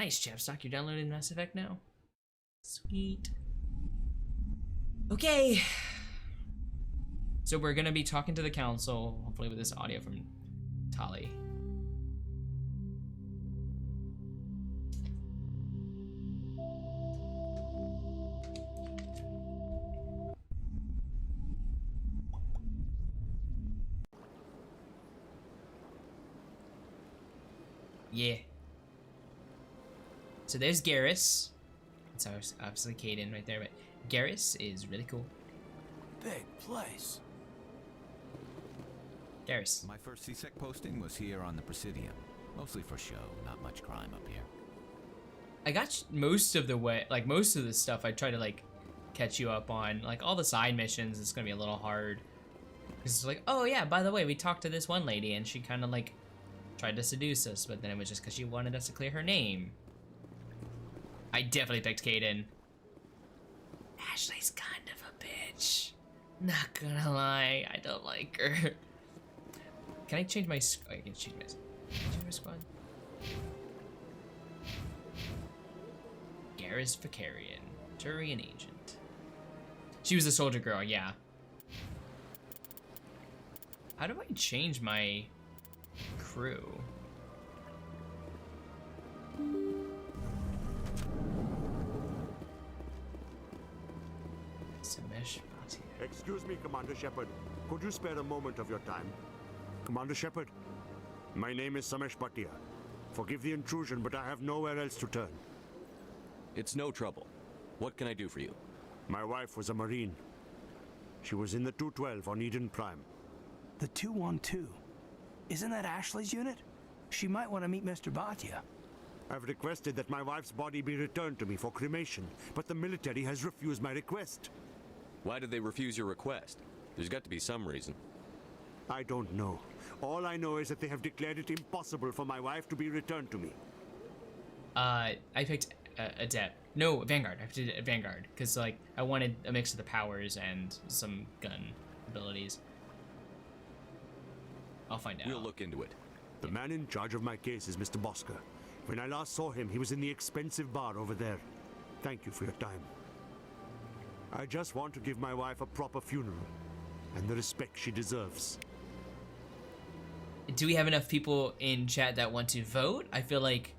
Nice, Chapstock. You're downloading Mass Effect now? Sweet. Okay. So we're gonna be talking to the council, hopefully with this audio from Tali. Yeah. So there's Garrus. It's obviously Kaidan right there, but Garrus is really cool. Big place. Garrus. My first CSEC posting was here on the Presidium. Mostly for show, not much crime up here. I got most of the way, like most of the stuff I try to like catch you up on. Like all the side missions, it's gonna be a little hard. Because it's like, oh yeah, by the way, we talked to this one lady and she kind of like tried to seduce us, but then it was just because she wanted us to clear her name. I definitely picked Kaidan. Ashley's kind of a bitch. Not gonna lie, I don't like her. Can I change my? I can change my squad. Garrus Vakarian, Turian agent. She was a soldier girl, yeah. How do I change my crew? Samesh Bhatia. Excuse me, Commander Shepard. Could you spare a moment of your time? Commander Shepard, my name is Samesh Bhatia. Forgive the intrusion, but I have nowhere else to turn. It's no trouble. What can I do for you? My wife was a Marine. She was in the 212 on Eden Prime. The 212. Isn't that Ashley's unit? She might want to meet Mr. Bhatia. I've requested that my wife's body be returned to me for cremation, but the military has refused my request. Why did they refuse your request? There's got to be some reason. I don't know. All I know is that they have declared it impossible for my wife to be returned to me. I picked Adept. No, Vanguard. I picked Vanguard because like I wanted a mix of the powers and some gun abilities. I'll find out. We'll look into it. The man in charge of my case is Mr. Bosker. When I last saw him, he was in the expensive bar over there. Thank you for your time. I just want to give my wife a proper funeral and the respect she deserves. Do we have enough people in chat that want to vote? I feel like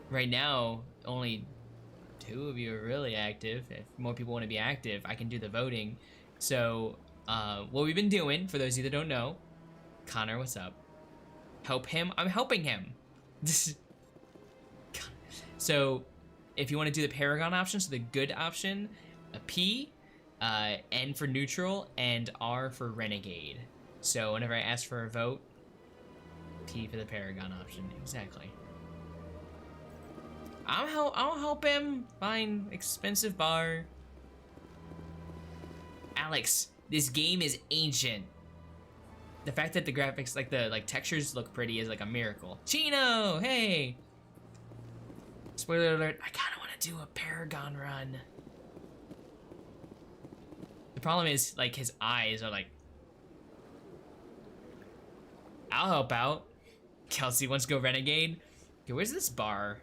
right now only 2 of you are really active. If more people want to be active, I can do the voting. So what we've been doing, for those of you that don't know, Connor, what's up? Help him. I'm helping him. So if you want to do the Paragon option, so the good option, a P, N for neutral, and R for renegade. So whenever I ask for a vote, P for the Paragon option. Exactly. I'll help him find expensive bar. Alex, this game is ancient. The fact that the graphics, like the textures look pretty is like a miracle. Chino, hey! Spoiler alert, I kinda wanna do a Paragon run. The problem is, like, his eyes are like... I'll help out. Kelsey wants to go Renegade. Okay, where's this bar?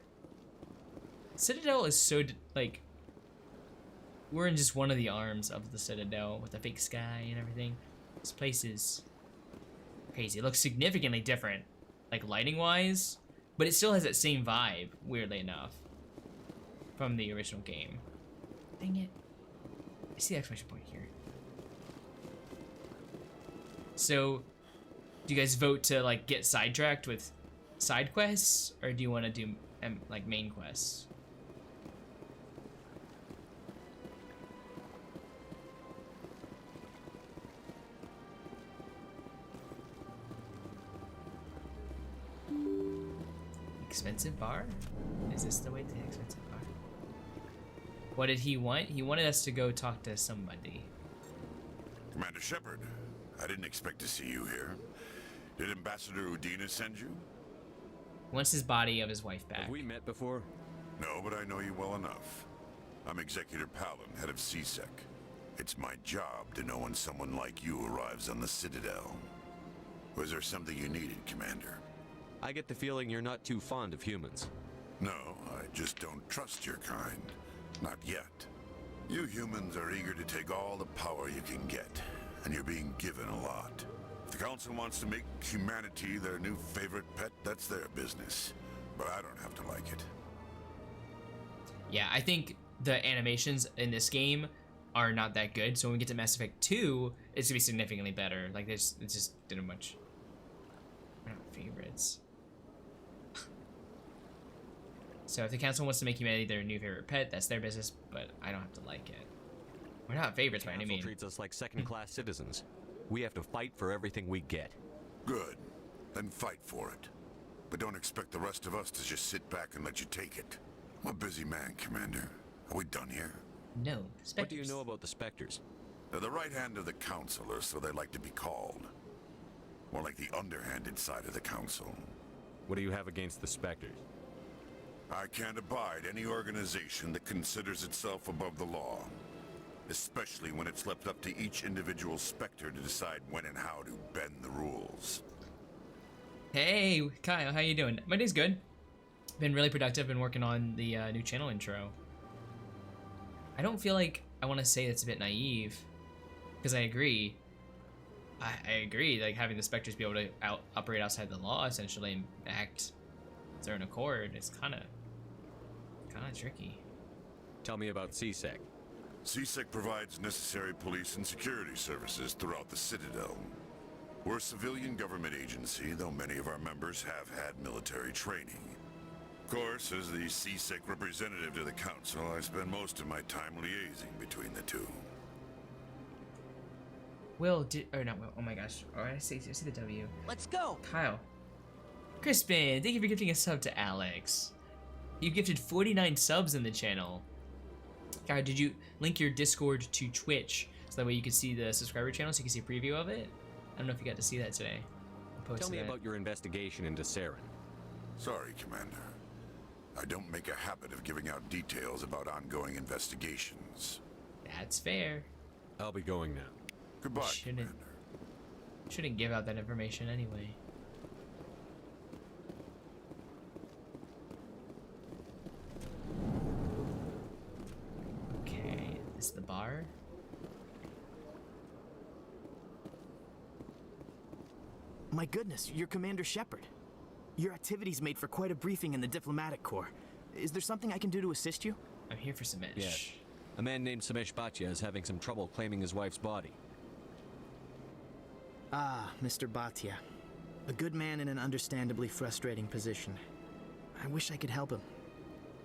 Citadel is so, like... We're in just one of the arms of the Citadel with the fake sky and everything. This place is crazy. It looks significantly different, like lighting-wise, but it still has that same vibe, weirdly enough, from the original game. Dang it. I see the exclamation point here. So, do you guys vote to, like, get sidetracked with side quests, or do you want to do, like, main quests? Expensive bar? Is this the way to the expensive bar? What did he want? He wanted us to go talk to somebody. Commander Shepard, I didn't expect to see you here. Did Ambassador Udina send you? Wants his body of his wife back. Have we met before? No, but I know you well enough. I'm Executor Palin, head of CSEC. It's my job to know when someone like you arrives on the Citadel. Was there something you needed, Commander? I get the feeling you're not too fond of humans. No, I just don't trust your kind. Not yet. You humans are eager to take all the power you can get, and you're being given a lot. If the Council wants to make humanity their new favorite pet, that's their business. But I don't have to like it. Yeah, I think the animations in this game are not that good. So when we get to Mass Effect 2, it's gonna be significantly better. Like it's just didn't much. We're not favorites. So if the Council wants to make humanity their new favorite pet, that's their business. But I don't have to like it. We're not favorites by any Council means. treats us like second-class citizens. We have to fight for everything we get. Good. Then fight for it. But don't expect the rest of us to just sit back and let you take it. I'm a busy man, Commander. Are we done here? No. What do you Spectres. know about the Spectres? They're the right hand of the Council, or so they like to be called. More like the underhanded side of the Council. What do you have against the Spectres? I can't abide any organization that considers itself above the law. Especially when it's left up to each individual Spectre to decide when and how to bend the rules. Hey, Kyle, how you doing? My day's good. Been really productive. Been working on the new channel intro. I don't feel like I want to say it's a bit naive, because I agree. I agree. Like having the Spectres be able to operate outside the law, essentially, and act of their own accord, is kind of tricky. Tell me about CSEC. CSEC provides necessary police and security services throughout the Citadel. We're a civilian government agency, though many of our members have had military training. Of course, as the CSEC representative to the Council, I spend most of my time liaising between the two. Will did or not Will? Oh my gosh! Oh, I see the W. Let's go. Kyle. Crispin, thank you for gifting a sub to Alex. You gifted 49 subs in the channel. Kyle, did you link your Discord to Twitch so that way you could see the subscriber channel so you can see a preview of it? I don't know if you got to see that today. I posted Tell me that. about your investigation into Saren. Sorry, Commander. I don't make a habit of giving out details about ongoing investigations. That's fair. I'll be going now. Goodbye, Shouldn't- Commander. Shouldn't give out that information anyway. Okay, this is the bar. My goodness, you're Commander Shepard. Your activities made for quite a briefing in the diplomatic corps. Is there something I can do to assist you? I'm here for Samish. Yes. A man named Samesh Bhatia is having some trouble claiming his wife's body. Ah, Mr. Bhatia. A good man in an understandably frustrating position. I wish I could help him.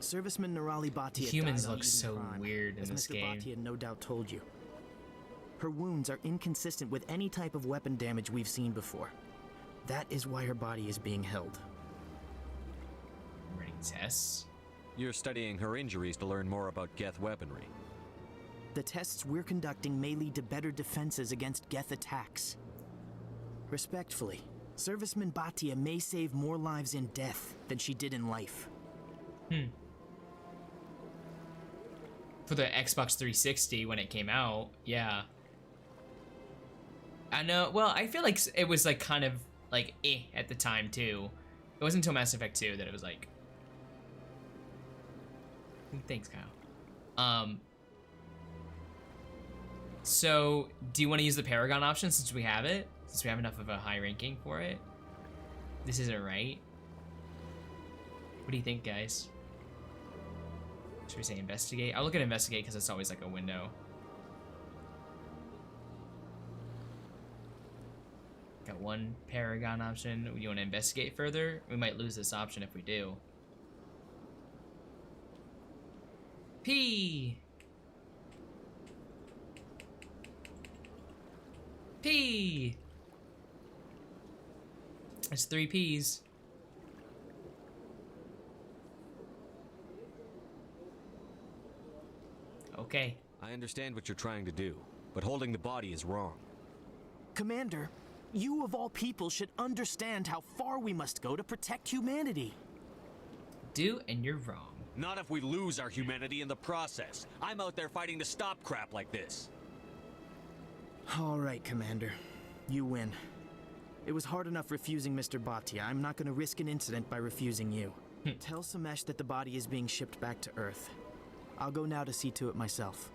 Serviceman Nirali Bhatia Humans died on look Eden so Prime, weird in as this Mr. game. Bhatia no doubt told you. Her wounds are inconsistent with any type of weapon damage we've seen before. That is why her body is being held. I'm running tests. You're studying her injuries to learn more about Geth weaponry. The tests we're conducting may lead to better defenses against Geth attacks. Respectfully, Serviceman Bhatia may save more lives in death than she did in life. For the Xbox 360 when it came out, yeah. I know, well, I feel like it was like kind of like at the time too. It wasn't until Mass Effect 2 that it was like... Thanks, Kyle. So, do you want to use the Paragon option since we have it? Since we have enough of a high ranking for it? This isn't right. What do you think, guys? Should we say investigate? I'll look at investigate because it's always like a window. Got one Paragon option. You want to investigate further? We might lose this option if we do. P. P. That's 3 P's. Okay. I understand what you're trying to do, but holding the body is wrong. Commander, you of all people should understand how far we must go to protect humanity. Do, and you're wrong. Not if we lose our humanity in the process. I'm out there fighting to stop crap like this. All right, Commander. You win. It was hard enough refusing Mr. Bhatia. I'm not going to risk an incident by refusing you. Tell Samesh that the body is being shipped back to Earth. I'll go now to see to it myself.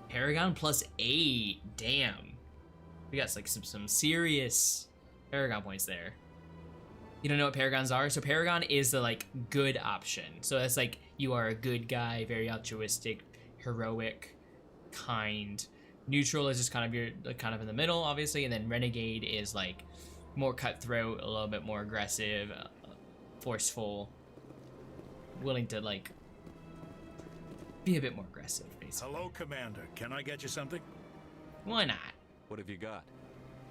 Paragon plus 8. Damn. We got like some serious Paragon points there. You don't know what Paragons are? So Paragon is the like good option. So that's like you are a good guy, very altruistic, heroic, kind. Neutral is just kind of your like, kind of in the middle, obviously, and then Renegade is like more cutthroat, a little bit more aggressive, forceful, willing to like be a bit more aggressive, basically. Hello, Commander. Can I get you something? Why not? What have you got?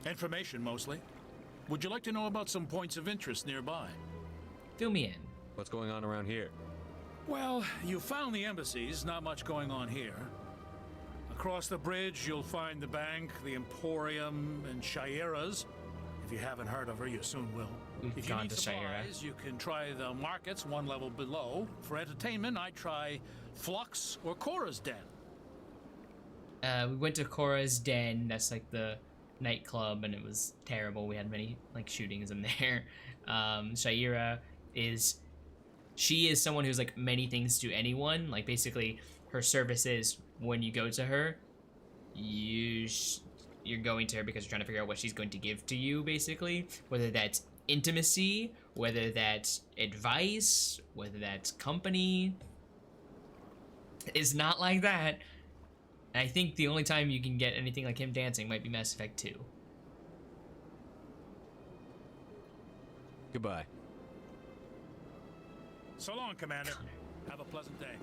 Information, mostly. Would you like to know about some points of interest nearby? Fill me in. What's going on around here? Well, you found the embassies. Not much going on here. Across the bridge, you'll find the bank, the Emporium, and Shaira's. If you haven't heard of her, you soon will. We've If you gone need to Shaira. supplies, you can try the markets one level below. For entertainment, I try Flux or Cora's Den. We went to Cora's Den. That's like the nightclub, and it was terrible. We had many like shootings in there. Shaira is someone who's like many things to anyone. Like basically, her services when you go to her, you're going to her because you're trying to figure out what she's going to give to you. Basically, whether that's intimacy, whether that's advice, whether that's company. It's not like that. And I think the only time you can get anything like him dancing might be Mass Effect 2. Goodbye. So long, Commander. Have a pleasant day.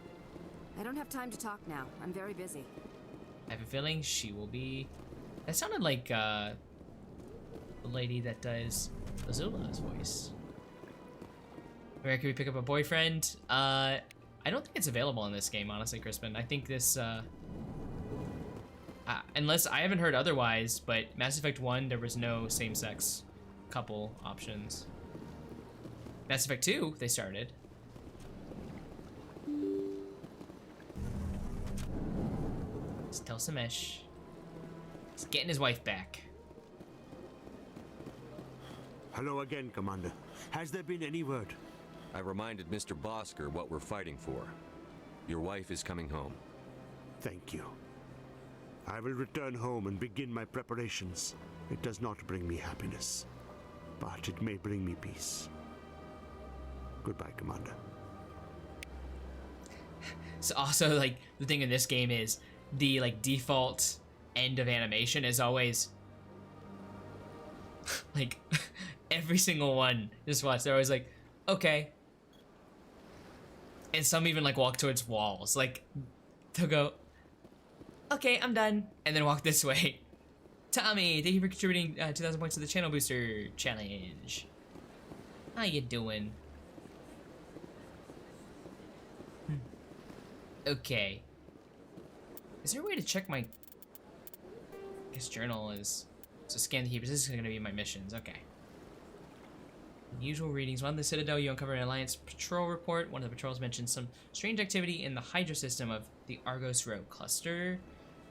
I don't have time to talk now. I'm very busy. I have a feeling she will be... That sounded like the lady that does Azula's voice. Where can we pick up a boyfriend? I don't think it's available in this game, honestly, Crispin. I think this... unless I haven't heard otherwise, but Mass Effect 1, there was no same-sex couple options. Mass Effect 2, they started. Let's tell Samesh. He's getting his wife back. Hello again, Commander. Has there been any word? I reminded Mr. Bosker what we're fighting for. Your wife is coming home. Thank you. I will return home and begin my preparations. It does not bring me happiness, but it may bring me peace. Goodbye, Commander. So also, like, the thing in this game is the, like, default end of animation is always, like, every single one. Just watch, they're always like, okay. And some even, like, walk towards walls. Like, they'll go, okay, I'm done, and then walk this way. Tommy, thank you for contributing 2,000 points to the Channel Booster Challenge. How you doing? Okay. Is there a way to check my... I guess journal is... So scan the keepers. This is going to be my missions. Okay. Usual readings. While in the Citadel, you uncover an Alliance patrol report. One of the patrols mentions some strange activity in the Hydra system of the Argos Row cluster.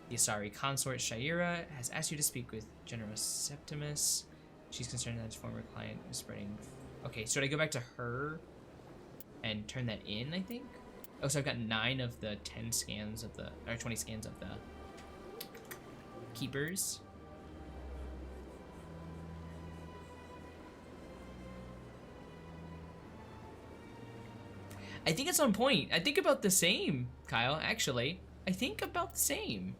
The Asari consort Shaira has asked you to speak with General Septimus. She's concerned that his former client is spreading... Okay, so did I go back to her and turn that in, I think? Oh, so I've got 9 of the 10 scans of the... Or 20 scans of the... Keepers. I think it's on point. I think about the same, Kyle, actually. I think about the same.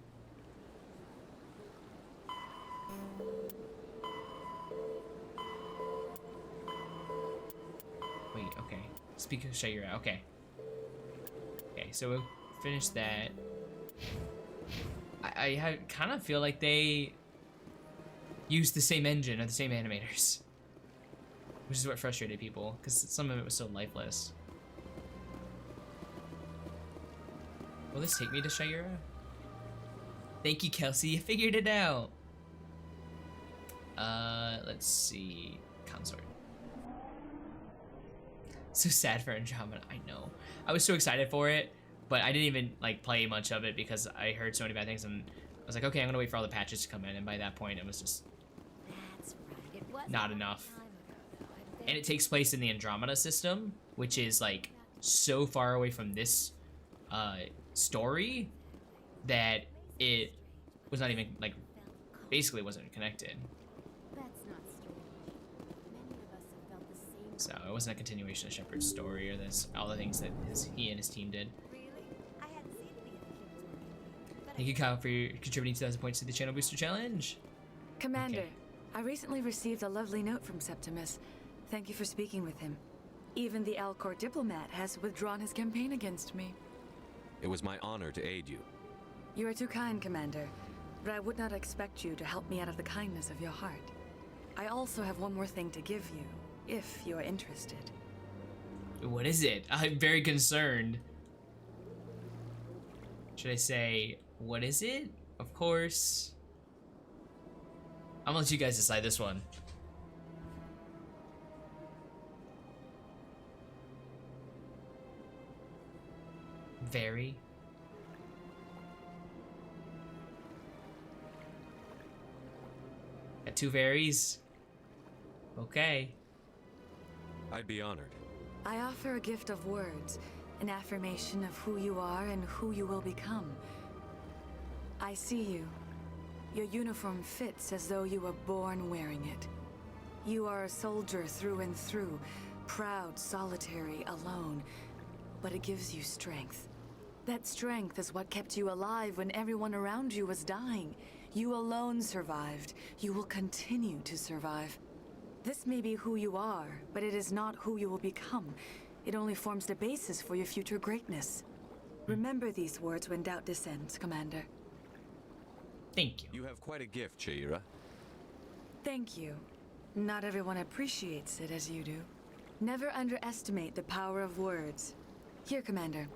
Wait, okay. Speak of Shaira, okay. Okay, so we'll finish that. I kind of feel like they used the same engine or the same animators. Which is what frustrated people, because some of it was so lifeless. Will this take me to Shaira? Thank you, Kelsey. You figured it out. Let's see. Consort. So sad for Andromeda. I know. I was so excited for it, but I didn't even like play much of it because I heard so many bad things, and I was like, okay, I'm gonna wait for all the patches to come in, and by that point, it was just That's right. It was not enough. and it takes place in the Andromeda system, which is like so far away from this story that it was not even like basically wasn't connected. That's not strange. Many of us have felt the same. So it wasn't a continuation of Shepard's story or this all the things that he and his team did. Really? I hadn't seen any of the humans working. Thank you, Kyle, for contributing 2,000 points to the Channel Booster Challenge. Commander, Okay. I recently received a lovely note from Septimus. Thank you for speaking with him. Even the Alcor diplomat has withdrawn his campaign against me. It was my honor to aid you. You are too kind, Commander, but I would not expect you to help me out of the kindness of your heart. I also have one more thing to give you, if you are interested. What is it? I'm very concerned. Should I say, what is it? Of course. I'm gonna let you guys decide this one. Very. Got two varies. Okay. I'd be honored. I offer a gift of words, an affirmation of who you are and who you will become. I see you. Your uniform fits as though you were born wearing it. You are a soldier through and through, proud, solitary, alone, but it gives you strength. That strength is what kept you alive when everyone around you was dying. You alone survived. You will continue to survive. This may be who you are, but it is not who you will become. It only forms the basis for your future greatness. Remember these words when doubt descends, Commander. Thank you. You have quite a gift, Shaira. Thank you. Not everyone appreciates it as you do. Never underestimate the power of words. Here, Commander.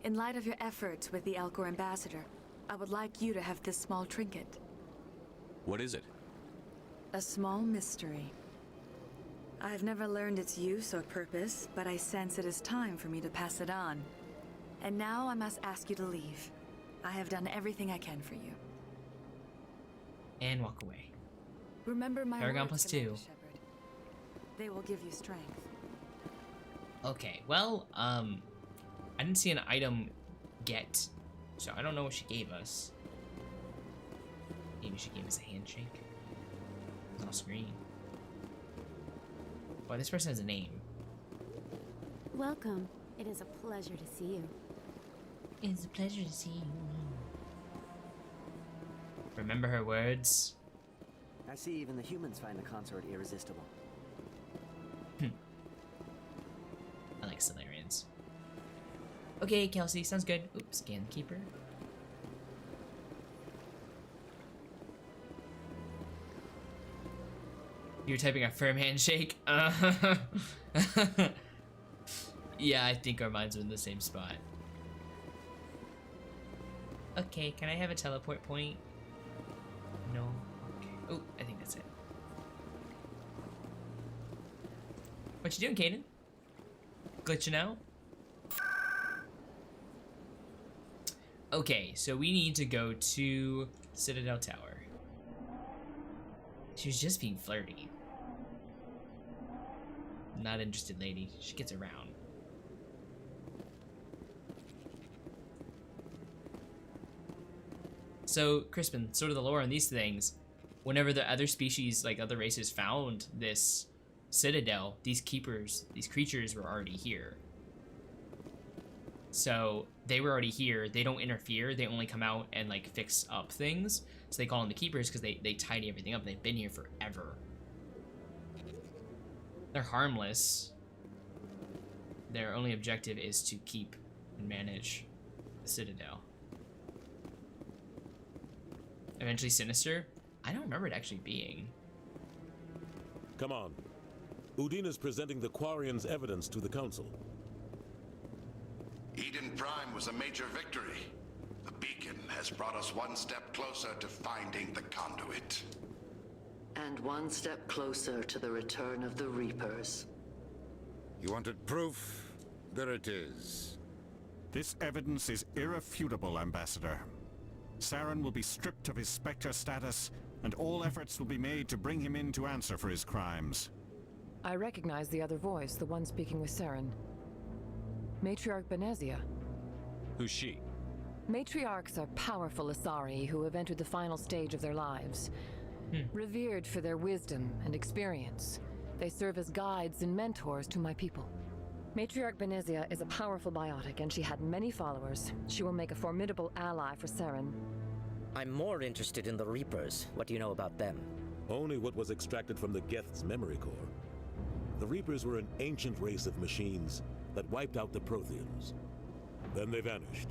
In light of your efforts with the Alcor ambassador, I would like you to have this small trinket. What is it? A small mystery. I've never learned its use or purpose, but I sense it is time for me to pass it on. And now I must ask you to leave. I have done everything I can for you. And walk away. Remember my Paragon words, +2. Commander Shepard. They will give you strength. Okay, well, I didn't see an item get, so I don't know what she gave us. Maybe she gave us a handshake. It's on screen. Boy, this person has a name. Welcome. It is a pleasure to see you. It's a pleasure to see you. Remember her words? I see even the humans find the consort irresistible. I like Solarians. Okay, Kelsey, sounds good. Oops, scan the keeper. You're typing a firm handshake? Yeah, I think our minds are in the same spot. Okay, can I have a teleport point? No. Okay. Oh, I think that's it. What you doing, Caden? Glitching out? Okay, so we need to go to Citadel Tower. She was just being flirty. Not interested lady. She gets around. So, Crispin, sort of the lore on these things, whenever the other species, like other races, found this citadel, these keepers, these creatures were already here. So, they were already here. They don't interfere. They only come out and, like, fix up things. So they call them the keepers because they tidy everything up. They've been here forever. They're harmless. Their only objective is to keep and manage the citadel. Eventually sinister? I don't remember it actually being. Come on. Udina's presenting the Quarians' evidence to the Council. Eden Prime was a major victory. The beacon has brought us one step closer to finding the conduit. And one step closer to the return of the Reapers. You wanted proof? There it is. This evidence is irrefutable, Ambassador. Saren will be stripped of his Spectre status, and all efforts will be made to bring him in to answer for his crimes. I recognize the other voice, the one speaking with Saren. Matriarch Benezia. Who's she? Matriarchs are powerful Asari who have entered the final stage of their lives. Revered for their wisdom and experience, they serve as guides and mentors to my people. Matriarch Benezia is a powerful biotic, and she had many followers. She will make a formidable ally for Saren. I'm more interested in the Reapers. What do you know about them? Only what was extracted from the Geth's memory core. The Reapers were an ancient race of machines that wiped out the Protheans. Then they vanished.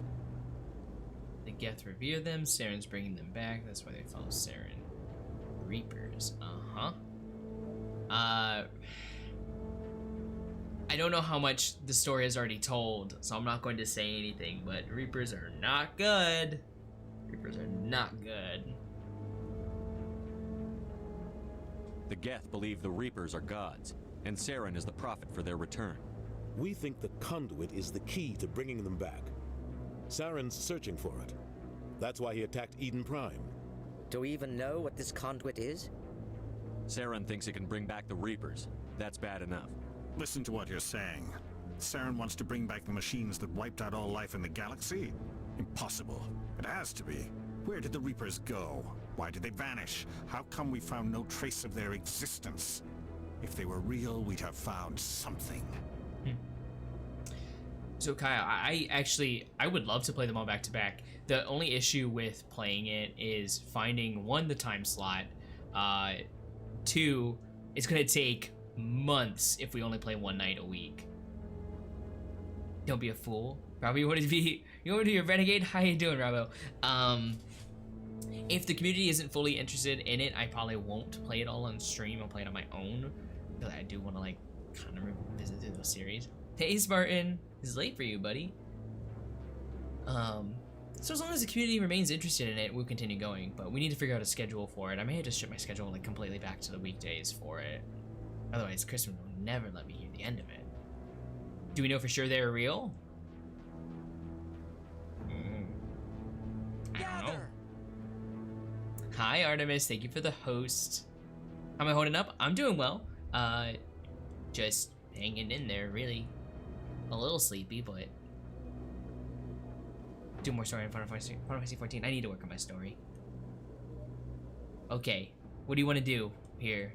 The Geth revere them, Saren's bringing them back, that's why they follow Saren. Reapers, I don't know how much the story has already told, so I'm not going to say anything, but Reapers are not good. Reapers are not good. The Geth believe the Reapers are gods, and Saren is the prophet for their return. We think the conduit is the key to bringing them back. Saren's searching for it. That's why he attacked Eden Prime. Do we even know what this conduit is? Saren thinks it can bring back the Reapers. That's bad enough. Listen to what you're saying. Saren wants to bring back the machines that wiped out all life in the galaxy? Impossible. It has to be. Where did the Reapers go? Why did they vanish? How come we found no trace of their existence? If they were real, we'd have found something. So Kyle, I would love to play them all back to back. The only issue with playing it is finding, one, the time slot, two, it's gonna take months if we only play one night a week. Don't be a fool. Robbo, you want to be a renegade? How you doing, Robbo? If the community isn't fully interested in it, I probably won't play it all on stream. I'll play it on my own, because I do want to, like, kind of revisit through those series. Hey, Spartan, this is late for you, buddy. So as long as the community remains interested in it, we'll continue going, but we need to figure out a schedule for it. I may have to shift my schedule, like, completely back to the weekdays for it. Otherwise, Crispin will never let me hear the end of it. Do we know for sure they're real? I don't know. Hi, Artemis. Thank you for the host. How am I holding up? I'm doing well. Just hanging in there, really. A little sleepy, but... Do more story in Final Fantasy 14. I need to work on my story. Okay. What do you want to do here?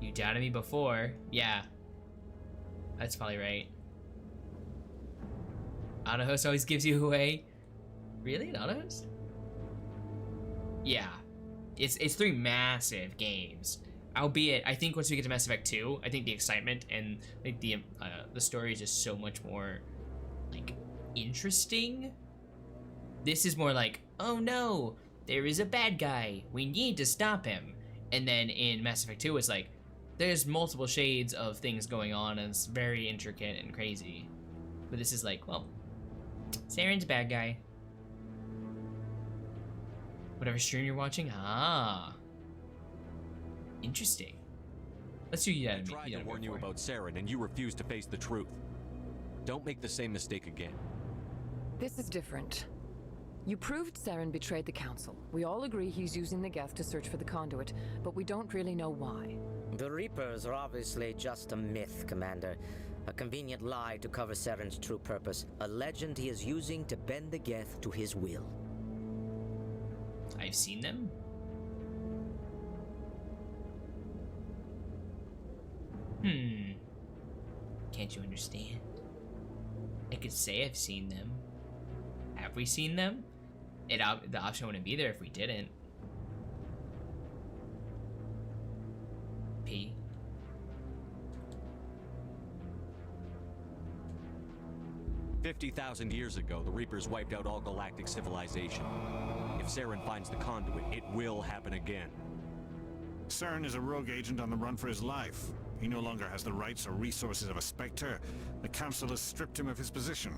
You doubted me before. Yeah. That's probably right. Autohost always gives you away. Really? An autohost? Yeah. It's 3 massive games. Albeit, I think once we get to Mass Effect 2, I think the excitement and like the story is just so much more like interesting. This is more like, oh no, there is a bad guy. We need to stop him. And then in Mass Effect 2, it's like there's multiple shades of things going on, and it's very intricate and crazy. But this is like, well, Saren's a bad guy. Whatever stream you're watching, interesting. Let's do that. I tried to warn you about Saren, and you refused to face the truth. Don't make the same mistake again. This is different. You proved Saren betrayed the Council. We all agree he's using the Geth to search for the conduit, but we don't really know why. The Reapers are obviously just a myth, Commander. A convenient lie to cover Saren's true purpose. A legend he is using to bend the Geth to his will. I've seen them. Can't you understand? I could say I've seen them. Have we seen them? The option wouldn't be there if we didn't. P. "50,000 years ago, the Reapers wiped out all galactic civilization. If Saren finds the conduit, it will happen again." Saren is a rogue agent on the run for his life. He no longer has the rights or resources of a Spectre. The Council has stripped him of his position.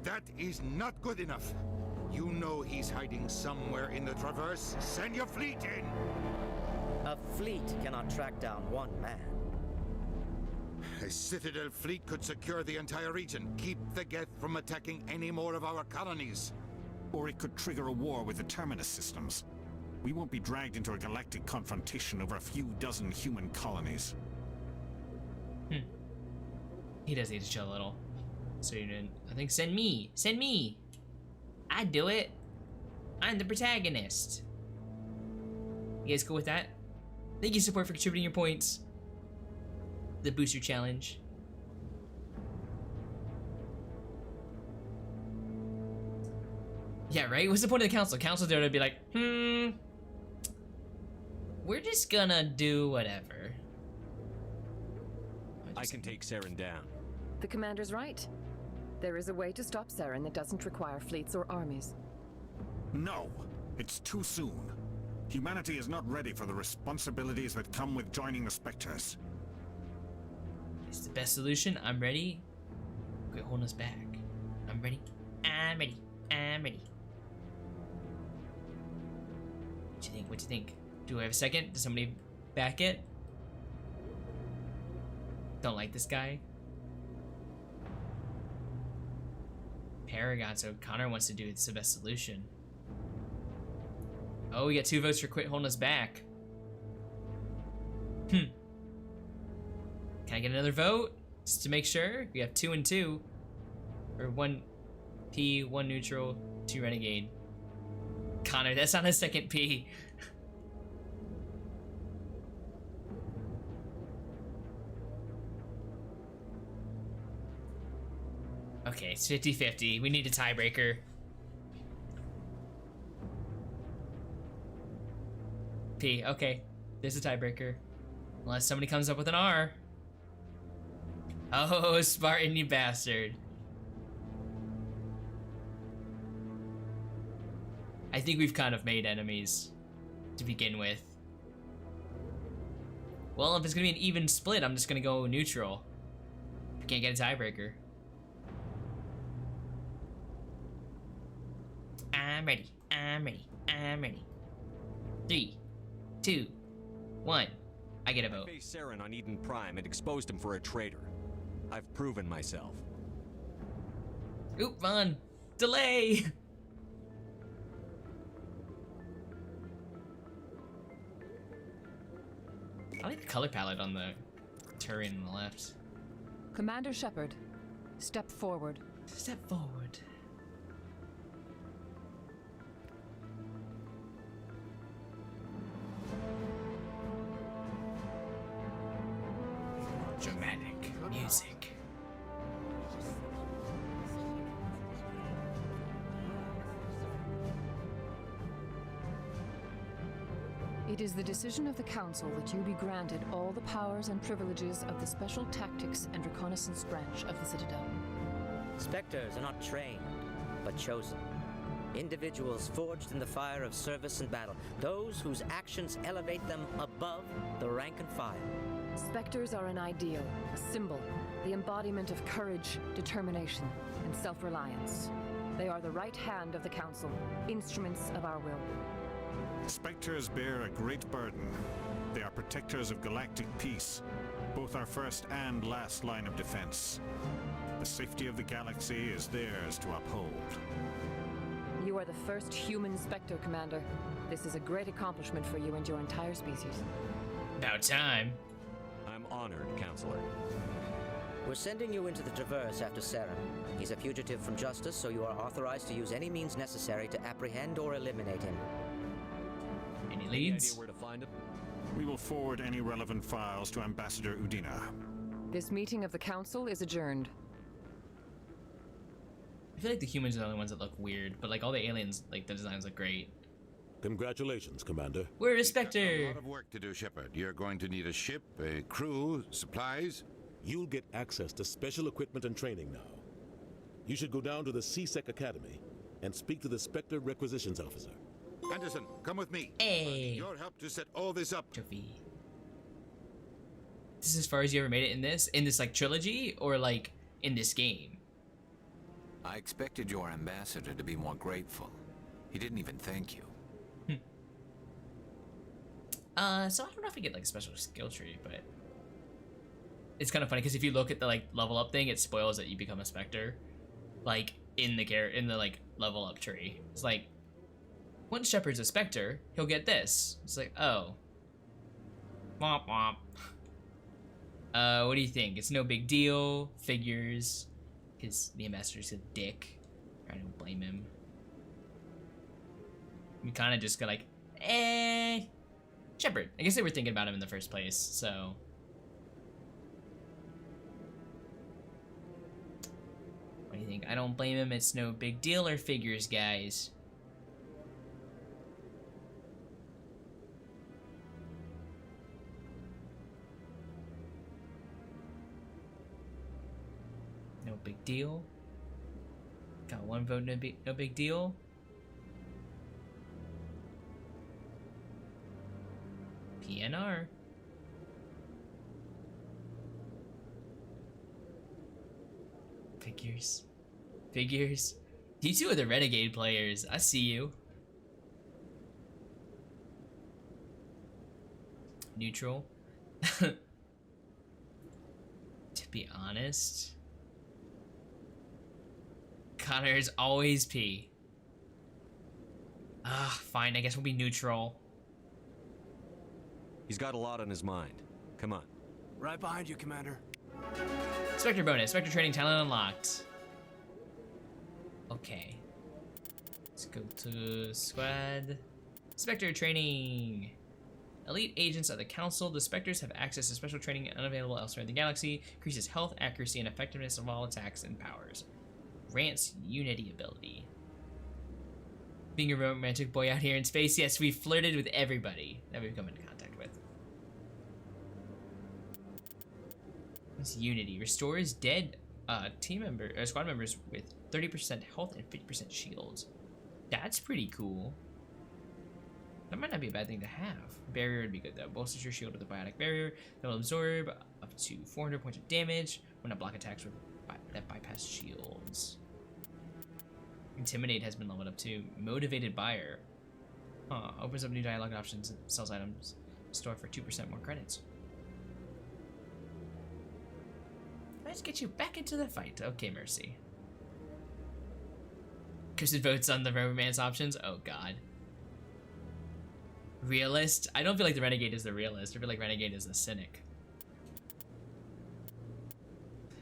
That is not good enough. You know he's hiding somewhere in the Traverse. Send your fleet in! A fleet cannot track down one man. A Citadel fleet could secure the entire region. Keep the Geth from attacking any more of our colonies. Or it could trigger a war with the Terminus systems. We won't be dragged into a galactic confrontation over a few dozen human colonies. He does need to chill a little. So you didn't. I think send me. Send me. I'd do it. I'm the protagonist. You guys cool with that? Thank you, support, for contributing your points. The booster challenge. Yeah, right? What's the point of the council? Council's there to be like, we're just gonna do whatever. I can take Saren down. The commander's right. There is a way to stop Saren that doesn't require fleets or armies. No, it's too soon. Humanity is not ready for the responsibilities that come with joining the Spectres. It's the best solution. I'm ready. Quit holding us back. I'm ready. I'm ready. I'm ready. What do you think? What do you think? Do I have a second? Does somebody back it? Don't like this guy. Paragon, so Connor wants to do it's the best solution. Oh, we got 2 votes for quit holding us back. Can I get another vote? Just to make sure? We have 2 and 2. Or 1 P, 1 neutral, 2 renegade. Connor, that's not a second P. Okay, it's 50-50. We need a tiebreaker. P, okay. There's a tiebreaker. Unless somebody comes up with an R. Oh, Spartan, you bastard. I think we've kind of made enemies to begin with. Well, if it's gonna be an even split, I'm just gonna go neutral. I can't get a tiebreaker. I'm ready. I'm ready. I'm ready. 3, 2, 1. I get a vote. I faced Saren on Eden Prime and exposed him for a traitor. I've proven myself. Oop, Vaughn. Delay! I like the color palette on the Turian on the left. Commander Shepard, step forward. Step forward. Dramatic music. It is the decision of the Council that you be granted all the powers and privileges of the Special Tactics and Reconnaissance Branch of the Citadel. Spectres are not trained, but chosen. Individuals forged in the fire of service and battle. Those whose actions elevate them above the rank and file. Spectres are an ideal, a symbol, the embodiment of courage, determination, and self-reliance. They are the right hand of the Council, instruments of our will. Spectres bear a great burden. They are protectors of galactic peace, both our first and last line of defense. The safety of the galaxy is theirs to uphold. You are the first human Spectre, Commander. This is a great accomplishment for you and your entire species. About time. I'm honored, Counselor. We're sending you into the Traverse after Saren. He's a fugitive from justice, so you are authorized to use any means necessary to apprehend or eliminate him. Any leads? Any idea where to find him? We will forward any relevant files to Ambassador Udina. This meeting of the Council is adjourned. I feel like the humans are the only ones that look weird, but like all the aliens, like the designs look great. Congratulations, Commander. We're a A Spectre. lot of work to do, Shepard. You're going to need a ship, a crew, supplies. You'll get access to special equipment and training now. You should go down to the CSEC Academy and speak to the Spectre Requisitions Officer. Anderson, come with me. Hey. Your help to set all this up. Trophy. This is as far as you ever made it in this like trilogy, or like in this game? I expected your ambassador to be more grateful. He didn't even thank you. So I don't know if I get like a special skill tree, but it's kind of funny because if you look at the like level up thing, it spoils that you become a Spectre, like in the like level up tree. It's like, once Shepard's a Spectre, he'll get this. It's like, oh. Womp womp. What do you think? It's no big deal. Figures. Because the ambassador's a dick. I don't blame him. We kind of just go like, Shepard. I guess they were thinking about him in the first place, so. What do you think? I don't blame him. It's no big deal, or figures, guys. No big deal. Got one vote, no big deal. PNR. Figures. Figures. You two are the Renegade players. I see you. Neutral. To be honest, Connor's always P. Fine, I guess we'll be neutral. He's got a lot on his mind. Come on. Right behind you, Commander. Spectre bonus. Spectre training talent unlocked. Okay. Let's go to squad. Spectre training. Elite agents of the Council. The Spectres have access to special training unavailable elsewhere in the galaxy. Increases health, accuracy, and effectiveness of all attacks and powers. Grants Unity ability. Being a romantic boy out here in space, yes, we flirted with everybody that we've come into contact with. This Unity restores dead squad members with 30% health and 50% shields. That's pretty cool. That might not be a bad thing to have. Barrier would be good though. Bolsters your shield with a biotic barrier that will absorb up to 400 points of damage when it block attacks with that bypass shields. Intimidate has been leveled up to. Motivated buyer. Opens up new dialogue options and sells items. Store for 2% more credits. Let's get you back into the fight. Okay, Mercy. Kristen votes on the romance options. Oh god. Realist? I don't feel like the Renegade is the realist. I feel like Renegade is the cynic.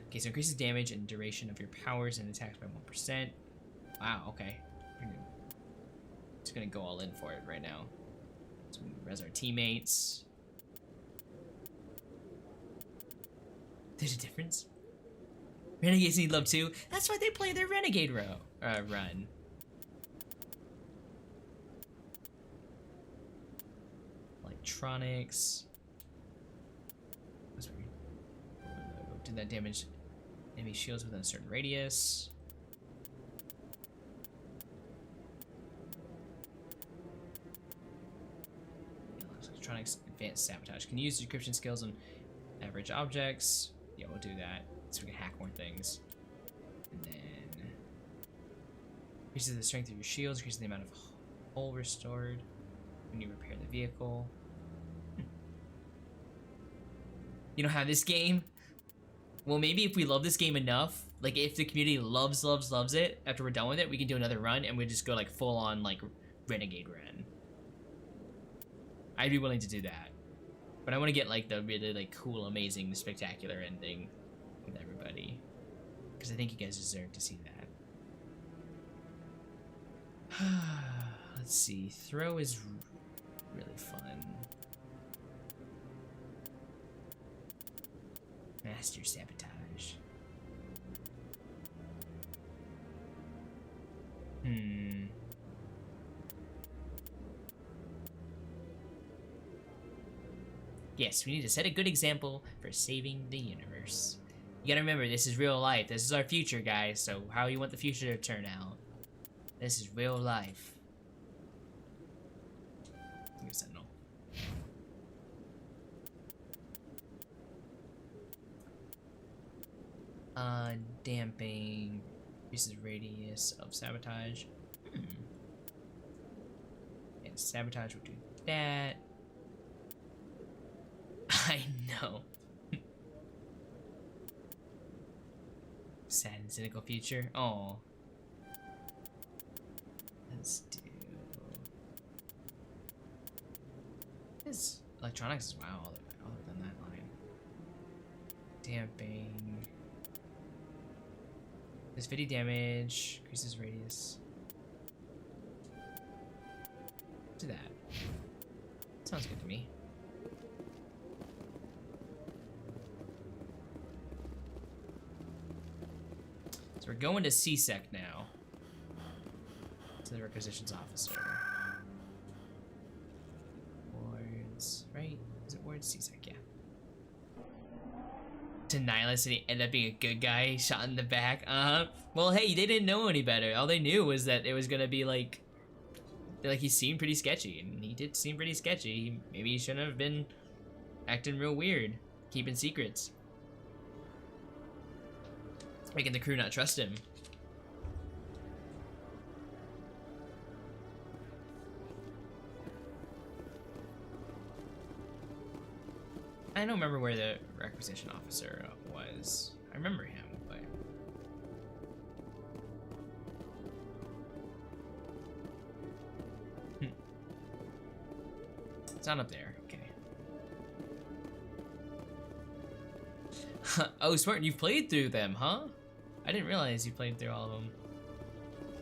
Okay, so increases damage and duration of your powers and attacks by 1%. Wow, okay. Just gonna go all in for it right now. So we res our teammates. There's a difference. Renegades need love too. That's why they play their Renegade run. Electronics. Did that damage enemy shields within a certain radius? Electronics advanced sabotage. Can use decryption skills on average objects. Yeah, we'll do that so we can hack more things. And then increases the strength of your shields, increases the amount of hull restored when you repair the vehicle. You don't have this game? Well, maybe if we love this game enough, like if the community loves it, after we're done with it, we can do another run and we just go like full on like Renegade Ren. I'd be willing to do that. But I want to get like the really like cool, amazing, spectacular ending with everybody. Because I think you guys deserve to see that. Let's see. Throw is really fun. Master sabotage. Yes, we need to set a good example for saving the universe. You gotta remember, this is real life. This is our future, guys. So how you want the future to turn out? This is real life. Sentinel. Damping. Increases radius of sabotage. And sabotage will do that. I know. Sad and cynical future. Oh. Let's do Electronics, wow, other than that line. Damping. Does 50 damage, increases radius. Do that. Sounds good to me. So we're going to CSEC now. To the requisitions officer. Wards, right? Is it Wards? CSEC, yeah. To Nihilus, and he ended up being a good guy, shot in the back. Well, hey, they didn't know any better. All they knew was that it was gonna be like he seemed pretty sketchy, and he did seem pretty sketchy. Maybe he shouldn't have been acting real weird, keeping secrets, making the crew not trust him. I don't remember where the requisition officer was. I remember him, but... It's not up there. Okay. Oh, smart. You've played through them, huh? I didn't realize you played through all of them.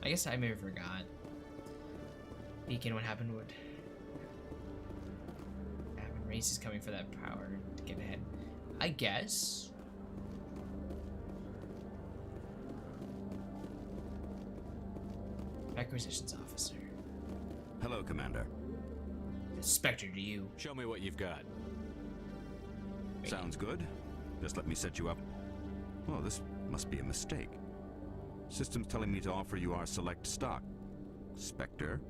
I guess I maybe forgot. Beacon, what happened would... Race is coming for that power to get ahead. I guess. Acquisitions officer. Hello, Commander. Spectre to you. Show me what you've got. Sounds good. Just let me set you up. Well, this must be a mistake. System's telling me to offer you our select stock. Spectre?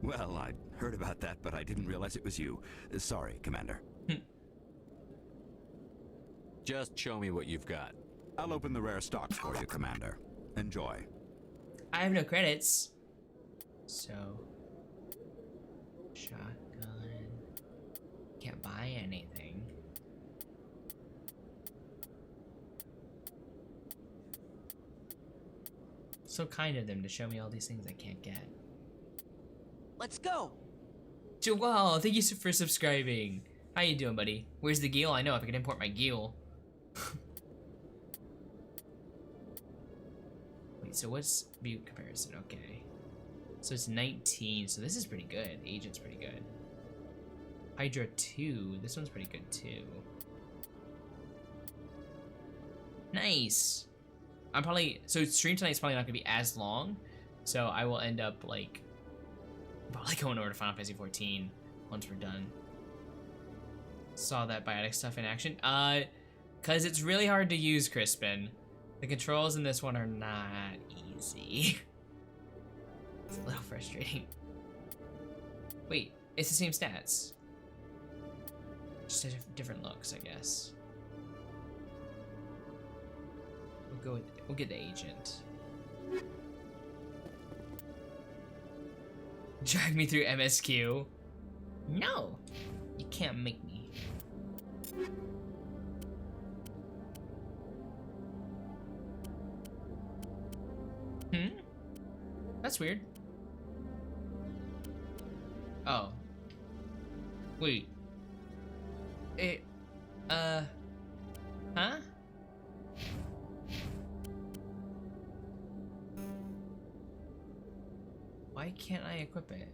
Well, I'd heard about that, but I didn't realize it was you. Sorry, Commander. Just show me what you've got. I'll open the rare stocks for you, Commander. Enjoy. I have no credits. So... Shotgun... Can't buy anything. So kind of them to show me all these things I can't get. Let's go. Joel, thank you for subscribing. How you doing, buddy? Where's the Gil? I know if I can import my Gil. Wait, so what's view comparison? Okay. So it's 19, so this is pretty good. Agent's pretty good. Hydra 2, this one's pretty good too. Nice. I'm probably, so stream tonight's probably not gonna be as long, so I will end up like probably going over to Final Fantasy 14 once we're done. Saw that biotic stuff in action. Cause it's really hard to use, Crispin. The controls in this one are not easy. It's a little frustrating. Wait, it's the same stats. Just different looks, I guess. We'll get the agent. Drag me through MSQ? No, you can't make me. That's weird. Oh. Wait. Huh? Why can't I equip it?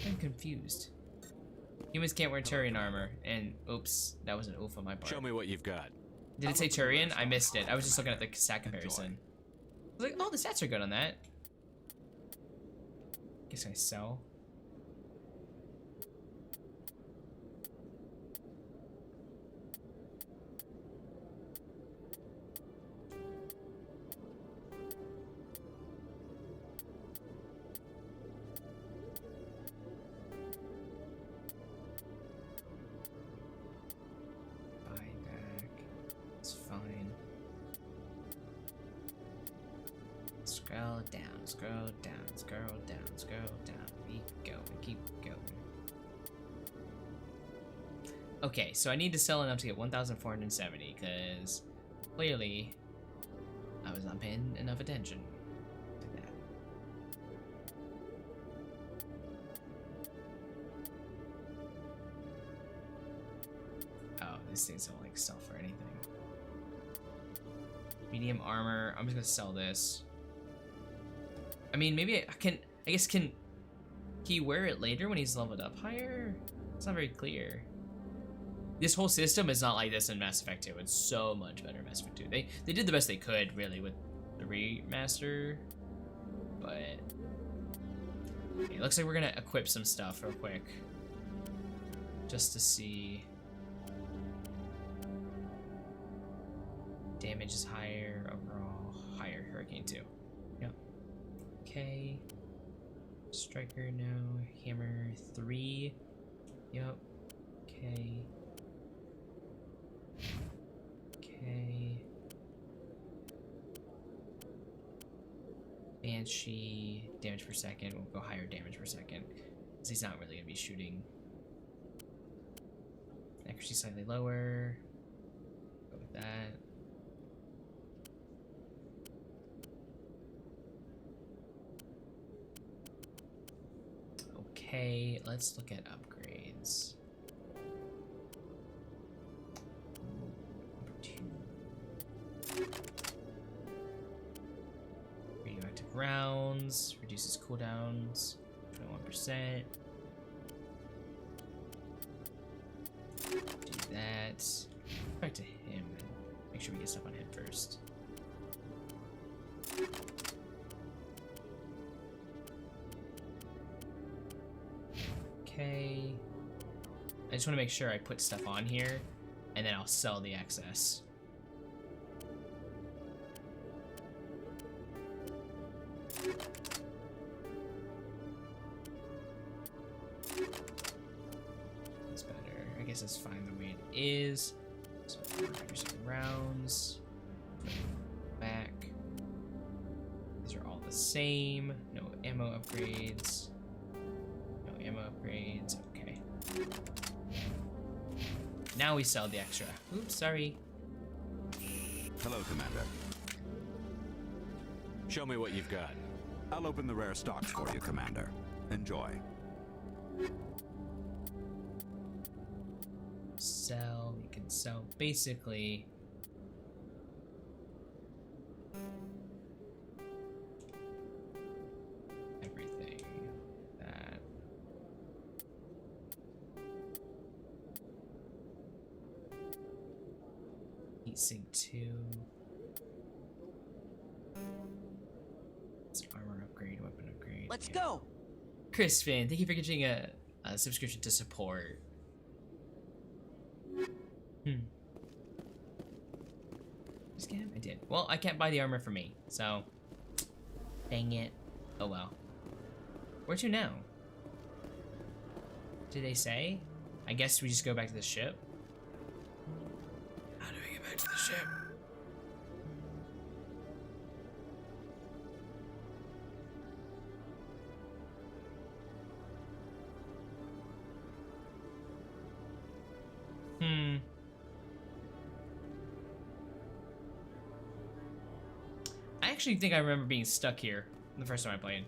I'm confused. Humans can't wear Turian armor, and oops, that was an oof on my part. Show me what you've got. Did it say Turian? I missed it. I was just looking at the stat comparison. I was like, oh, the stats are good on that. Guess I sell. Scroll down. Keep going. Okay, so I need to sell enough to get 1,470, because Clearly, I was not paying enough attention to that. Oh, these things don't like sell for anything. Medium armor. I'm just gonna sell this. I mean, maybe I can. I guess can he wear it later when he's leveled up higher? It's not very clear. This whole system is not like this in Mass Effect 2. It's so much better in Mass Effect 2. They did the best they could, really, with the remaster. But okay, it looks like we're gonna equip some stuff real quick, just to see. Damage is higher overall. Higher Hurricane 2. Yep. Okay. Striker, no. Hammer 3. Yep. Okay. Okay. Banshee, damage per second. We'll go higher damage per second, because he's not really going to be shooting. Accuracy slightly lower. Go with that. Okay, let's look at upgrades. Radioactive rounds, reduces cooldowns, 21%. Do that. Back to him and make sure we get stuff on him first. Okay. I just want to make sure I put stuff on here, and then I'll sell the excess. That's better. I guess it's fine the way it is. So reducing rounds. Back. These are all the same. No ammo upgrades. No ammo upgrades. Okay. Now we sell the extra. Oops, sorry. Hello, Commander. Show me what you've got. I'll open the rare stocks for you, Commander. Enjoy. Sell. We can sell basically. Everything. That. Heat sink 2. It's armor upgrade, weapon upgrade. Let's go. Chris Finn, thank you for getting a subscription to support. Scam? I did. Well, I can't buy the armor for me, so dang it. Oh well. Where to now? Did they say? I guess we just go back to the ship. How do we get back to the ship? I actually think I remember being stuck here the first time I played.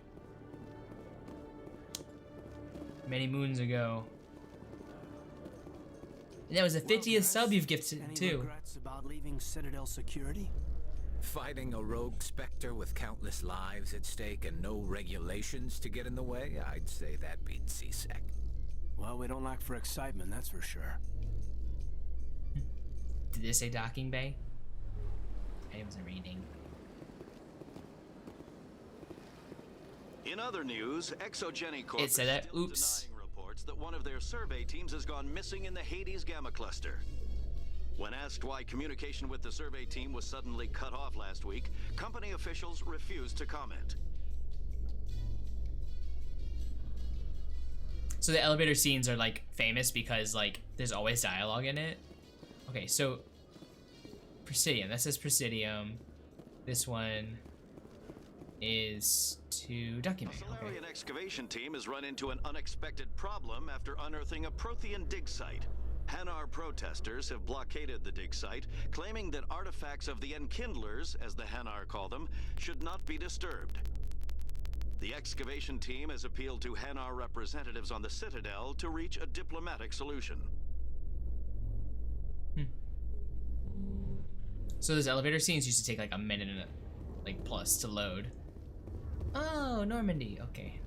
Many moons ago. And that was the 50th sub you've gifted Any too. regrets about leaving Citadel security? Fighting a rogue Spectre with countless lives at stake and no regulations to get in the way, I'd say that beats C-Sec. Well, we don't lack for excitement, that's for sure. Did this say docking bay? I wasn't reading. In other news, Exogeny Corp It said that. is Oops. still denying reports that one of their survey teams has gone missing in the Hades Gamma Cluster. When asked why communication with the survey team was suddenly cut off last week, company officials refused to comment. So the elevator scenes are like famous because like there's always dialogue in it. Okay, so Presidium. That says Presidium. This one is to document. The Solarian excavation team has run into an unexpected problem after unearthing a Prothean dig site. Hanar protesters have blockaded the dig site, claiming that artifacts of the Enkindlers, as the Hanar call them, should not be disturbed. The excavation team has appealed to Hanar representatives on the Citadel to reach a diplomatic solution. So those elevator scenes used to take like a minute and like plus to load. Oh, Normandy. Okay.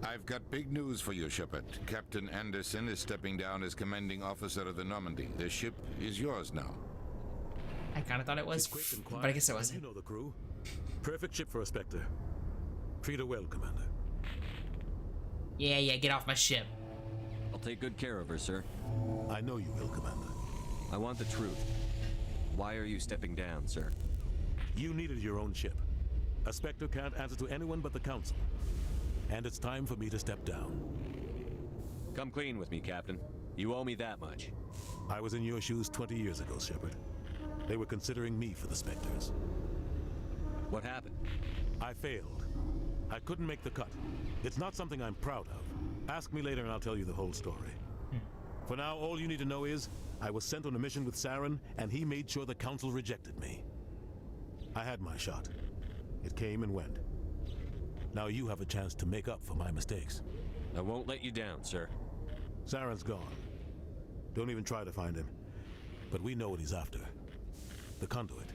I've got big news for you, Shepard. Captain Anderson is stepping down as commanding officer of the Normandy. The ship is yours now. I kind of thought it was, but I guess it wasn't. You know the crew. Perfect ship for a Spectre. Treat her well, Commander. Yeah, get off my ship. I'll take good care of her, sir. I know you will, Commander. I want the truth. Why are you stepping down, sir? You needed your own ship. A Spectre can't answer to anyone but the Council. And it's time for me to step down. Come clean with me, Captain. You owe me that much. I was in your shoes 20 years ago, Shepard. They were considering me for the Spectres. What happened? I failed. I couldn't make the cut. It's not something I'm proud of. Ask me later and I'll tell you the whole story. For now, all you need to know is, I was sent on a mission with Saren, and he made sure the Council rejected me. I had my shot. It came and went. Now you have a chance to make up for my mistakes. I won't let you down, sir. Saren's gone. Don't even try to find him. But we know what he's after. The conduit.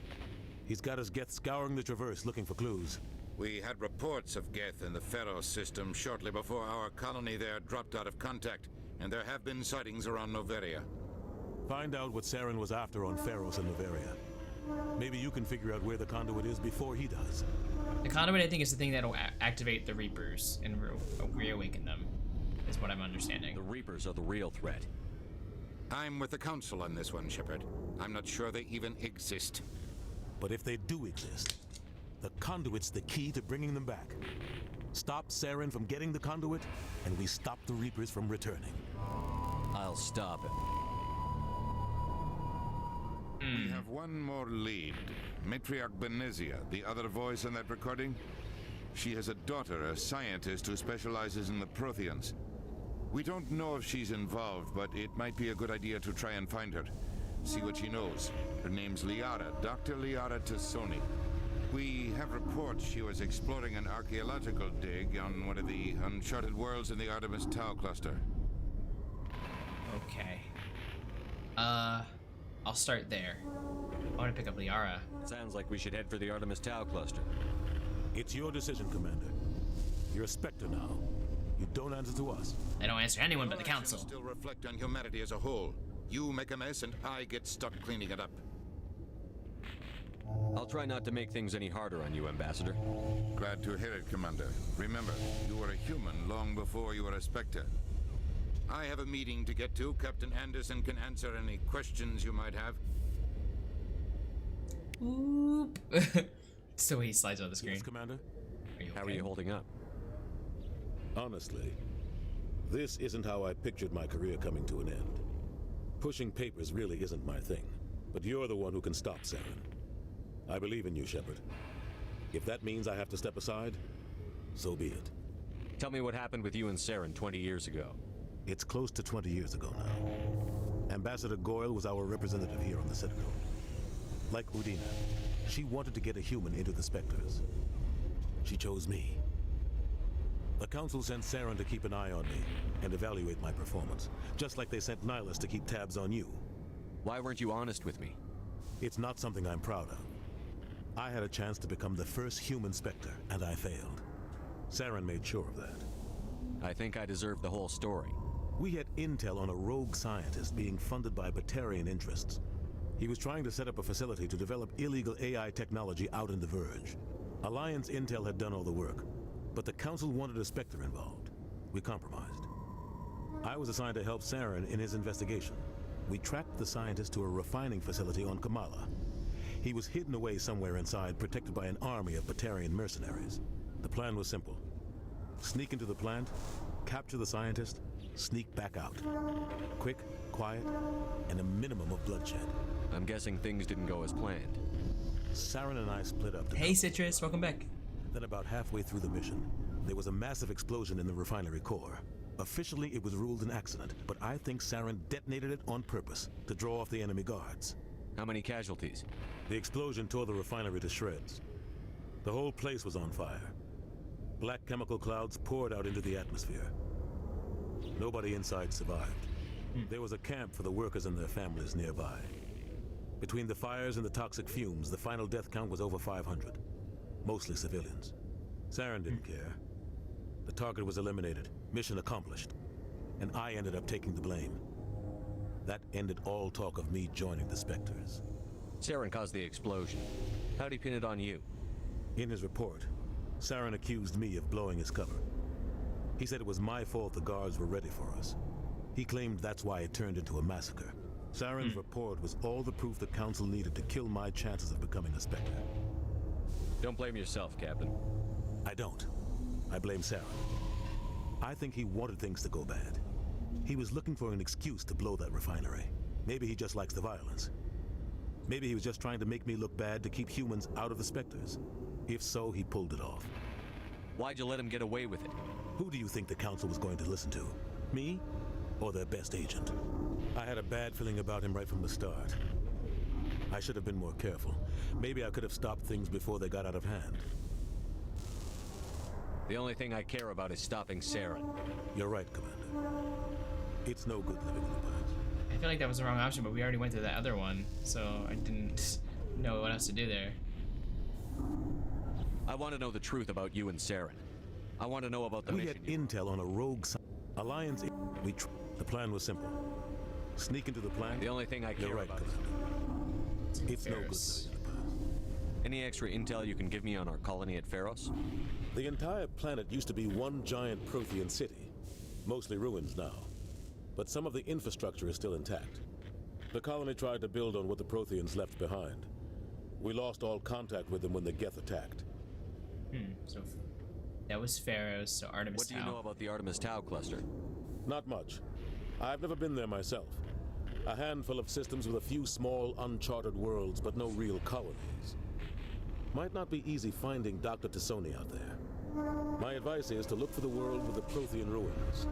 He's got his Geth scouring the Traverse looking for clues. We had reports of Geth in the Pharos system shortly before our colony there dropped out of contact, and there have been sightings around Noveria. Find out what Saren was after on Pharos and Noveria. Maybe you can figure out where the conduit is before he does. The conduit, I think, is the thing that'll activate the Reapers and reawaken them, is what I'm understanding. The Reapers are the real threat. I'm with the Council on this one, Shepard. I'm not sure they even exist. But if they do exist, the conduit's the key to bringing them back. Stop Saren from getting the conduit, and we stop the Reapers from returning. I'll stop him. We have one more lead. Matriarch Benezia, the other voice on that recording. She has a daughter, a scientist who specializes in the Protheans. We don't know if she's involved, but it might be a good idea to try and find her. See what she knows. Her name's Liara, Dr. Liara Tassoni. We have reports she was exploring an archaeological dig on one of the uncharted worlds in the Artemis Tau cluster. Okay. I'll start there. I want to pick up Liara. Sounds like we should head for the Artemis Tau cluster. It's your decision, Commander. You're a Spectre now. You don't answer to us. I don't answer to anyone but the Council. Still reflect on humanity as a whole. You make a mess and I get stuck cleaning it up. I'll try not to make things any harder on you, Ambassador. Glad to hear it, Commander. Remember, you were a human long before you were a Spectre. I have a meeting to get to. Captain Anderson can answer any questions you might have. Oop. It's the way he slides on the screen. Yes, Commander? How are you holding up? Honestly, this isn't how I pictured my career coming to an end. Pushing papers really isn't my thing, but you're the one who can stop Saren. I believe in you, Shepard. If that means I have to step aside, so be it. Tell me what happened with you and Saren 20 years ago. It's close to 20 years ago now. Ambassador Goyle was our representative here on the Citadel. Like Udina, she wanted to get a human into the Spectres. She chose me. The Council sent Saren to keep an eye on me and evaluate my performance, just like they sent Nihilus to keep tabs on you. Why weren't you honest with me? It's not something I'm proud of. I had a chance to become the first human Spectre, and I failed. Saren made sure of that. I think I deserve the whole story. We had intel on a rogue scientist being funded by Batarian interests. He was trying to set up a facility to develop illegal AI technology out in the Verge. Alliance intel had done all the work, but the Council wanted a Spectre involved. We compromised. I was assigned to help Saren in his investigation. We tracked the scientist to a refining facility on Kamala. He was hidden away somewhere inside, protected by an army of Batarian mercenaries. The plan was simple. Sneak into the plant, capture the scientist, sneak back out. Quick, quiet, and a minimum of bloodshed. I'm guessing things didn't go as planned. Saren and I split up. Hey Citrus, welcome back. Then about halfway through the mission, there was a massive explosion in the refinery core. Officially, it was ruled an accident, but I think Saren detonated it on purpose to draw off the enemy guards. How many casualties? The explosion tore the refinery to shreds. The whole place was on fire. Black chemical clouds poured out into the atmosphere. Nobody inside survived. There was a camp for the workers and their families nearby. Between the fires and the toxic fumes, the final death count was over 500. Mostly civilians. Saren didn't care. The target was eliminated, mission accomplished. And I ended up taking the blame. That ended all talk of me joining the Spectres. Saren caused the explosion. How'd he pin it on you? In his report, Saren accused me of blowing his cover. He said it was my fault the guards were ready for us. He claimed that's why it turned into a massacre. Saren's report was all the proof the Council needed to kill my chances of becoming a Spectre. Don't blame yourself, Captain. I don't. I blame Saren. I think he wanted things to go bad. He was looking for an excuse to blow that refinery. Maybe he just likes the violence. Maybe he was just trying to make me look bad to keep humans out of the Spectres. If so, he pulled it off. Why'd you let him get away with it? Who do you think the Council was going to listen to? Me? Or their best agent? I had a bad feeling about him right from the start. I should have been more careful. Maybe I could have stopped things before they got out of hand. The only thing I care about is stopping Saren. You're right, Commander. It's no good living in the past. I feel like that was the wrong option, but we already went to that other one, so I didn't know what else to do there. I want to know the truth about you and Saren. I want to know about the We mission. had intel on a rogue alliance. The plan was simple. Sneak into the planet. The only thing I care You're right, about Commander. It's no good living in the past. Any extra intel you can give me on our colony at Pharos? The entire planet used to be one giant Prothean city. Mostly ruins now. But some of the infrastructure is still intact. The colony tried to build on what the Protheans left behind. We lost all contact with them when the Geth attacked. So that was Pharos, so Artemis What do you Tau. know about the Artemis Tau cluster? Not much. I've never been there myself. A handful of systems with a few small, uncharted worlds, but no real colonies. Might not be easy finding Dr. T'Soni out there. My advice is to look for the world with the Prothean ruins.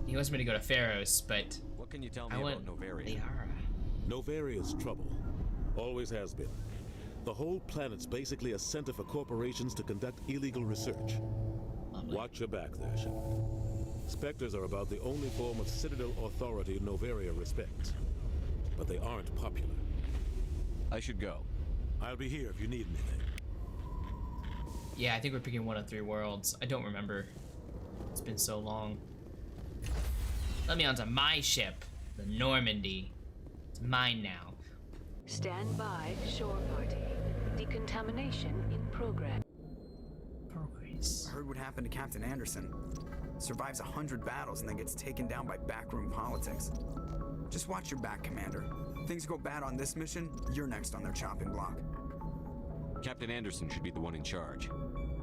He wants me to go to Pharos, but What can you tell me I about want Novaria? Liara. Novaria's trouble. Always has been. The whole planet's basically a center for corporations to conduct illegal research. Watch your back there, Shepard. Spectres are about the only form of Citadel authority Novaria respects. But they aren't popular. I should go. I'll be here if you need anything. Yeah, I think we're picking one of 3 worlds. I don't remember. It's been so long. Let me onto my ship, the Normandy. It's mine now. Stand by, shore party. Decontamination in progress. Progress. I heard what happened to Captain Anderson. Survives 100 battles and then gets taken down by backroom politics. Just watch your back, Commander. Things go bad on this mission, you're next on their chopping block. Captain Anderson should be the one in charge.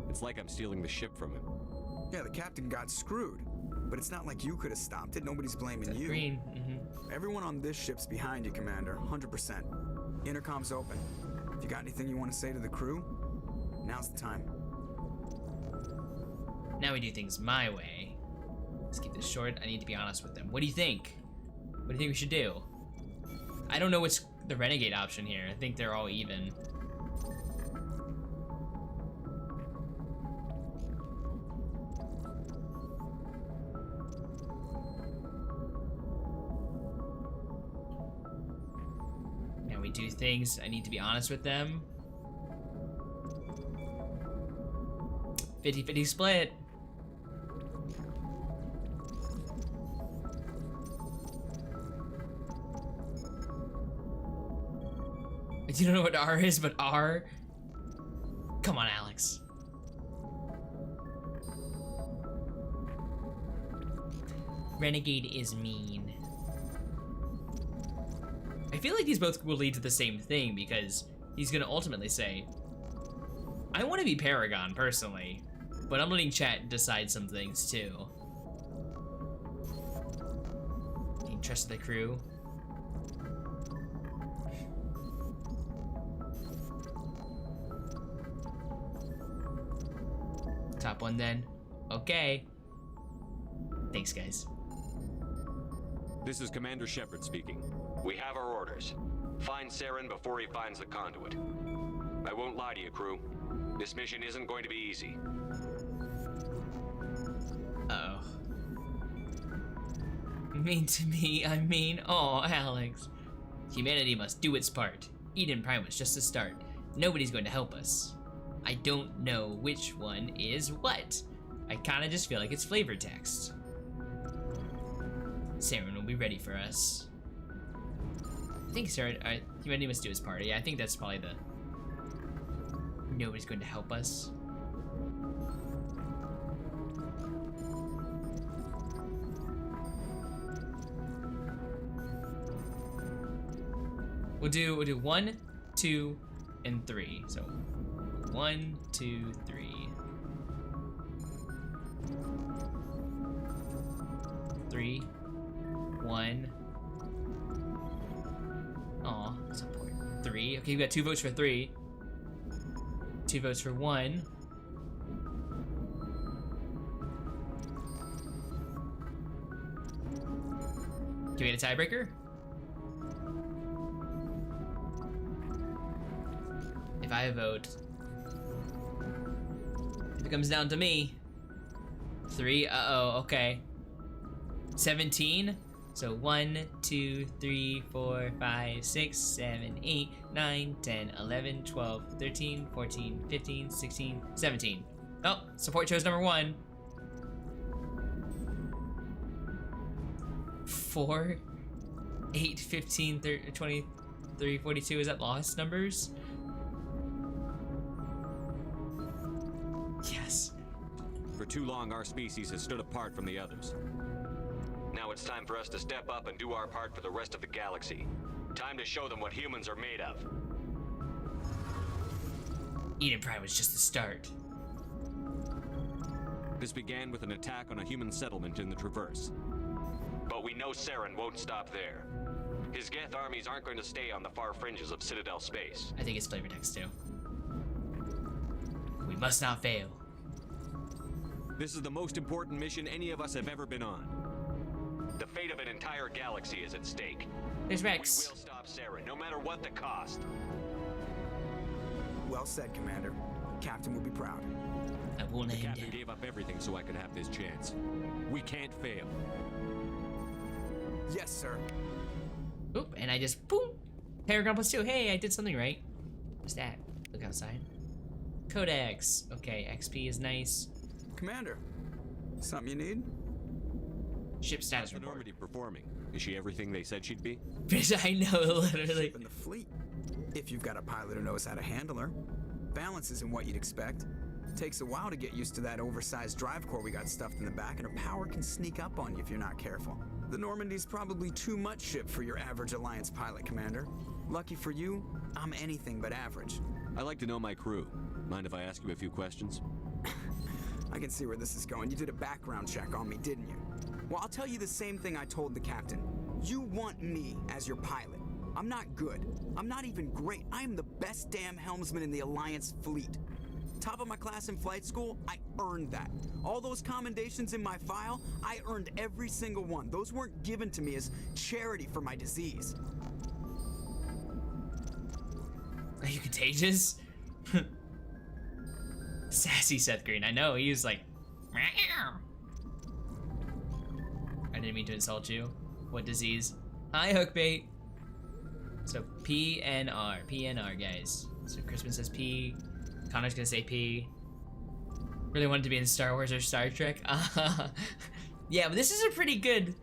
It's like I'm stealing the ship from him. Yeah, the captain got screwed. But it's not like you could have stopped it. Nobody's blaming you. Green. Everyone on this ship's behind you, Commander. 100%. Intercom's open. If you got anything you want to say to the crew, now's the time. Now we do things my way. Let's keep this short. I need to be honest with them. What do you think? What do you think we should do? I don't know what's the renegade option here. I think they're all even. Now we do things. I need to be honest with them. 50-50 split. You don't know what R is, but R? Come on, Alex. Renegade is mean. I feel like these both will lead to the same thing because he's gonna ultimately say, I want to be Paragon personally, but I'm letting chat decide some things too. Can you trust the crew? Top one then. Okay. Thanks, guys. This is Commander Shepard speaking. We have our orders. Find Saren before he finds the conduit. I won't lie to you, crew. This mission isn't going to be easy. Uh-oh. Mean to me, I mean, oh, Alex. Humanity must do its part. Eden Prime was just a start. Nobody's going to help us. I don't know which one is what. I kinda just feel like it's flavor text. Saren will be ready for us. I think Saren, humanity must do its part. Yeah, I think that's probably the... Nobody's going to help us. We'll do 1, 2, and 3. So 1, 2, 3. 3, 1. Aw, support. 3. Okay, we got 2 votes for 3. 2 votes for 1. Do we get a tiebreaker? If I vote, if it comes down to me, 3, uh-oh, okay. 17, so 1, 2, 3, 4, 5, 6, 7, 8, 9, 10, 11, 12, 13, 14, 15, 16, 17. Oh, support chose number 1. 4, 8, 15, 30, 23, 42, is that lost numbers? Yes. For too long, our species has stood apart from the others. Now it's time for us to step up and do our part for the rest of the galaxy. Time to show them what humans are made of. Eden Prime was just the start. This began with an attack on a human settlement in the Traverse. But we know Saren won't stop there. His Geth armies aren't going to stay on the far fringes of Citadel space. I think it's flavor text too. We must not fail. This is the most important mission any of us have ever been on. The fate of an entire galaxy is at stake. There's Rex. We will stop Saren, no matter what the cost. Well said, Commander. Captain will be proud. I won't The let him captain down. gave up everything so I could have this chance. We can't fail. Yes, sir. Oop, and I just, boom. Paragon +2. Hey, I did something right. What's that? Look outside. Codex. Okay, XP is nice. Commander, something you need? Ship status How's the report. Normandy performing? Is she everything they said she'd be? I know, literally. Ship in the fleet. If you've got a pilot who knows how to handle her. Balance isn't what you'd expect. Takes a while to get used to that oversized drive core we got stuffed in the back, and her power can sneak up on you if you're not careful. The Normandy's probably too much ship for your average Alliance pilot, Commander. Lucky for you, I'm anything but average. I like to know my crew. Mind if I ask you a few questions? I can see where this is going. You did a background check on me, didn't you? Well, I'll tell you the same thing I told the captain. You want me as your pilot. I'm not good. I'm not even great. I am the best damn helmsman in the Alliance fleet. Top of my class in flight school, I earned that. All those commendations in my file, I earned every single one. Those weren't given to me as charity for my disease. Are you contagious? Sassy Seth Green. I know, he was like, meow. I didn't mean to insult you. What disease? Hi, Hookbait. So PNR, guys. So Crispin says P. Connor's gonna say P. Really wanted to be in Star Wars or Star Trek. Yeah, but this is a pretty good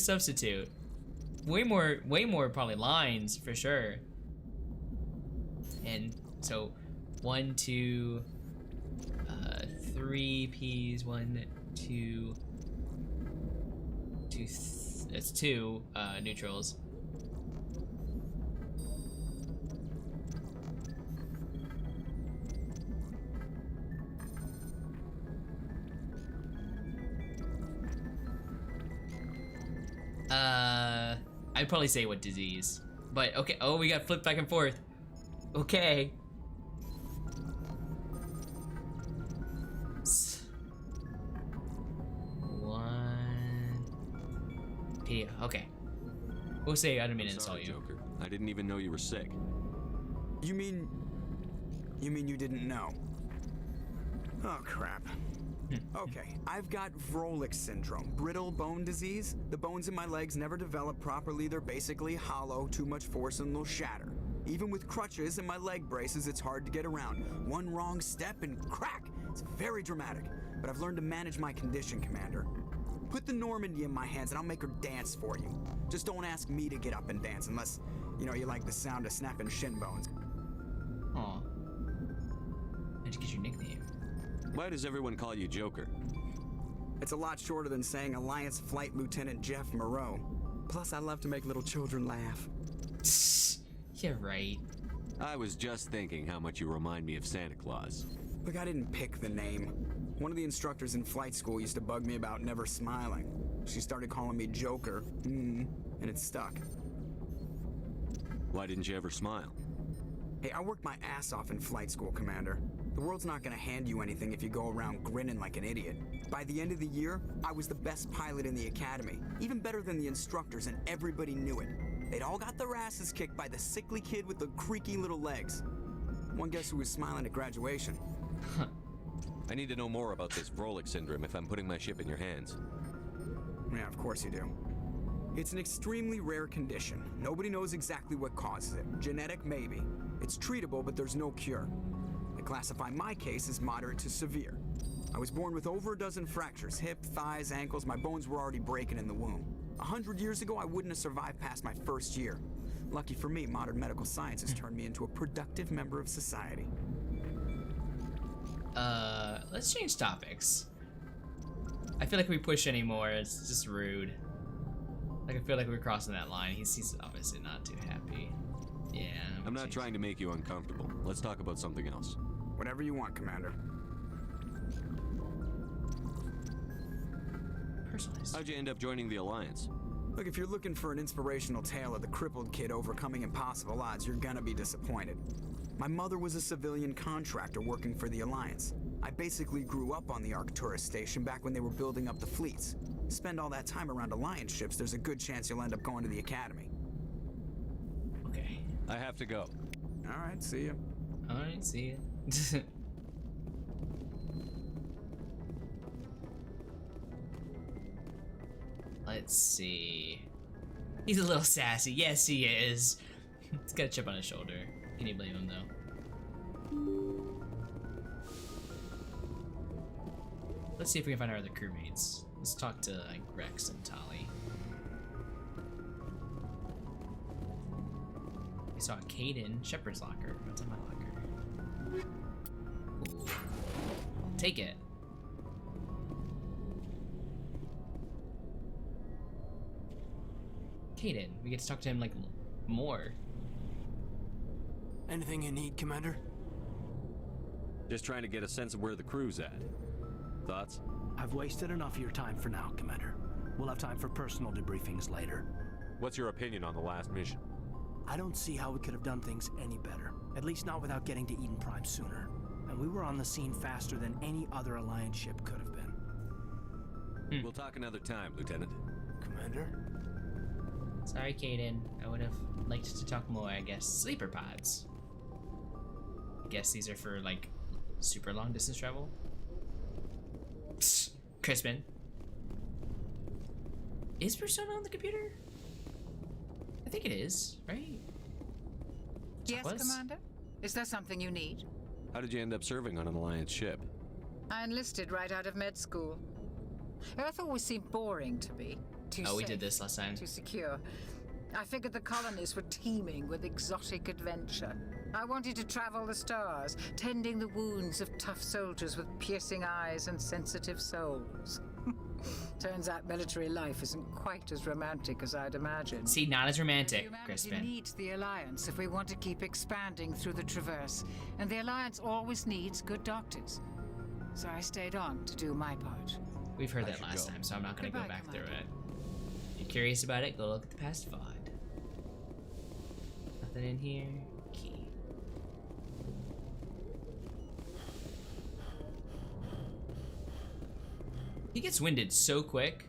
substitute. Way more probably lines for sure. And so 1, 2, 3 P's, 1, 2, that's 2 neutrals. I'd probably say what disease, but okay. Oh, we got flipped back and forth. Okay. One. Okay. We'll say I didn't mean to insult Sorry, you. Joker. I didn't even know you were sick. You mean you didn't know? Oh, crap. Okay, I've got Vrolik syndrome, brittle bone disease. The bones in my legs never develop properly. They're basically hollow, too much force and they'll shatter. Even with crutches and my leg braces, it's hard to get around. One wrong step and crack! It's very dramatic, but I've learned to manage my condition, Commander. Put the Normandy in my hands and I'll make her dance for you. Just don't ask me to get up and dance unless, you know, you like the sound of snapping shin bones. Aw. How'd you get your nickname? Why does everyone call you Joker? It's a lot shorter than saying Alliance Flight Lieutenant Jeff Moreau. Plus, I love to make little children laugh. Yeah, right. I was just thinking how much you remind me of Santa Claus. Look, I didn't pick the name. One of the instructors in flight school used to bug me about never smiling. She started calling me Joker, and it stuck. Why didn't you ever smile? Hey, I worked my ass off in flight school, Commander. The world's not gonna hand you anything if you go around grinning like an idiot. By the end of the year, I was the best pilot in the academy, even better than the instructors, and everybody knew it. They'd all got their asses kicked by the sickly kid with the creaky little legs. One guess who was smiling at graduation? I need to know more about this Vrolik syndrome if I'm putting my ship in your hands. Yeah, of course you do. It's an extremely rare condition. Nobody knows exactly what causes it. Genetic, maybe. It's treatable, but there's no cure. I classify my case as moderate to severe. I was born with over a dozen fractures, hip, thighs, ankles. My bones were already breaking in the womb. 100 years ago, I wouldn't have survived past my first year. Lucky for me, modern medical science has turned me into a productive member of society. Let's change topics. I feel like if we push anymore, it's just rude. Like, I feel like we're crossing that line. He's obviously not too happy. Yeah. I'm not trying to make you uncomfortable. Let's talk about something else. Whatever you want, Commander. Personalized. How'd you end up joining the Alliance? Look, if you're looking for an inspirational tale of the crippled kid overcoming impossible odds, you're gonna be disappointed. My mother was a civilian contractor working for the Alliance. I basically grew up on the Arcturus station back when they were building up the fleets. Spend all that time around Alliance ships, there's a good chance you'll end up going to the Academy. Okay. I have to go. All right, see ya. All right, see ya. Let's see. He's a little sassy. Yes, he is. He's got a chip on his shoulder. Can you blame him, though? Let's see if we can find our other crewmates. Let's talk to like Rex and Tali. We saw Caden, Shepard's locker. What's in my locker? Ooh. Take it. Caden, we get to talk to him like more. Anything you need, Commander? Just trying to get a sense of where the crew's at. Thoughts? I've wasted enough of your time for now, Commander. We'll have time for personal debriefings later. What's your opinion on the last mission? I don't see how we could have done things any better. At least not without getting to Eden Prime sooner. And we were on the scene faster than any other Alliance ship could have been. We'll talk another time, Lieutenant. Commander? Sorry, Caden. I would have liked to talk more, I guess. Sleeper pods. I guess these are for, like, super long distance travel. Psst. Crispin. Is Persona on the computer? I think it is, right? Yes, Commander? Is there something you need? How did you end up serving on an Alliance ship? I enlisted right out of med school. Earth always seemed boring to me. Too we safe, did this last time. Too secure. I figured the colonies were teeming with exotic adventure. I wanted to travel the stars, tending the wounds of tough soldiers with piercing eyes and sensitive souls. Turns out military life isn't quite as romantic as I'd imagined. See, not as romantic, Humanity Crispin. needs the Alliance if we want to keep expanding through the Traverse, and the Alliance always needs good doctors. So I stayed on to do my part. We've heard that last time, so I'm not going to go back through it. If you're curious about it, go look at the past VOD. Nothing in here. Key. He gets winded so quick.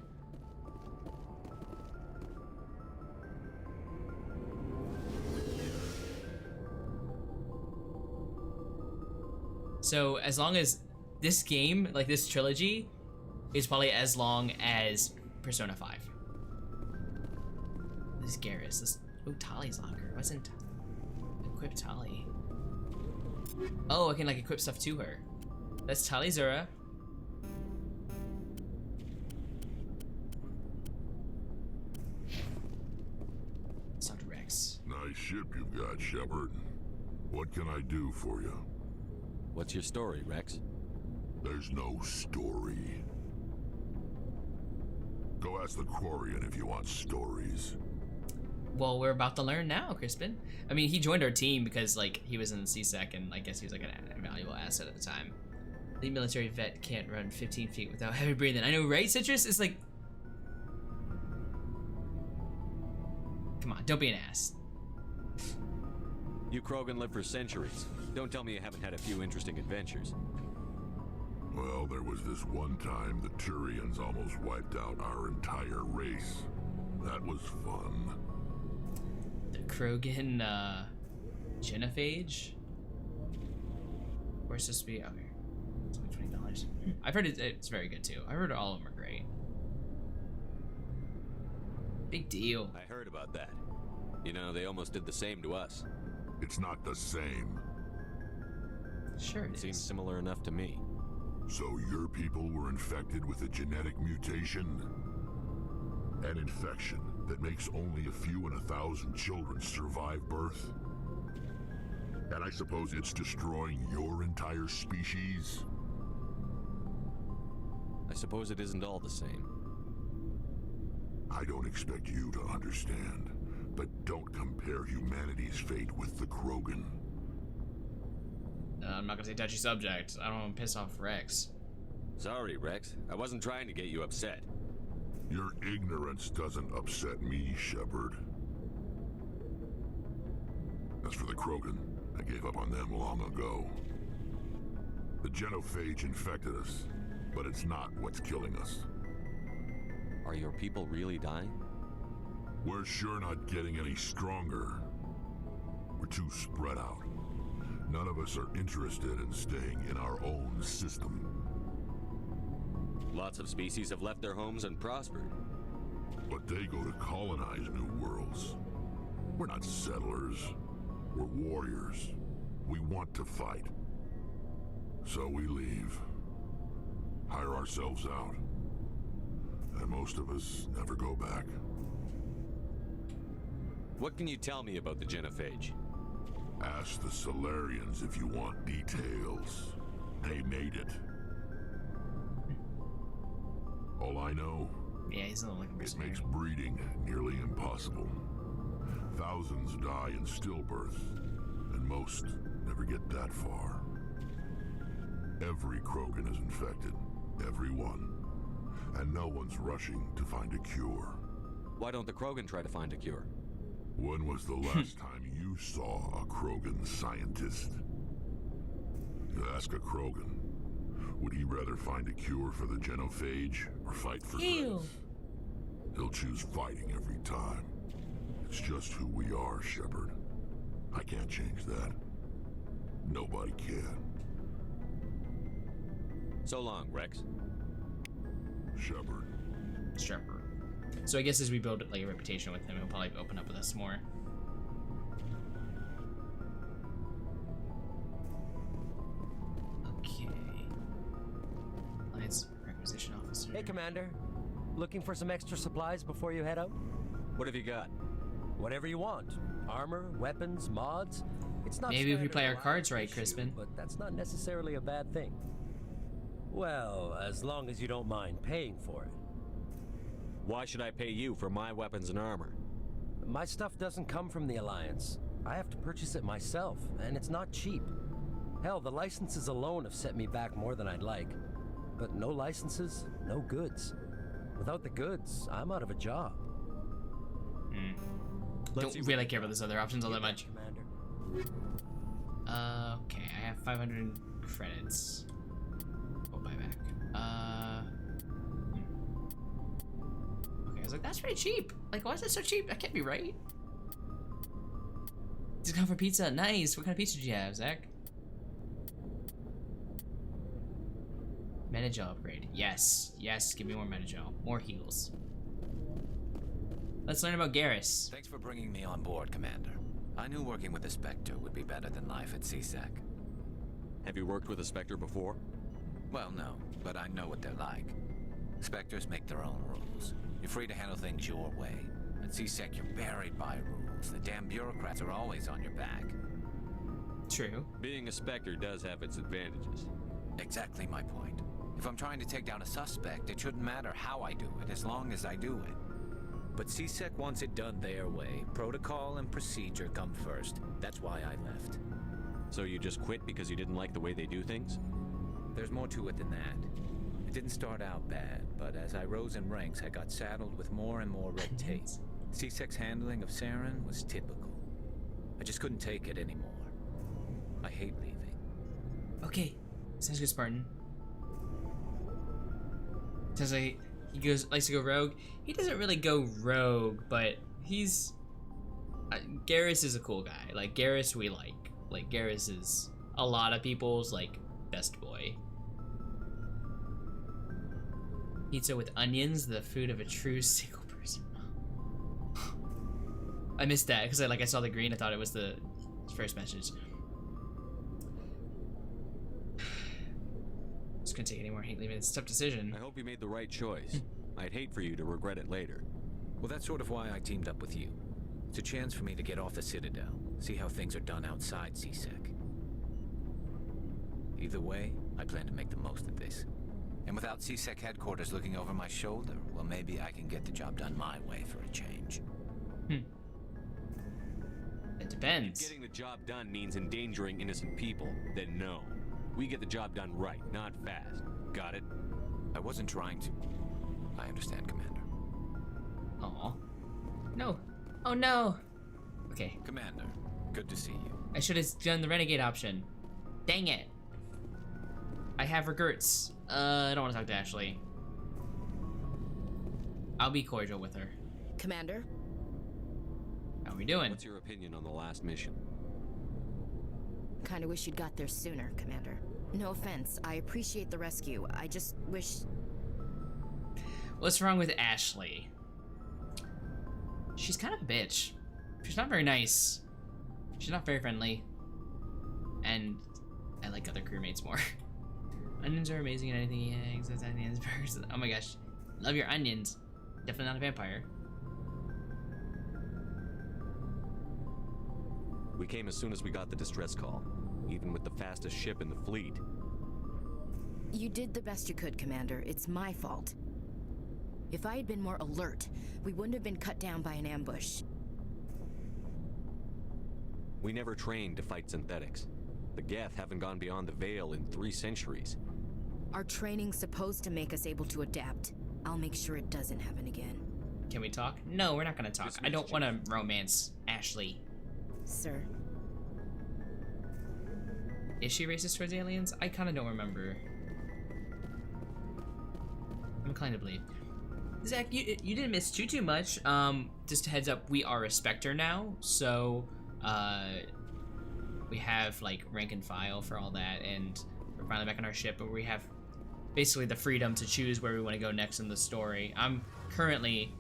So as long as this game, like this trilogy, is probably as long as Persona 5. This is Garrus. This, oh, Tali's locker. Wasn't equip Tali. Oh, I can like equip stuff to her. That's Talizura. Let's talk to Rex. Nice ship you've got, Shepard. What can I do for you? What's your story, Rex? There's no story. Go ask the Quarian if you want stories. Well, we're about to learn now, Crispin. I mean, he joined our team because like he was in the CSEC and I guess he was like an valuable asset at the time. The military vet can't run 15 feet without heavy breathing. I know, right? Citrus is like... Come on, don't be an ass. You Krogan lived for centuries. Don't tell me you haven't had a few interesting adventures. Well, there was this one time the Turians almost wiped out our entire race. That was fun. The Krogan, Genophage? Where's this be? Okay. It's only $20. I've heard it's very good too. I heard all of them are great. Big deal. I heard about that. You know, they almost did the same to us. It's not the same. Sure it seems similar enough to me. So your people were infected with a genetic mutation? An infection that makes only a few in 1,000 children survive birth? And I suppose it's destroying your entire species? I suppose it isn't all the same. I don't expect you to understand, but don't compare humanity's fate with the Krogan. I'm not gonna say touchy subject. I don't want to piss off Rex. Sorry, Rex. I wasn't trying to get you upset. Your ignorance doesn't upset me, Shepard. As for the Krogan, I gave up on them long ago. The Genophage infected us, but it's not what's killing us. Are your people really dying? We're sure not getting any stronger. We're too spread out. None of us are interested in staying in our own system. Lots of species have left their homes and prospered. But they go to colonize new worlds. We're not settlers. We're warriors. We want to fight. So we leave. Hire ourselves out. And most of us never go back. What can you tell me about the Genophage? Ask the Solarians if you want details. They made it. All I know, yeah, he's not looking for it makes breeding nearly impossible. Thousands die in stillbirth, and most never get that far. Every Krogan is infected, every one. And no one's rushing to find a cure. Why don't the Krogan try to find a cure? When was the last time you saw a Krogan scientist? You ask a Krogan, would he rather find a cure for the Genophage or fight for Ew. He'll choose fighting every time. It's just who we are, Shepard. I can't change that. Nobody can. So long, Rex. Shepard. Shepard. So I guess as we build like a reputation with him, he'll probably open up with us more. Okay. Alliance Requisition Officer. Hey, Commander. Looking for some extra supplies before you head out? What have you got? Whatever you want. Armor, weapons, mods. It's not maybe if we play our cards right, Crispin. But that's not necessarily a bad thing. Well, as long as you don't mind paying for it. Why should I pay you for my weapons and armor? My stuff doesn't come from the Alliance. I have to purchase it myself, and it's not cheap. Hell, the licenses alone have set me back more than I'd like. But no licenses, no goods. Without the goods, I'm out of a job. Don't really care about those other options all that much. Okay, I have 500 credits. Oh, buyback. Okay, I was like, that's pretty cheap. Like, why is it so cheap? That can't be right. Just come for pizza. Nice. What kind of pizza did you have, Zach? Metagel upgrade. Yes. Yes, give me more Metagel. More heals. Let's learn about Garrus. Thanks for bringing me on board, Commander. I knew working with the Spectre would be better than life at CSEC. Have you worked with a Spectre before? Well, no, but I know what they're like. Spectres make their own rules. You're free to handle things your way. At CSEC, you're buried by rules. The damn bureaucrats are always on your back. True. Being a Spectre does have its advantages. Exactly my point. If I'm trying to take down a suspect, it shouldn't matter how I do it, as long as I do it. But CSEC wants it done their way. Protocol and procedure come first. That's why I left. So you just quit because you didn't like the way they do things? There's more to it than that. It didn't start out bad, but as I rose in ranks, I got saddled with more and more red tape. CSEC's handling of Saren was typical. I just couldn't take it anymore. I hate leaving. Okay, sounds good, Spartan. Sounds like he likes to go rogue. He doesn't really go rogue, but he's... Garrus is a cool guy. Like, Garrus we like. Like, Garrus is a lot of people's, like, best boy. Pizza with onions, the food of a true single person. I missed that because I saw the green. I thought it was the first message. Just couldn't take any more hate leaving. It's a tough decision. I hope you made the right choice. I'd hate for you to regret it later. Well, that's sort of why I teamed up with you. It's a chance for me to get off the Citadel, see how things are done outside CSEC. Either way, I plan to make the most of this. And without CSEC headquarters looking over my shoulder, well, maybe I can get the job done my way for a change. It depends. If getting the job done means endangering innocent people, then no. We get the job done right, not fast. Got it? I wasn't trying to. I understand, Commander. Aw. No. Oh no. Okay. Commander, good to see you. I should have done the renegade option. Dang it. I have regrets. I don't want to talk to Ashley. I'll be cordial with her. Commander? How we doing? What's your opinion on the last mission? Kinda wish you'd got there sooner, Commander. No offense, I appreciate the rescue. I just wish... What's wrong with Ashley? She's kind of a bitch. She's not very nice. She's not very friendly. And I like other crewmates more. Onions are amazing at anything. Eggs, onions, burgers. Oh my gosh. Love your onions. Definitely not a vampire. We came as soon as we got the distress call, even with the fastest ship in the fleet. You did the best you could, Commander. It's my fault. If I had been more alert, we wouldn't have been cut down by an ambush. We never trained to fight synthetics. The Geth haven't gone beyond the Veil in 3 centuries. Our training's supposed to make us able to adapt. I'll make sure it doesn't happen again. Can we talk? No, we're not gonna talk. I don't want to romance Ashley. Sir. Is she racist towards aliens? I kind of don't remember. I'm inclined to believe. Zach, you didn't miss too much. Just a heads up, we are a Spectre now, so we have like rank and file for all that, and we're finally back on our ship, but we have basically the freedom to choose where we want to go next in the story. I'm currently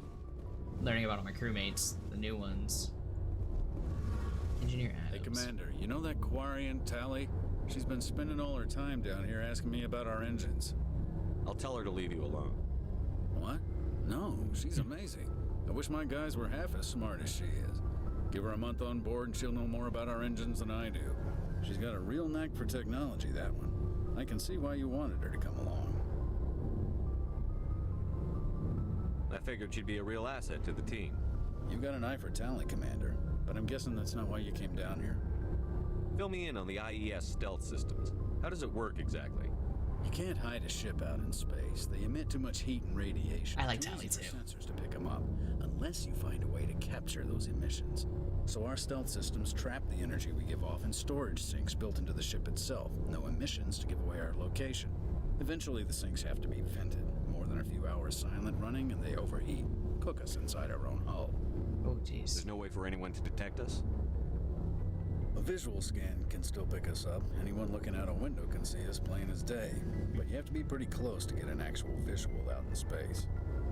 learning about all my crewmates, the new ones. Engineer Adams. Hey, Commander, you know that Quarian Tally? She's been spending all her time down here asking me about our engines. I'll tell her to leave you alone. What? No, she's amazing. I wish my guys were half as smart as she is. Give her a month on board and she'll know more about our engines than I do. She's got a real knack for technology, that one. I can see why you wanted her to come along. I figured she'd be a real asset to the team. You got an eye for talent, Commander, but I'm guessing that's not why you came down here. Fill me in on the IES stealth systems. How does it work exactly? You can't hide a ship out in space. They emit too much heat and radiation. I like Tally too. Sensors to pick them up, unless you find a way to capture those emissions. So our stealth systems trap the energy we give off in storage sinks built into the ship itself. No emissions to give away our location. Eventually the sinks have to be vented. More than a few hours silent running and they overheat. Cook us inside our own hull. Oh jeez. There's no way for anyone to detect us? visual scan can still pick us up. Anyone looking out a window can see us plain as day. But you have to be pretty close to get an actual visual out in space.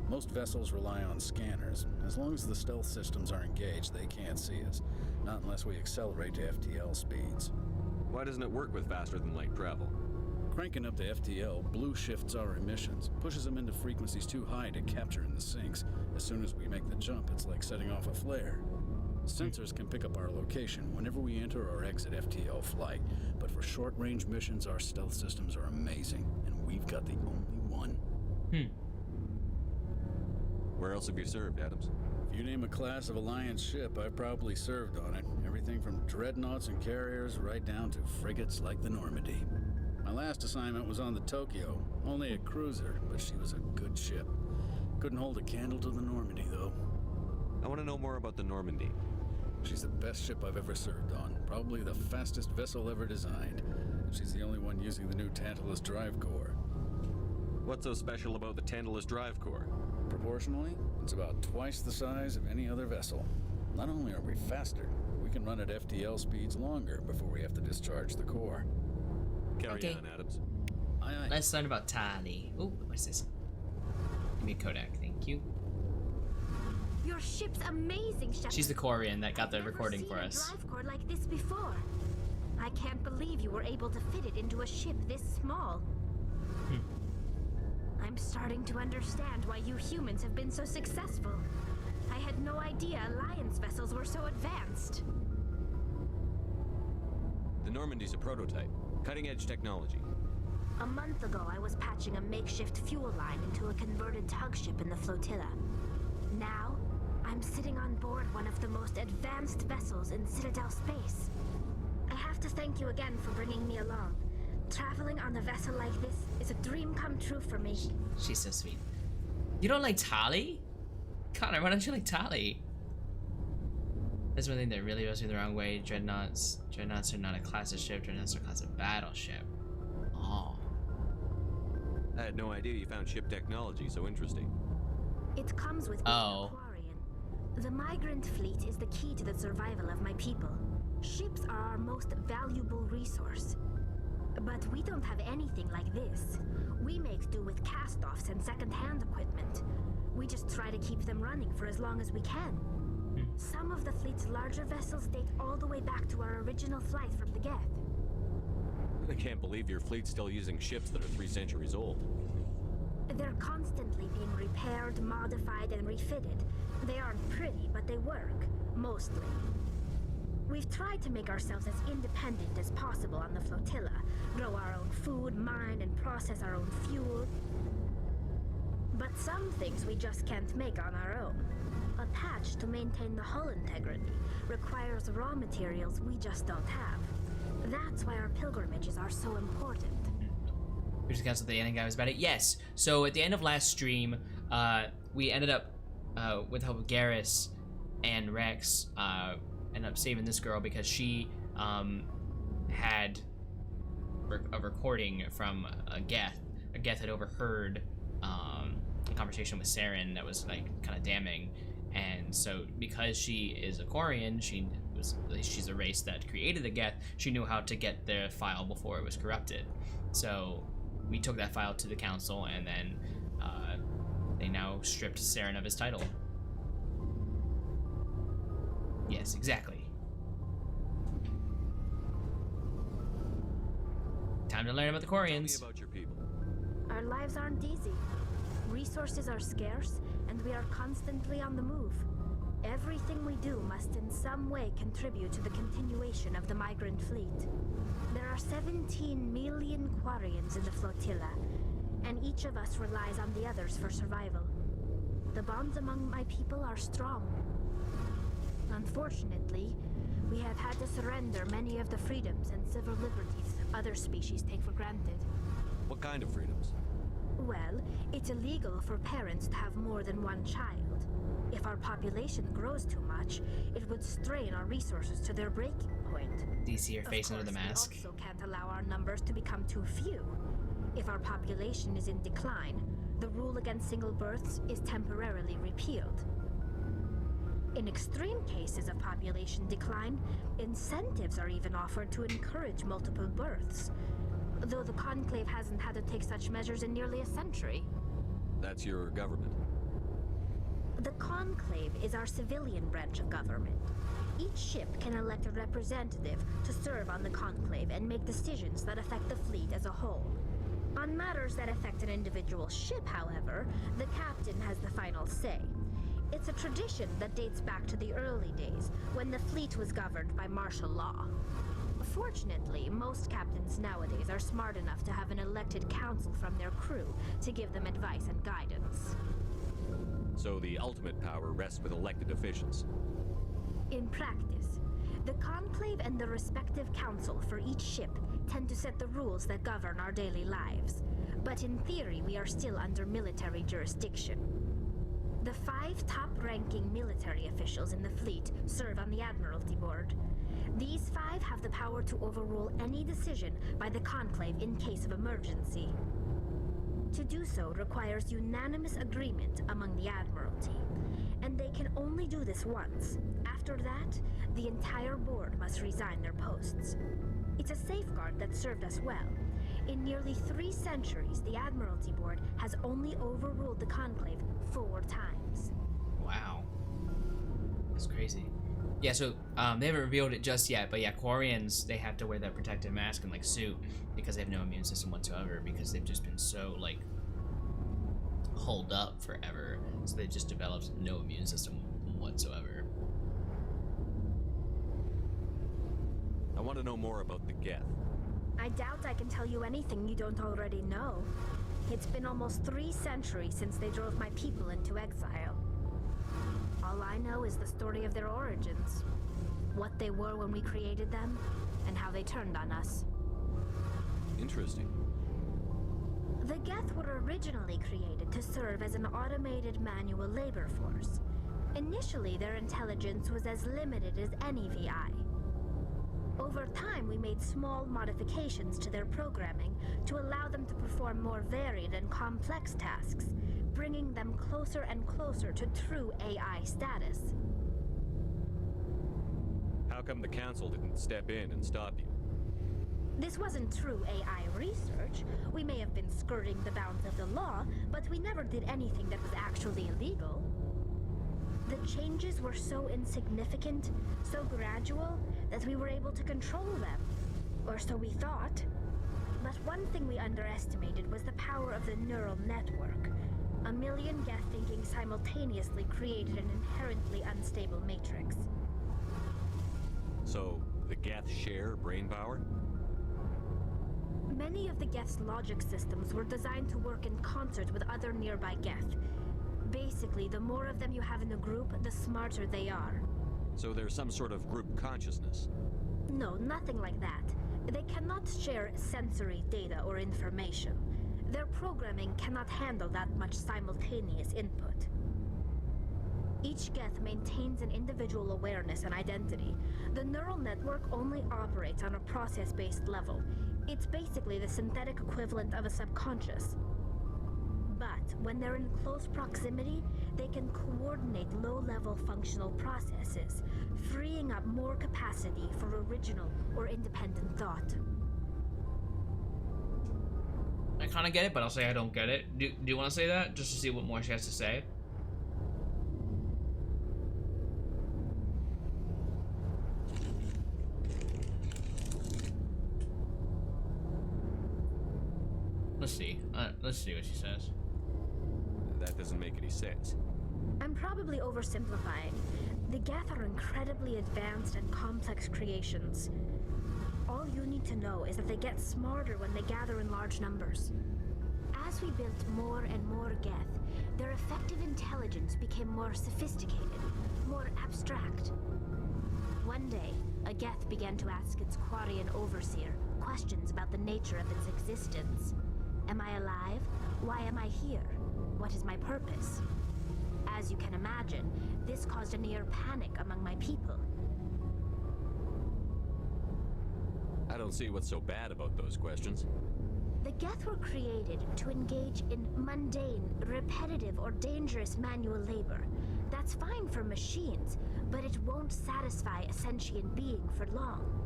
Most vessels rely on scanners. As long as the stealth systems are engaged, they can't see us. Not unless we accelerate to FTL speeds. Why doesn't it work with faster than light travel? Cranking up to FTL blue shifts our emissions, pushes them into frequencies too high to capture in the sinks. As soon as we make the jump, it's like setting off a flare. Sensors can pick up our location whenever we enter or exit FTL flight, but for short-range missions, our stealth systems are amazing, and we've got the only one. Where else have you served, Adams? If you name a class of Alliance ship, I've probably served on it. Everything from dreadnoughts and carriers right down to frigates like the Normandy. My last assignment was on the Tokyo, only a cruiser, but she was a good ship. Couldn't hold a candle to the Normandy, though. I want to know more about the Normandy. She's the best ship I've ever served on, probably the fastest vessel ever designed. She's the only one using the new Tantalus drive core. What's so special about the Tantalus drive core? Proportionally, it's about twice the size of any other vessel. Not only are we faster, we can run at FTL speeds longer before we have to discharge the core. Carry on, Adams. Let's learn about Tali. Oh, what's this? Give me a Kodak, thank you. Your ship's amazing, Shepard. She's the Korean that got the recording for us. I've never seen a drive core like this before. I can't believe you were able to fit it into a ship this small. I'm starting to understand why you humans have been so successful. I had no idea Alliance vessels were so advanced. The Normandy's a prototype. Cutting-edge technology. A month ago, I was patching a makeshift fuel line into a converted tug ship in the flotilla. Now, I'm sitting on board one of the most advanced vessels in Citadel space. I have to thank you again for bringing me along. Traveling on a vessel like this is a dream come true for me. She's so sweet. You don't like Tali? Connor, why don't you like Tali? That's one thing that really rubs me the wrong way. Dreadnoughts are not a class of ship. Dreadnoughts are a class of battleship. Oh. I had no idea you found ship technology so interesting. It comes with being a Quarian. The migrant fleet is the key to the survival of my people. Ships are our most valuable resource. But we don't have anything like this. We make do with cast-offs and second-hand equipment. We just try to keep them running for as long as we can. Some of the fleet's larger vessels date all the way back to our original flight from the Geth. I can't believe your fleet's still using ships that are 3 centuries old. They're constantly being repaired, modified, and refitted. They aren't pretty, but they work. Mostly. We've tried to make ourselves as independent as possible on the flotilla. Grow our own food, mine, and process our own fuel. But some things we just can't make on our own. A patch to maintain the hull integrity requires raw materials we just don't have. That's why our pilgrimages are so important. We just got to the ending, guys, about it. Yes. So at the end of last stream, we ended up, with the help of Garrus and Rex, ended up saving this girl because she had a recording from a Geth. A Geth had overheard a conversation with Saren that was like kind of damning, and so because she is a Quarian, she's a race that created the Geth. She knew how to get the file before it was corrupted. So we took that file to the council, and then they now stripped Saren of his title. Yes, exactly. Time to learn about the Quarians. Tell me about your people. Our lives aren't easy. Resources are scarce, and we are constantly on the move. Everything we do must in some way contribute to the continuation of the migrant fleet. There are 17 million Quarians in the flotilla, and each of us relies on the others for survival. The bonds among my people are strong. Unfortunately, we have had to surrender many of the freedoms and civil liberties other species take for granted. What kind of freedoms? Well, it's illegal for parents to have more than one child. If our population grows too much, it would strain our resources to their breaking point. Do you see your face under the mask? We also can't allow our numbers to become too few. If our population is in decline, the rule against single births is temporarily repealed. In extreme cases of population decline, incentives are even offered to encourage multiple births. Though the Conclave hasn't had to take such measures in nearly a century. That's your government. The Conclave is our civilian branch of government. Each ship can elect a representative to serve on the Conclave and make decisions that affect the fleet as a whole. On matters that affect an individual ship, however, the captain has the final say. It's a tradition that dates back to the early days, when the fleet was governed by martial law. Fortunately, most captains nowadays are smart enough to have an elected council from their crew to give them advice and guidance. So the ultimate power rests with elected officials. In practice, the Conclave and the respective council for each ship tend to set the rules that govern our daily lives. But in theory, we are still under military jurisdiction. The 5 top-ranking military officials in the fleet serve on the Admiralty Board. These 5 have the power to overrule any decision by the Conclave in case of emergency. To do so requires unanimous agreement among the Admiralty, and they can only do this once. After that, the entire board must resign their posts. It's a safeguard that served us well. In nearly 3 centuries, the Admiralty Board has only overruled the Conclave 4 times. Wow. That's crazy. Yeah, so they haven't revealed it just yet, but yeah, Quarians, they have to wear that protective mask and like suit because they have no immune system whatsoever because they've just been so like holed up forever. So they've just developed no immune system whatsoever. I want to know more about the Geth. I doubt I can tell you anything you don't already know. It's been almost 3 centuries since they drove my people into exile. All I know is the story of their origins, what they were when we created them, and how they turned on us. Interesting. The Geth were originally created to serve as an automated manual labor force. Initially, their intelligence was as limited as any VI. Over time, we made small modifications to their programming to allow them to perform more varied and complex tasks, bringing them closer and closer to true AI status. How come the Council didn't step in and stop you? This wasn't true AI research. We may have been skirting the bounds of the law, but we never did anything that was actually illegal. The changes were so insignificant, so gradual, that we were able to control them. Or so we thought. But one thing we underestimated was the power of the neural network. A million Geth thinking simultaneously created an inherently unstable matrix. So, the Geth share brain power? Many of the Geth's logic systems were designed to work in concert with other nearby Geth. Basically, the more of them you have in a group, the smarter they are. So there's some sort of group consciousness? No, nothing like that. They cannot share sensory data or information. Their programming cannot handle that much simultaneous input. Each Geth maintains an individual awareness and identity. The neural network only operates on a process-based level. It's basically the synthetic equivalent of a subconscious. But when they're in close proximity, they can coordinate low-level functional processes, freeing up more capacity for original or independent thought. I kind of get it, but I'll say I don't get it. Do you want to say that? Just to see what more she has to say? Let's see what she says. That doesn't make any sense. I'm probably oversimplifying. The Geth are incredibly advanced and complex creations. All you need to know is that they get smarter when they gather in large numbers. As we built more and more Geth, their effective intelligence became more sophisticated, more abstract. One day, a Geth began to ask its Quarian overseer questions about the nature of its existence. Am I alive? Why am I here? What is my purpose? As you can imagine, this caused a near panic among my people. I don't see what's so bad about those questions. The Geth were created to engage in mundane, repetitive, or dangerous manual labor, That's fine for machines, but it won't satisfy a sentient being for long.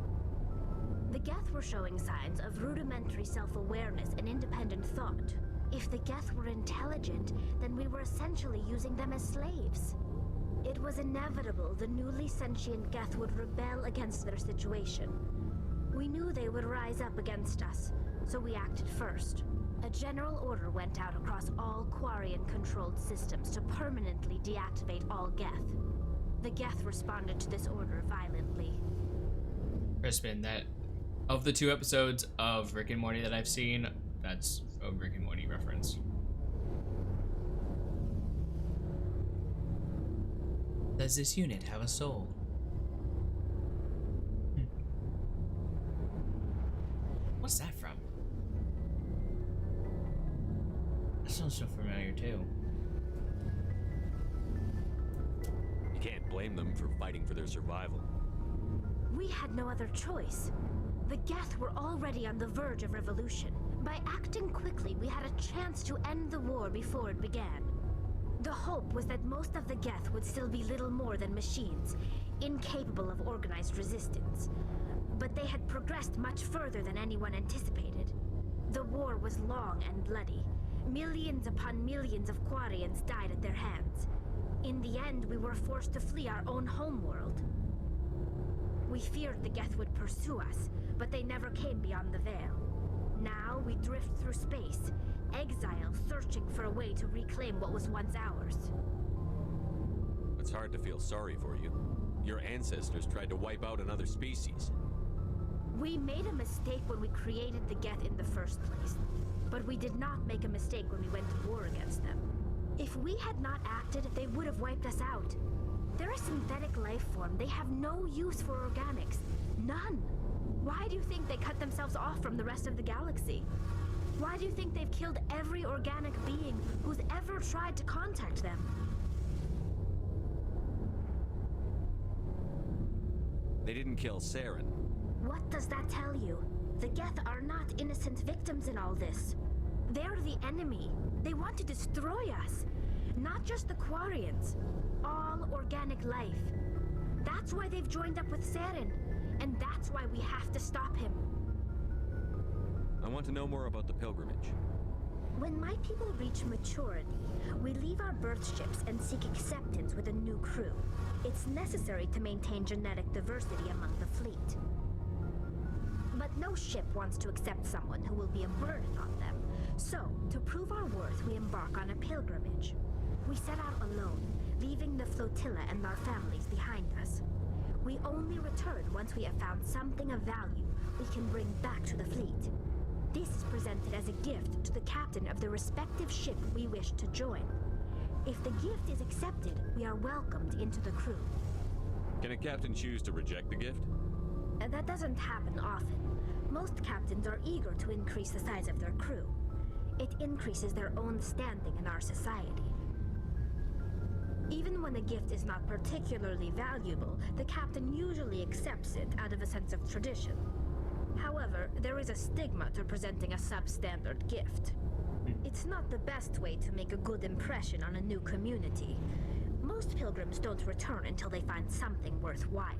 The Geth were showing signs of rudimentary self-awareness and independent thought. If the Geth were intelligent, then we were essentially using them as slaves. It was inevitable the newly sentient Geth would rebel against their situation. We knew they would rise up against us, so we acted first. A general order went out across all Quarian-controlled systems to permanently deactivate all Geth. The Geth responded to this order violently. Crispin, that of the 2 episodes of Rick and Morty that I've seen, that's a Rick and Morty reference. Does this unit have a soul? What's that from? That sounds so familiar too. You can't blame them for fighting for their survival. We had no other choice. The Geth were already on the verge of revolution. By acting quickly, we had a chance to end the war before it began. The hope was that most of the Geth would still be little more than machines, incapable of organized resistance. But they had progressed much further than anyone anticipated. The war was long and bloody. Millions upon millions of Quarians died at their hands. In the end, we were forced to flee our own homeworld. We feared the Geth would pursue us, but they never came beyond the Veil. Now we drift through space, exile, searching for a way to reclaim what was once ours. It's hard to feel sorry for you. Your ancestors tried to wipe out another species. We made a mistake when we created the Geth in the first place, but we did not make a mistake when we went to war against them. If we had not acted, they would have wiped us out. They're a synthetic life form. They have no use for organics. None. Why do you think they cut themselves off from the rest of the galaxy? Why do you think they've killed every organic being who's ever tried to contact them? They didn't kill Saren. What does that tell you? The Geth are not innocent victims in all this. They're the enemy. They want to destroy us. Not just the Quarians. All organic life. That's why they've joined up with Saren. And that's why we have to stop him. I want to know more about the pilgrimage. When my people reach maturity, we leave our birth ships and seek acceptance with a new crew. It's necessary to maintain genetic diversity among the fleet. But no ship wants to accept someone who will be a burden on them. So, to prove our worth, we embark on a pilgrimage. We set out alone, leaving the flotilla and our families behind us. We only return once we have found something of value we can bring back to the fleet. This is presented as a gift to the captain of the respective ship we wish to join. If the gift is accepted, we are welcomed into the crew. Can a captain choose to reject the gift? That doesn't happen often. Most captains are eager to increase the size of their crew. It increases their own standing in our society. Even when a gift is not particularly valuable, the captain usually accepts it out of a sense of tradition. However, there is a stigma to presenting a substandard gift. It's not the best way to make a good impression on a new community. Most pilgrims don't return until they find something worthwhile.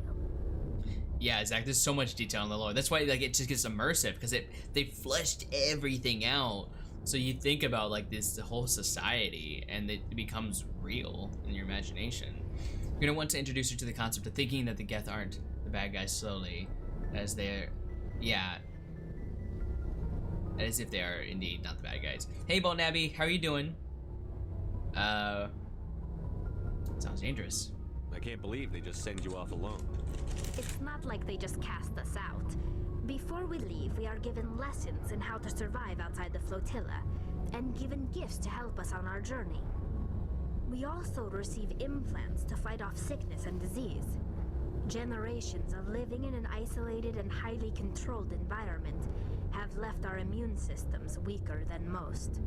Yeah, Zach, there's so much detail in the lore. That's why like it just gets immersive, because they fleshed everything out. So you think about like this whole society, and it becomes real in your imagination. You're gonna want to introduce her to the concept of thinking that the Geth aren't the bad guys slowly, as they're, yeah, as if they are indeed not the bad guys. Hey, Bolt Nabby, how are you doing? Sounds dangerous. I can't believe they just send you off alone. It's not like they just cast us out. Before we leave, we are given lessons in how to survive outside the flotilla, and given gifts to help us on our journey. We also receive implants to fight off sickness and disease. Generations of living in an isolated and highly controlled environment have left our immune systems weaker than most.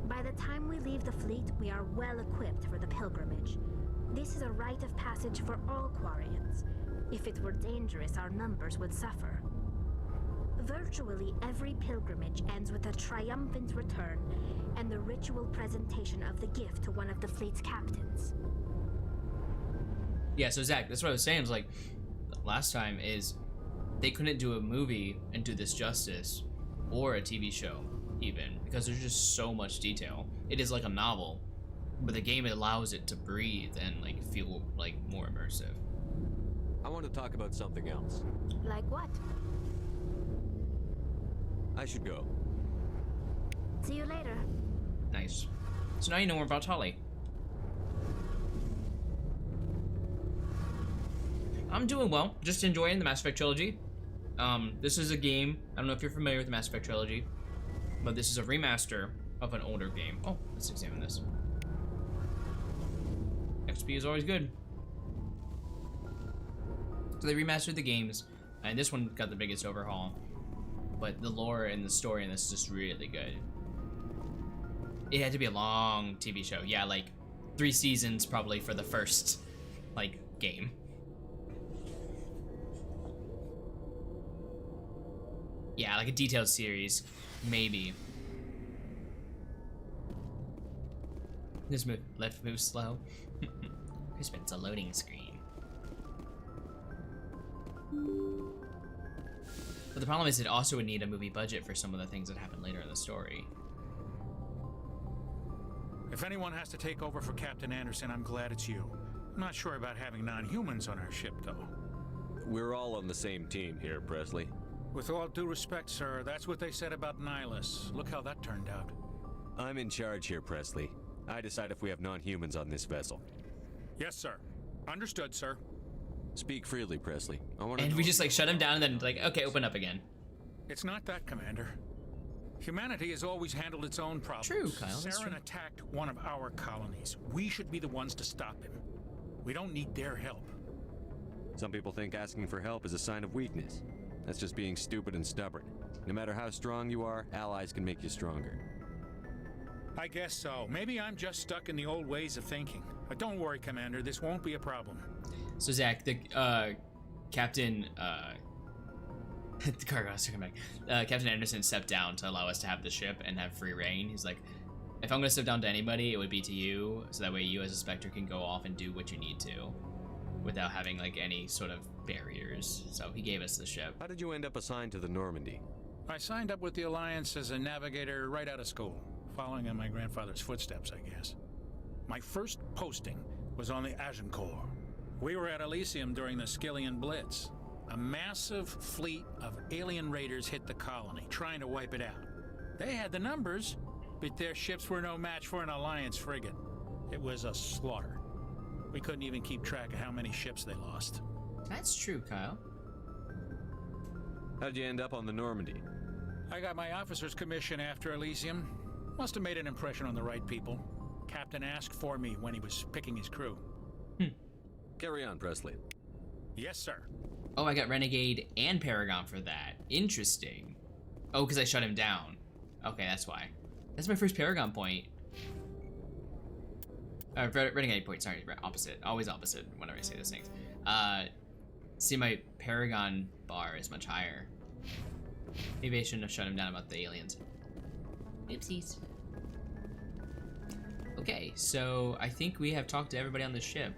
By the time we leave the fleet, we are well equipped for the pilgrimage. This is a rite of passage for all Quarians. If it were dangerous, our numbers would suffer. Virtually every pilgrimage ends with a triumphant return and the ritual presentation of the gift to one of the fleet's captains. Yeah, so Zach, that's what I was saying. Is like last time is they couldn't do a movie and do this justice, or a TV show even, because there's just so much detail. It is like a novel, but the game allows it to breathe and like feel like more immersive. I want to talk about something else. Like what? I should go. See you later. Nice. So now you know more about Tali. I'm doing well. Just enjoying the Mass Effect trilogy. This is a game, I don't know if you're familiar with the Mass Effect trilogy, but this is a remaster of an older game. Oh, let's examine this. XP is always good. So they remastered the games, and this one got the biggest overhaul. But the lore and the story in this is just really good. It had to be a long TV show. Yeah, like 3 seasons probably for the first, like, game. Yeah, like a detailed series, maybe. This move, left move slow. Crispin, it's a loading screen. But the problem is it also would need a movie budget for some of the things that happen later in the story. If anyone has to take over for Captain Anderson, I'm glad it's you. I'm not sure about having non-humans on our ship, though. We're all on the same team here, Presley. With all due respect, sir, that's what they said about Nihilus. Look how that turned out. I'm in charge here, Presley. I decide if we have non-humans on this vessel. Yes, sir. Understood, sir. Speak freely, Presley. I want to. And we just like shut him down and then like, okay, open up again. It's not that, Commander. Humanity has always handled its own problems. True, Kyle. That's Saren true. attacked one of our colonies. We should be the ones to stop him. We don't need their help. Some people think asking for help is a sign of weakness. That's just being stupid and stubborn. No matter how strong you are, allies can make you stronger. I guess so. Maybe I'm just stuck in the old ways of thinking. But don't worry, Commander. This won't be a problem. So Zach, the Captain the cargo was talking back. Captain Anderson stepped down to allow us to have the ship and have free reign. He's like, if I'm gonna step down to anybody, it would be to you, so that way you as a Spectre can go off and do what you need to, without having like any sort of barriers. So he gave us the ship. How did you end up assigned to the Normandy? I signed up with the Alliance as a navigator right out of school, following in my grandfather's footsteps, I guess. My first posting was on the Agincourt. We were at Elysium during the Skillian Blitz. A massive fleet of alien raiders hit the colony, trying to wipe it out. They had the numbers, but their ships were no match for an Alliance frigate. It was a slaughter. We couldn't even keep track of how many ships they lost. That's true, Kyle. How'd you end up on the Normandy? I got my officer's commission after Elysium. Must have made an impression on the right people. Captain asked for me when he was picking his crew. Carry on, Presley. Yes, sir. Oh, I got Renegade and Paragon for that. Interesting. Oh, because I shut him down. Okay, that's why. That's my first Paragon point. Renegade point, sorry, opposite. Always opposite whenever I say those things. See, my Paragon bar is much higher. Maybe I shouldn't have shut him down about the aliens. Oopsies. Okay, so I think we have talked to everybody on the ship.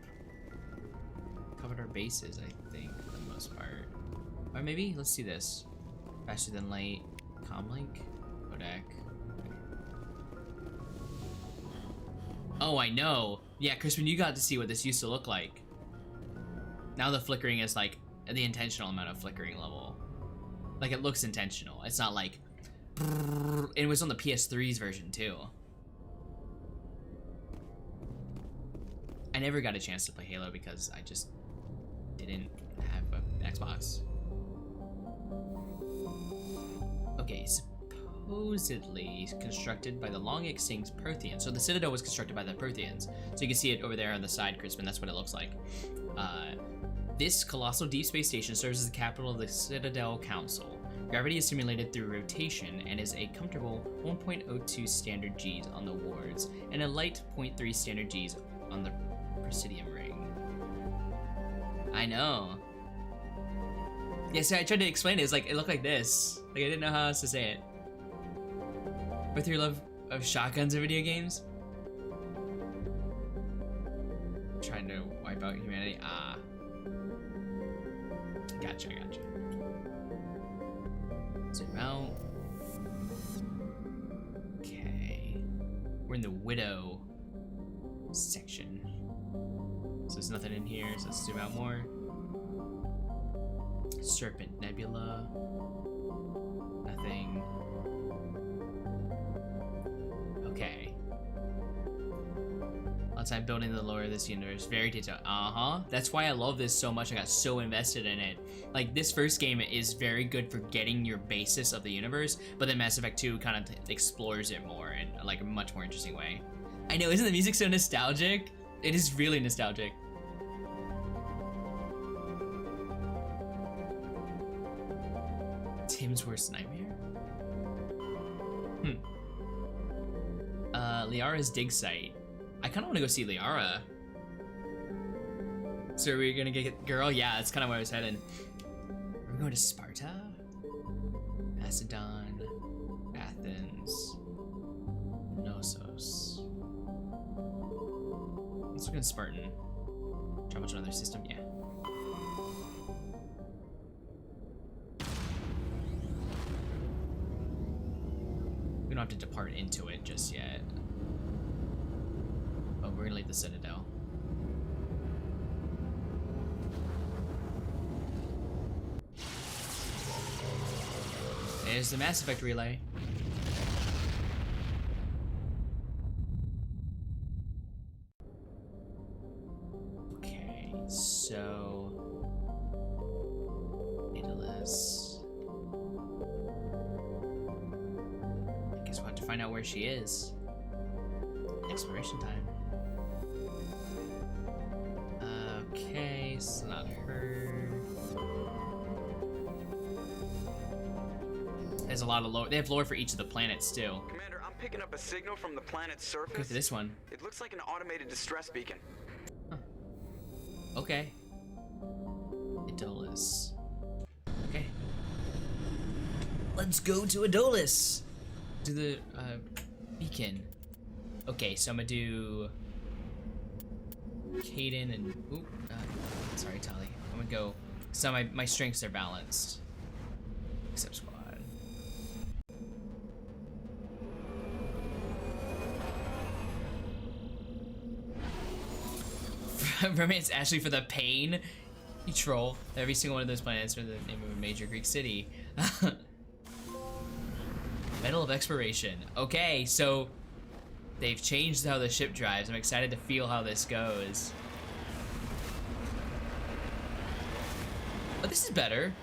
Covered our bases, I think, for the most part. Or maybe, let's see this. Faster than light, comlink, codec. Oh, I know. Yeah, Crispin, you got to see what this used to look like. Now the flickering is like the intentional amount of flickering level. Like it looks intentional. It's not like. It was on the PS3's version too. I never got a chance to play Halo because I just didn't have an Xbox. Okay, supposedly constructed by the long extinct Protheans. So the Citadel was constructed by the Protheans. So you can see it over there on the side, Crispin. That's what it looks like. This colossal deep space station serves as the capital of the Citadel Council. Gravity is simulated through rotation and is a comfortable 1.02 standard Gs on the wards and a light 0.3 standard Gs on the Presidium ring. I know. Yeah, so I tried to explain it. It's like, it looked like this. Like, I didn't know how else to say it. With your love of shotguns in video games? Trying to Wipe out humanity. Ah. Gotcha. Zoom out. Okay. We're in the Widow section. So there's nothing in here, so let's zoom out more. Serpent Nebula. Nothing. Okay. Lots of time building the lore of this universe. Very detailed. That's why I love this so much. I got so invested in it. Like, this first game is very good for getting your basis of the universe, but then Mass Effect 2 kind of explores it more in like a much more interesting way. I know, isn't the music so nostalgic? It is really nostalgic. Tim's worst nightmare? Liara's dig site. I kind of want to go see Liara. So are we gonna get girl? Yeah, that's kind of where I was heading. Are we going to Sparta? Macedon, Athens, Knossos. Let's look at Spartan. Travel to another system, yeah. We don't have to depart into it just yet. But we're gonna leave the Citadel. There's the Mass Effect relay. Okay, so Idolus. I guess we'll have to find out where she is. Exploration time. Okay, it's not her. There's a lot of lore. They have lore for each of the planets too. Commander, I'm picking up a signal from the planet's surface. Go to this one. It looks like an automated distress beacon. Huh. Okay. Idolus. Okay. Let's go to Idolus. Do the beacon. Okay, so I'm gonna do Kaidan and sorry, Tali. I'm gonna go. So my strengths are balanced. Except squad. Romance Ashley for the pain. You troll. Every single one of those planets are the name of a major Greek city. Medal of Exploration. Okay, so they've changed how the ship drives. I'm excited to feel how this goes. Oh, this is better.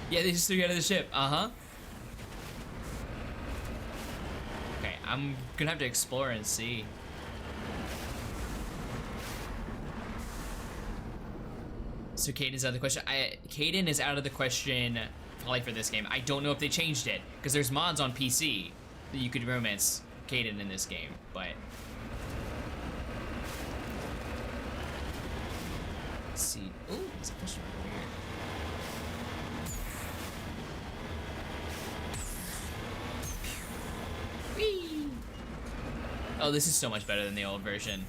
Yeah, they just threw you out of the ship. Okay, I'm gonna have to explore and see. So Kaidan is out of the question. Kaidan is out of the question probably for this game. I don't know if they changed it, because there's mods on PC that you could romance Kaidan in this game, but let's see. Oh, there's a question over here. Whee! Oh, this is so much better than the old version.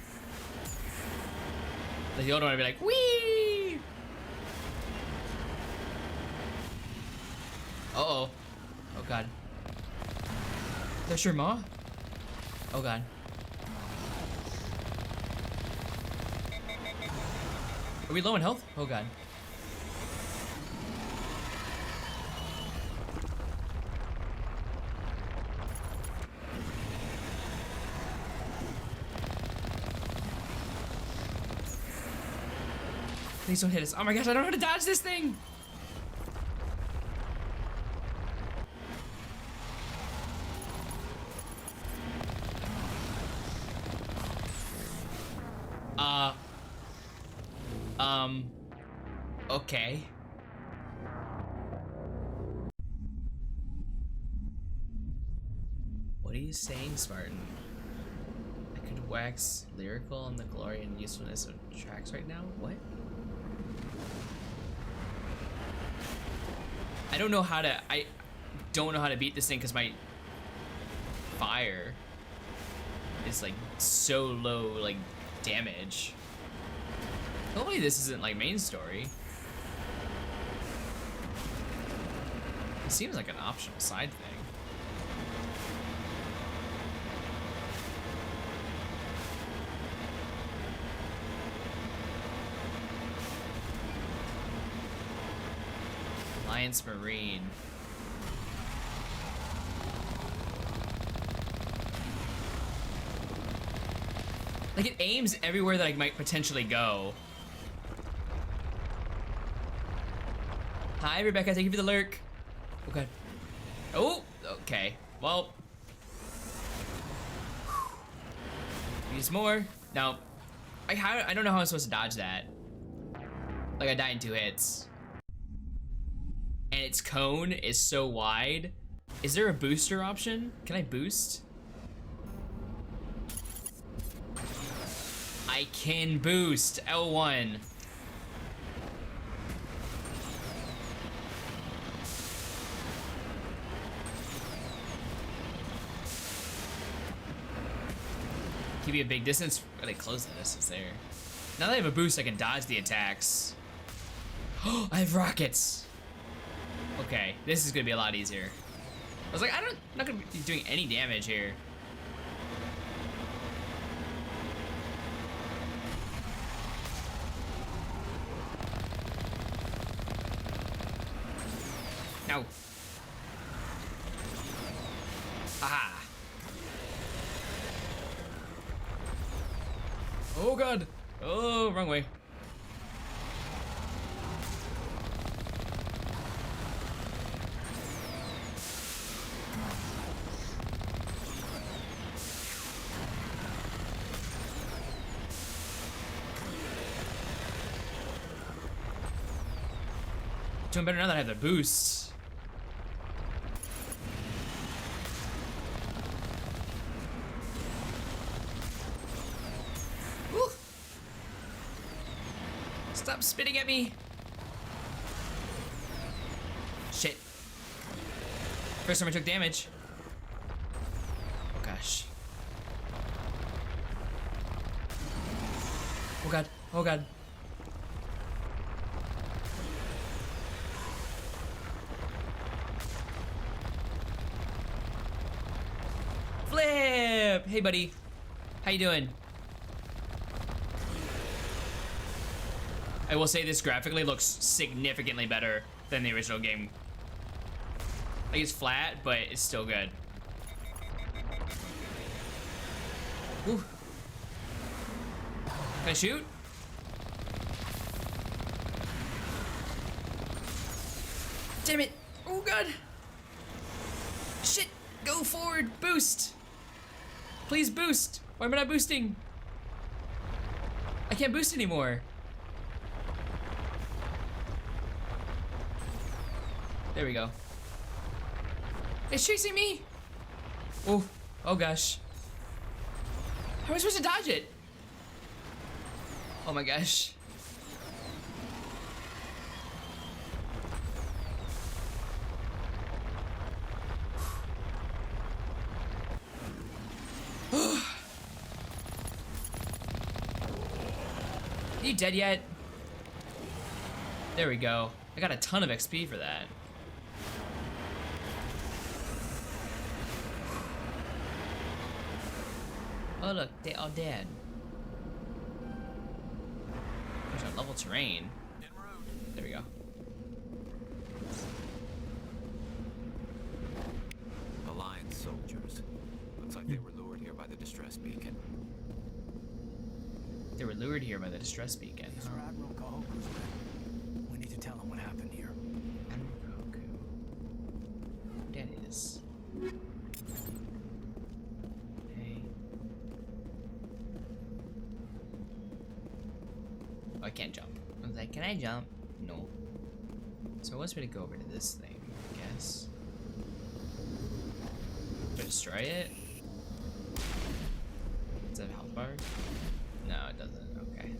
Like the old one would be like, whee! Uh-oh. Oh god. That's your ma? Oh god. Are we low in health? Oh god. Please don't hit us. Oh my gosh, I don't know how to dodge this thing! Okay. What are you saying, Spartan? I could wax lyrical on the glory and usefulness of tracks right now? What? I don't know how to beat this thing because my fire is like so low, like damage. Hopefully this isn't like main story. It seems like an optional side thing. Alliance Marine. Like, it aims everywhere that I might potentially go. Hi, Rebecca. Thank you for the lurk. Okay. Oh, okay. Well. Use more. No. I don't know how I'm supposed to dodge that. Like, I die in 2 hits. And its cone is so wide. Is there a booster option? Can I boost? I can boost. L1. Keep you a big distance. Are they close the distance there? Now that I have a boost, I can dodge the attacks. Oh, I have rockets. Okay, this is gonna be a lot easier. I was like, I'm not gonna be doing any damage here. No. Aha. Oh god. Oh, wrong way. Doing better now that I have the boost. Woo. Stop spitting at me. Shit. First time I took damage. Oh gosh. Oh god. Oh god. Flip! Hey buddy. How you doing? I will say this graphically looks significantly better than the original game. Like, it's flat, but it's still good. Ooh. Can I shoot? Damn it! Oh god! Shit! Go forward! Boost! Please boost! Why am I not boosting? I can't boost anymore. There we go. It's chasing me! Oh, oh gosh. How am I supposed to dodge it? Oh my gosh. Are you dead yet? There we go. I got a ton of XP for that. Oh look, they all dead. There's our level terrain. There we go. Alliance soldiers. Looks like they were lured here by the distress beacon. They were lured here by the distress beacon. Sir Admiral Kahoku's men. We need to tell him what happened here. Admiral Kahoku. That is. Hey. Oh, I can't jump. I was like, can I jump? No. So it wants me to go over to this thing, I guess. Do I destroy it? Does it have a health bar? No, it doesn't. Okay.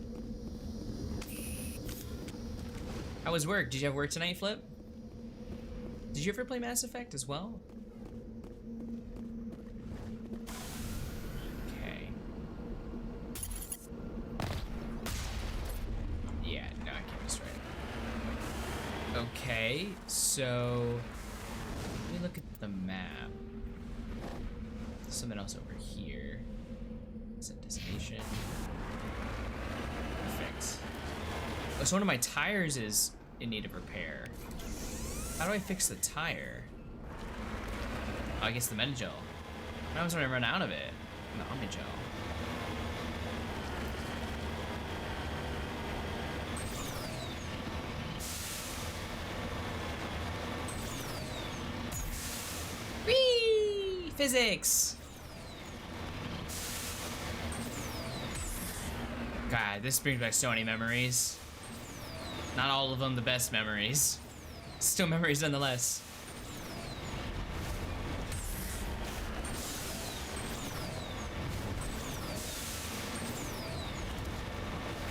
How was work? Did you have work tonight, Flip? Did you ever play Mass Effect as well? Okay. So, let me look at the map. There's something else over here. Set destination. Perfect. Oh, so one of my tires is in need of repair. How do I fix the tire? Oh, I guess the Metagel. What happens when I run out of it? The Omnigel. Whee! Physics! God, this brings back so many memories. Not all of them the best memories. Still memories nonetheless.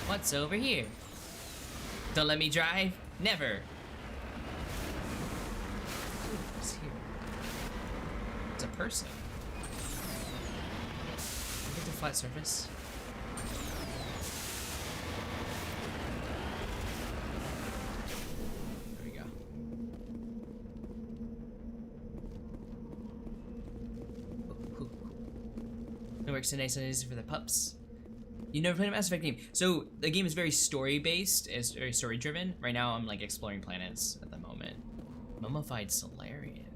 What's over here? Don't let me drive? Never. What's here? It's a person. Can I get the flat surface? There we go. It works so nice and easy for the pups. You never played a Mass Effect game. So the game is very story based, it's very story driven. Right now I'm like exploring planets at the moment. Mummified Solarian.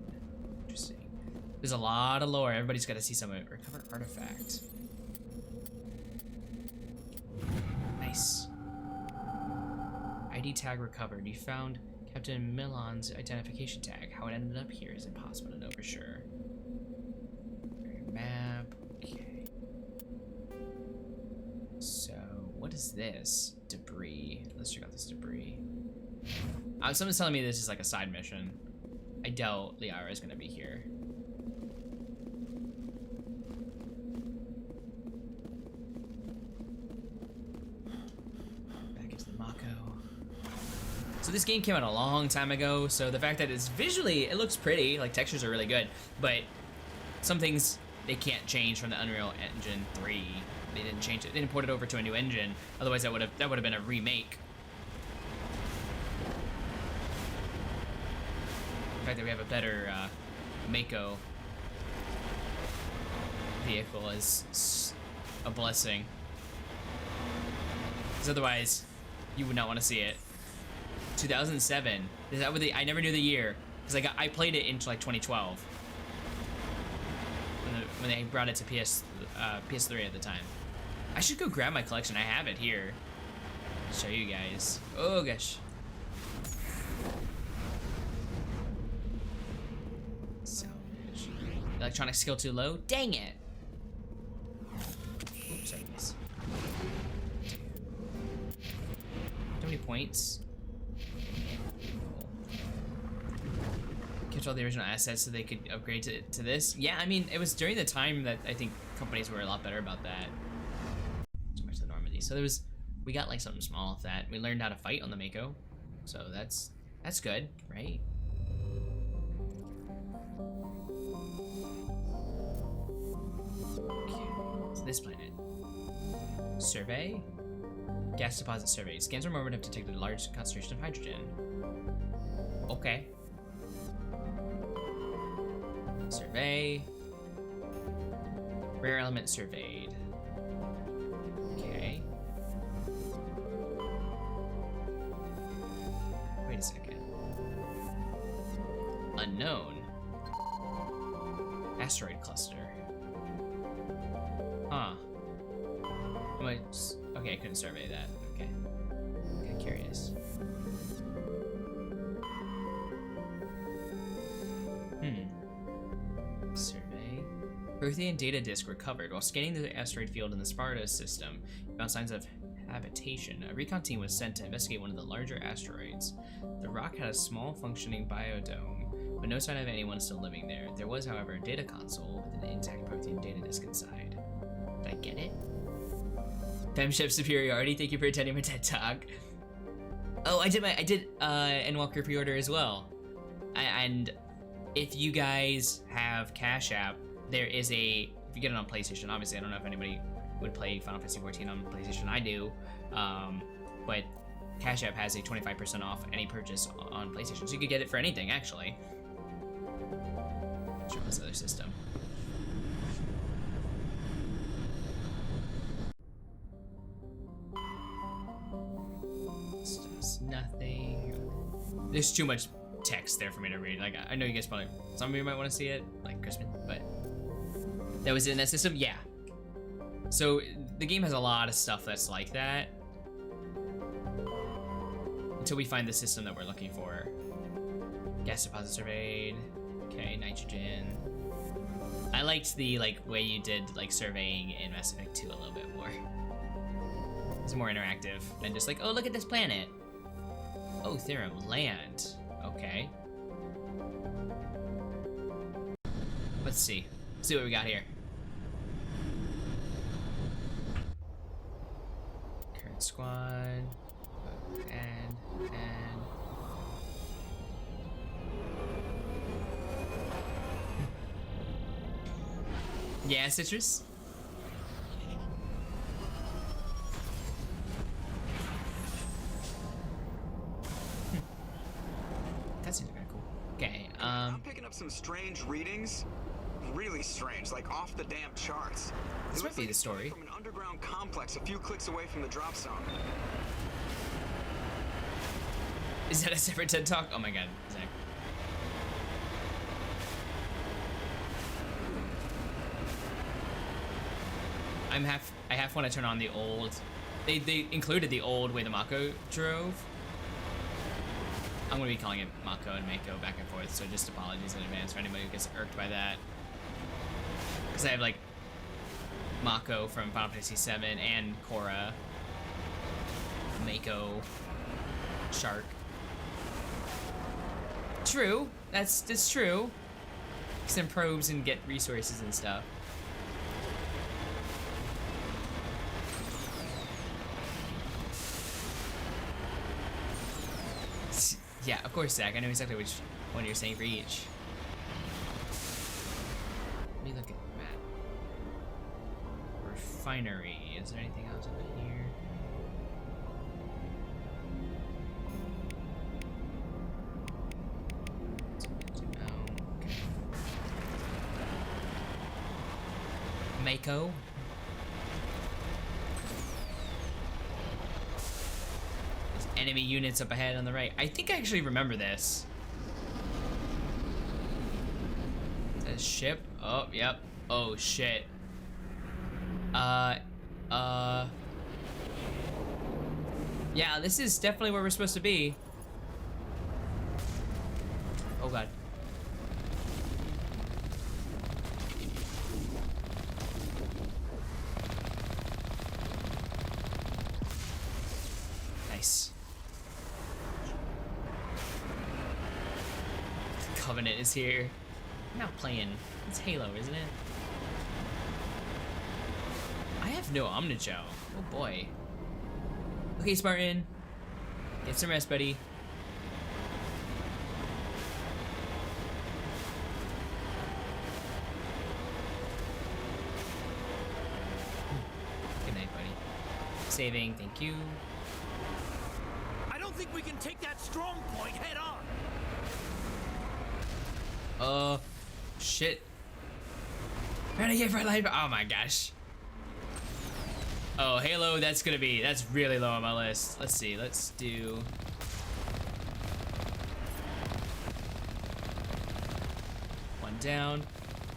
Interesting. There's a lot of lore. Everybody's got to see some of it. Recover artifact. Nice. ID tag recovered. You found Captain Milan's identification tag. How it ended up here is impossible to know for sure. Map. Okay. So, what is this? Debris. Let's check out this debris. Someone's telling me this is like a side mission. I doubt Liara is gonna be here. Back into the Mako. So this game came out a long time ago, so the fact that it's visually, it looks pretty, like textures are really good, but some things they can't change from the Unreal Engine 3. They didn't change it. They didn't port it over to a new engine. Otherwise, that would have been a remake. The fact that we have a better Mako vehicle is a blessing. Because otherwise, you would not want to see it. 2007. Is that what I never knew the year because I played it in like 2012 when they brought it to PS3 at the time. I should go grab my collection. I have it here. Show you guys. Oh gosh. Salvage. Electronic skill too low? Dang it. Oops, I missed. How many points? Catch all the original assets so they could upgrade to this. Yeah, I mean, it was during the time that I think companies were a lot better about that. So we got like something small off that. We learned how to fight on the Mako, so that's good, right? Okay, so this planet. Survey. Gas deposit survey. Scans from orbit have detected a large concentration of hydrogen. Okay. Survey. Rare element surveyed. Okay. Wait a second. Unknown. Asteroid cluster. Huh. Okay, I couldn't survey that. Okay. Okay, curious. Survey. Prothean data disk recovered. While scanning the asteroid field in the Sparta system, you found signs of habitation. A recon team was sent to investigate one of the larger asteroids. The rock had a small functioning biodome, but no sign of anyone still living there. There was, however, a data console with an intact Prothean data disk inside. Did I get it? Femship superiority, thank you for attending my TED Talk. Oh, I did Endwalker pre-order as well. And if you guys have Cash App, there is if you get it on PlayStation, obviously I don't know if anybody would play Final Fantasy XIV on PlayStation, I do, but Cash App has a 25% off any purchase on PlayStation, so you could get it for anything, actually. Let's try this other system. It's nothing. There's too much text there for me to read. Like, I know you guys probably, some of you might want to see it, like Crispin, but that was in that system? Yeah. So the game has a lot of stuff that's like that. Until we find the system that we're looking for. Gas deposit surveyed. Okay, nitrogen. I liked the way you did like surveying in Mass Effect 2 a little bit more. It's more interactive than just like, oh, look at this planet. Oh, Therum land. Okay. Let's see. Let's see what we got here. Current squad. And yeah, Citrus. That seems kind of cool. Okay, I'm picking up some strange readings. Really strange, like off the damn charts. This might be the story. From an underground complex a few clicks away from the drop zone. Is that a separate TED Talk? Oh my god, Zach. I half want to turn on the old. They included the old way the Mako drove. I'm gonna be calling it Mako and Mako back and forth, so just apologies in advance for anybody who gets irked by that. Because I have like Mako from Final Fantasy VII and Korra, Mako, Shark. True, that's true. Send probes and get resources and stuff. Yeah, of course, Zach. I know exactly which one you're saying for each. Let me look at the map. Refinery. Is there anything else up here? Oh, okay. Mako. Enemy units up ahead on the right. I think I actually remember this. Is that a ship? Oh, yep. Oh, shit. Yeah, this is definitely where we're supposed to be. Oh, God. Nice. Covenant is here. I'm not playing. It's Halo, isn't it? I have no Omnijo. Oh boy. Okay, Spartan. Get some rest, buddy. Good night, buddy. Saving, thank you. I don't think we can take that strong point head on. Shit. Renegade for life. Oh my gosh. Oh, Halo, that's really low on my list. Let's see, let's do. One down.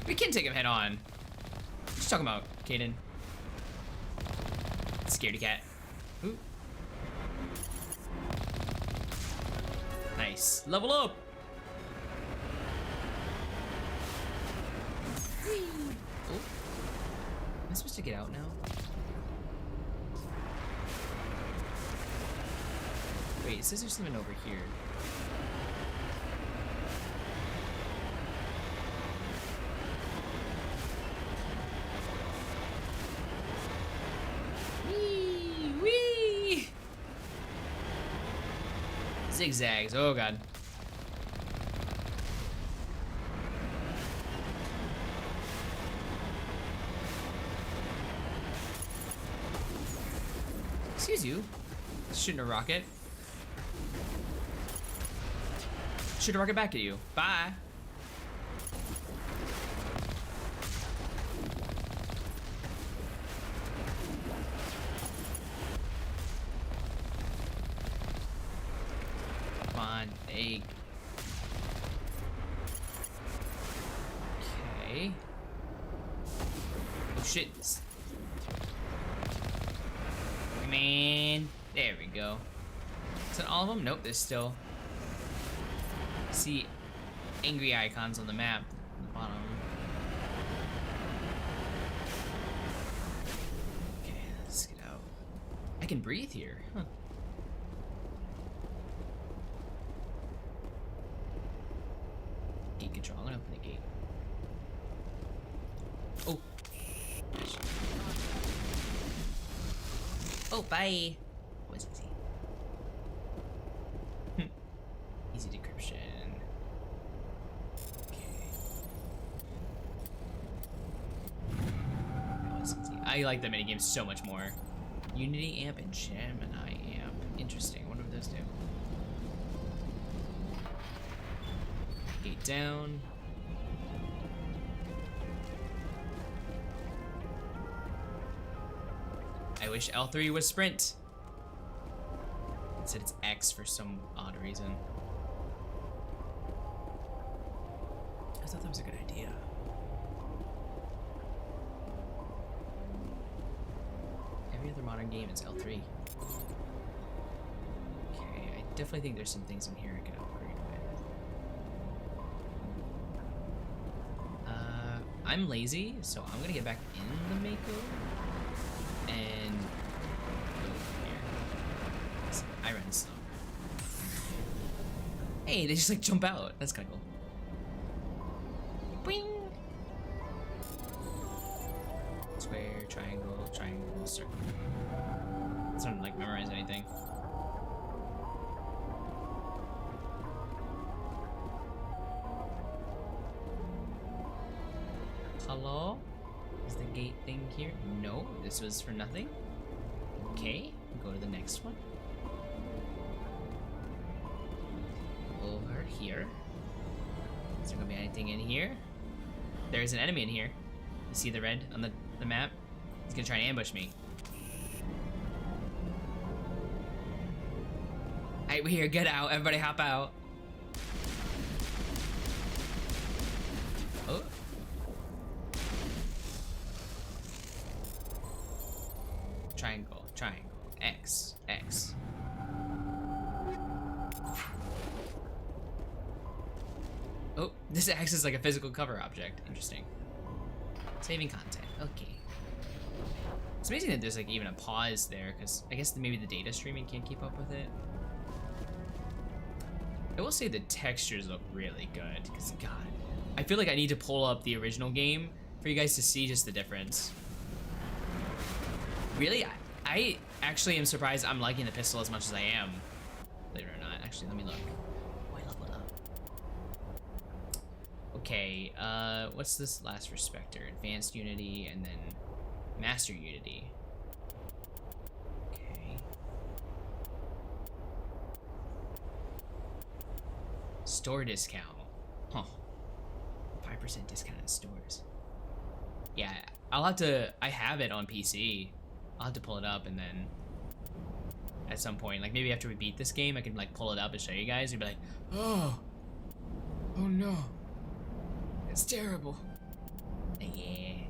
We can take him head on. What you talking about, Kaden? Scaredy cat. Ooh. Nice. Level up! Oh. Am I supposed to get out now? Wait, it says there's something over here. Wee! Wee! Zigzags, oh god. Excuse you. Shooting a rocket. Shoot a rocket back at you. Bye. Come on, egg. Okay. Oh shit. Man. There we go. Is that all of them? Nope, there's still. See angry icons on the map at the bottom. Okay, let's get out. I can breathe here. Huh. Gate control. I'm gonna open the gate. Oh. Oh, bye. Was easy. Easy decryption. Okay. That was easy. I like the minigames so much more. Unity amp and Gemini amp. Interesting. I wonder what those do. Gate down. I wish L3 was sprint. It said it's X for some odd reason. I thought that was a good idea. Every other modern game is L3. Okay, I definitely think there's some things in here I could upgrade with. I'm lazy, so I'm gonna get back in the Mako and go here. I run slower. Hey, they just like jump out. That's kind of cool. Boing. Square, triangle, triangle, circle. It's not like memorize anything. Hello? Is the gate thing here? No, this was for nothing. Okay, go to the next one. Over here. Is there gonna be anything in here? There's an enemy in here. You see the red on the map? He's gonna try and ambush me. Alright, we're here, get out. Everybody hop out. Oh. Triangle, triangle, X, X. Oh, this X is like a physical cover object. Interesting. Saving content, okay. It's amazing that there's like even a pause there, because I guess maybe the data streaming can't keep up with it. I will say the textures look really good, because God, I feel like I need to pull up the original game for you guys to see just the difference. Really, I actually am surprised I'm liking the pistol as much as I am. Believe it or not. Actually, let me look. Wait, level up. Okay, what's this last respecter? Advanced Unity and then Master Unity. Okay. Store discount. Huh. 5% discount in stores. Yeah, I'll have to, I have it on PC. I'll have to pull it up and then at some point, like maybe after we beat this game, I can like pull it up and show you guys and be like, oh no, it's terrible. Yeah.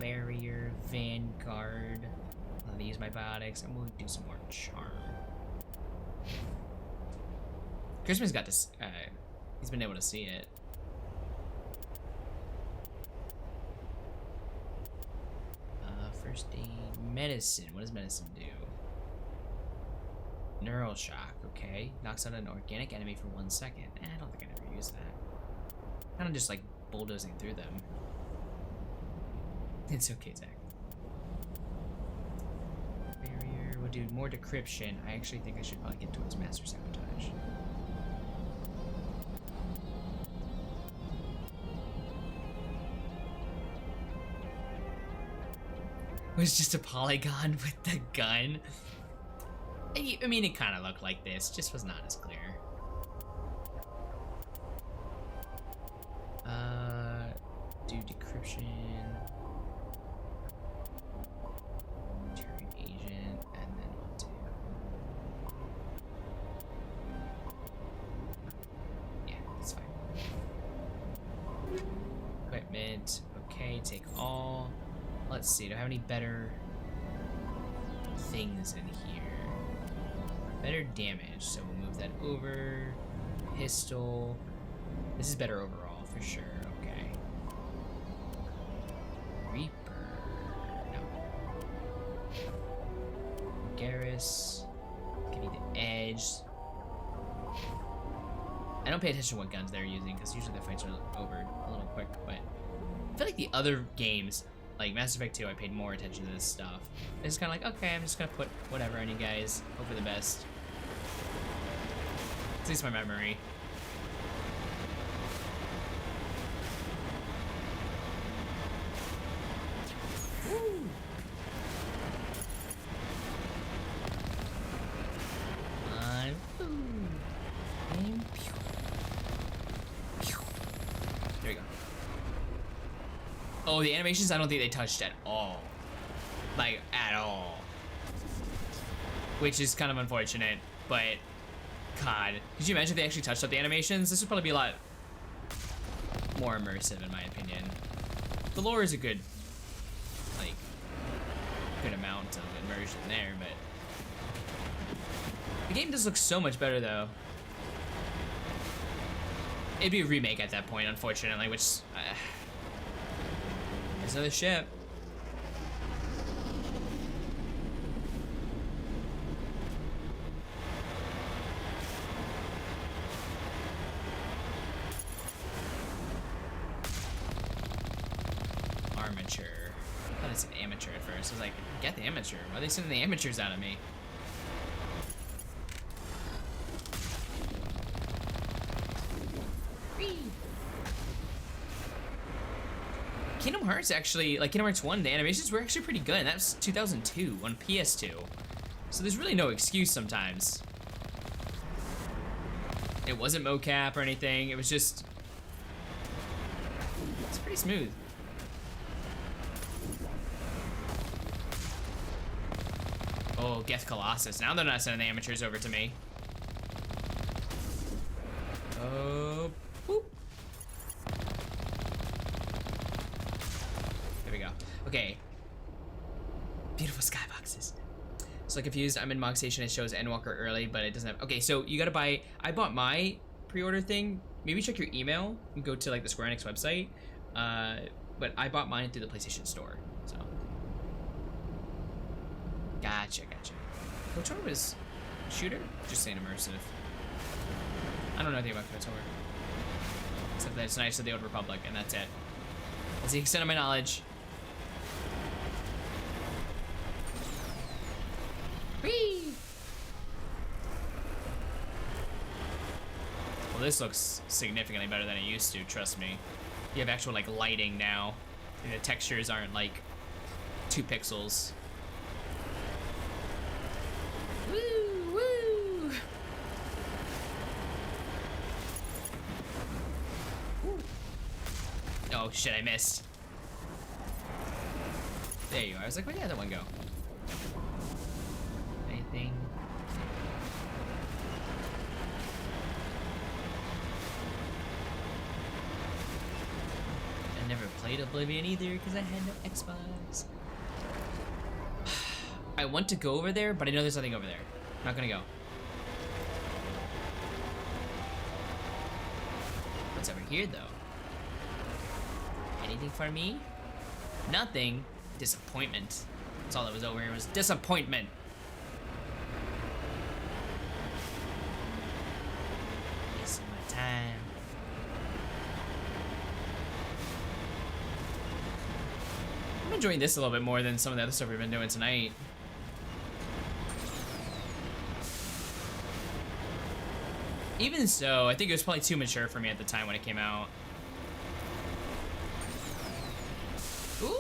Barrier, Vanguard. I'm gonna use my biotics. I'm gonna do some more charm. Christmas got this, he's been able to see it. First aid, medicine. What does medicine do? Neural shock, okay. Knocks out an organic enemy for 1 second. I don't think I ever used that. Kind of just like bulldozing through them. It's okay, Zach. Barrier, we'll do more decryption. I actually think I should probably get towards master sabotage. It was just a polygon with the gun. I mean, it kind of looked like this, just was not as clear. Description. Target agent, and then we'll do. Yeah, that's fine. Equipment. Okay, take all. Let's see. Do I have any better things in here? Better damage, so we'll move that over. Pistol. This is better overall for sure. Okay. Reaper. No. Garrus. Give me the edge. I don't pay attention to what guns they're using because usually the fights are over a little quick, but I feel like the other games, like Mass Effect 2, I paid more attention to this stuff. It's kind of like, okay, I'm just gonna put whatever on you guys. Hope for the best. At least my memory. Woo. There we go. Oh, the animations, I don't think they touched at all. Like, at all. Which is kind of unfortunate, but God. Could you imagine if they actually touched up the animations? This would probably be a lot more immersive, in my opinion. The lore is a good, like, good amount of immersion there, but the game does look so much better, though. It'd be a remake at that point, unfortunately, which, there's another ship. Armature. I thought it's an amateur at first. I was like, get the amateur. Why are they sending the amateurs out of me? Kingdom Hearts actually, like Kingdom Hearts 1, the animations were actually pretty good, and that was 2002 on PS2. So there's really no excuse sometimes. It wasn't mocap or anything, it was just, it's pretty smooth. Oh, Geth Colossus. Now they're not sending the amateurs over to me. Oh, boop. There we go. Okay. Beautiful skyboxes. So confused. I'm in Mog Station. It shows Endwalker early, but it doesn't have. Okay, so you gotta buy. I bought my pre-order thing. Maybe check your email and go to like the Square Enix website. But I bought mine through the PlayStation Store. So. Gotcha. Which one was shooter? Just saying immersive. I don't know anything about KOTOR. Except that it's nice of the Old Republic, and that's it. That's the extent of my knowledge. Whee! Well, this looks significantly better than it used to, trust me. You have actual, like, lighting now. And the textures aren't, like, 2 pixels. Woo! Woo! Oh shit, I missed. There you are. I was like, where did the other one go? Anything? I never played Oblivion either because I had no Xbox. I want to go over there, but I know there's nothing over there. I'm not gonna go. What's over here, though? Anything for me? Nothing. Disappointment. That's all that was over here was disappointment. Wasting my time. I'm enjoying this a little bit more than some of the other stuff we've been doing tonight. Even so, I think it was probably too mature for me at the time when it came out. Ooh.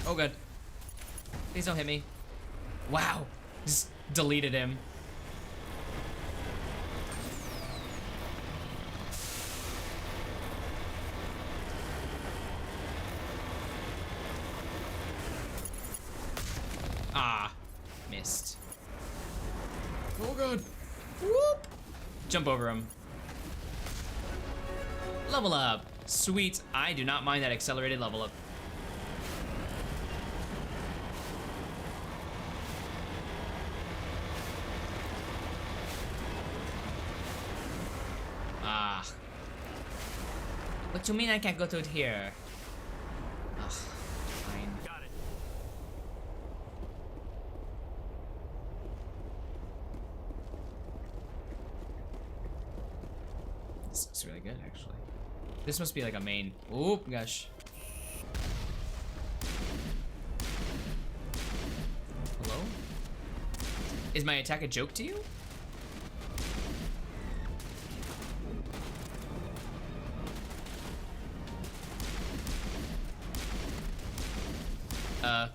Oh, good. Please don't hit me. Wow. Just deleted him. Jump over him. Level up. Sweet. I do not mind that accelerated level up. Ah. What do you mean I can't go through here? Ugh. Fine. Got it. This looks really good, actually. This must be like a main. Oh gosh. Hello? Is my attack a joke to you?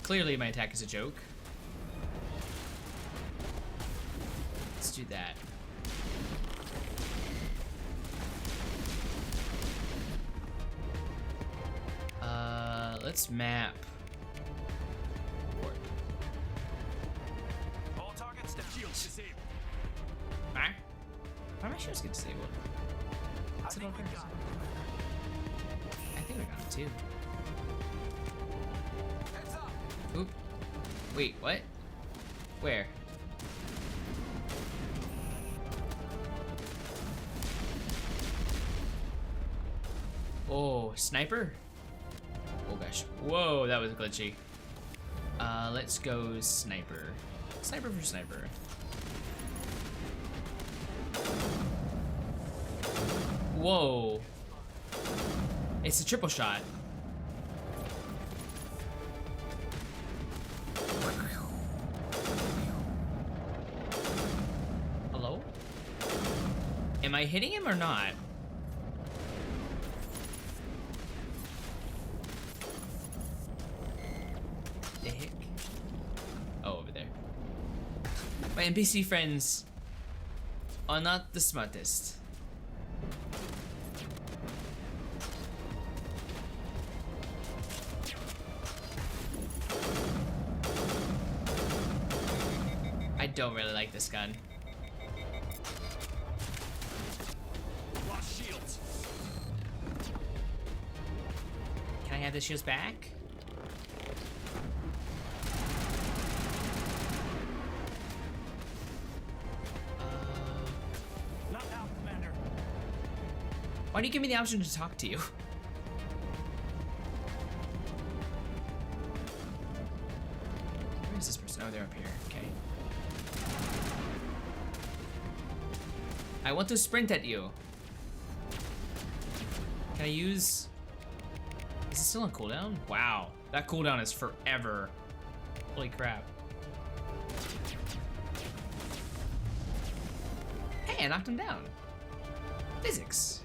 Clearly my attack is a joke. Let's do that. Let's map. All targets down. Shields disabled. Ah? Why are my shields get disabled? I think we got it. I think we got it too. Oop. Wait, what? Where? Oh, sniper? Oh gosh. Whoa, that was glitchy. Let's go sniper. Sniper for sniper. Whoa. It's a triple shot. Hello? Am I hitting him or not? The heck? Oh, over there. My NPC friends are not the smartest. I don't really like this gun. Lost shields. Can I have the shields back? Not now, Commander. Why do you give me the option to talk to you? Where is this person? Oh, they're up here. Okay. I want to sprint at you. Can I use... Is it still on cooldown? Wow. That cooldown is forever. Holy crap. Hey, I knocked him down. Physics.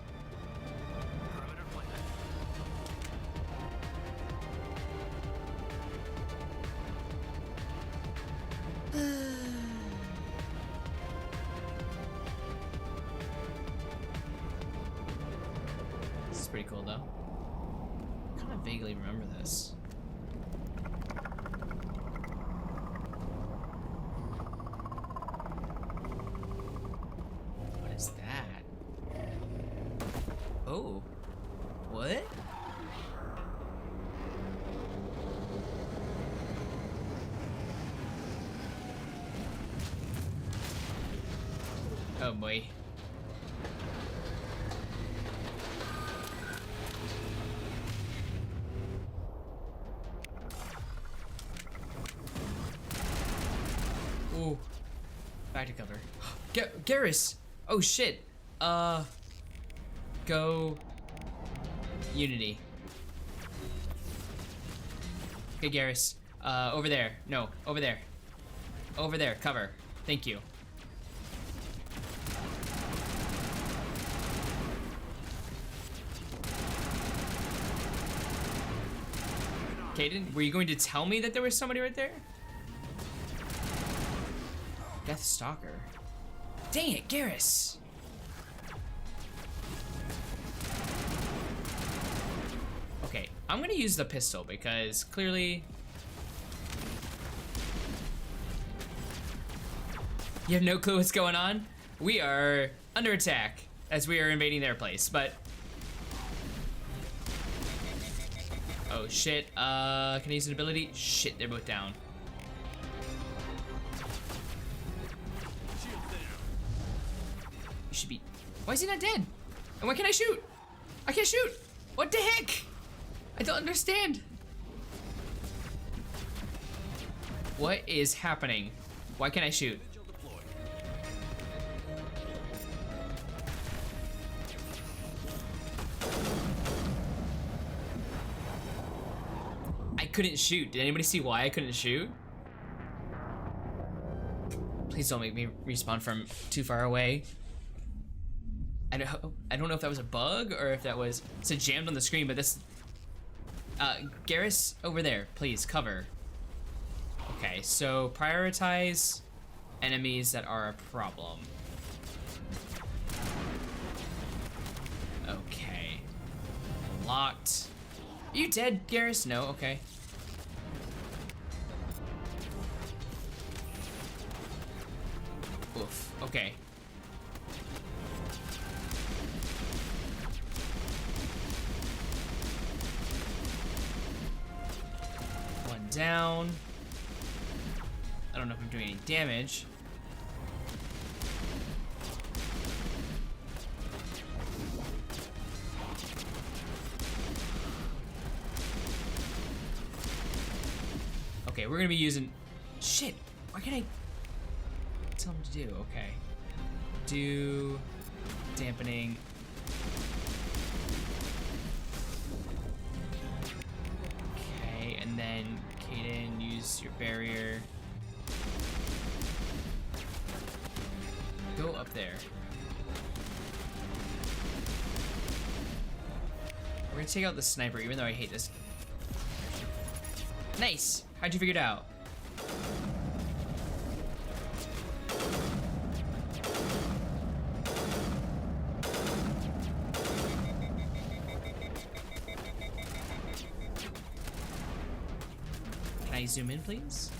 This is pretty cool, though. I kind of vaguely remember this. What is that? Oh. What? Oh boy. Ooh. Back to cover. Garrus! Oh shit. Go. Unity. Okay, Garrus. Over there. No, over there. Over there. Cover. Thank you. Caden, were you going to tell me that there was somebody right there? Death Stalker. Dang it, Garrus! Okay, I'm gonna use the pistol because clearly... You have no clue what's going on? We are under attack as we are invading their place, but... Oh shit, can I use an ability? Shit, they're both down. You should be... Why is he not dead? And why can't I shoot? I can't shoot! What the heck? I don't understand. What is happening? Why can't I shoot? I couldn't shoot. Did anybody see why I couldn't shoot? Please don't make me respawn from too far away. I don't know if that was a bug or if that was... It said jammed on the screen, but this... Garrus, over there, please, cover. Okay, so prioritize enemies that are a problem. Okay. Locked. Are you dead, Garrus? No, okay. Oof, okay. One down. I don't know if I'm doing any damage. Okay, we're gonna be using... Shit! Why can't I tell him to do? Okay. Do... dampening. Okay, and then Kaden, use your barrier. Go up there. We're gonna take out the sniper, even though I hate this. Nice! How'd you figure it out? Can I zoom in, please?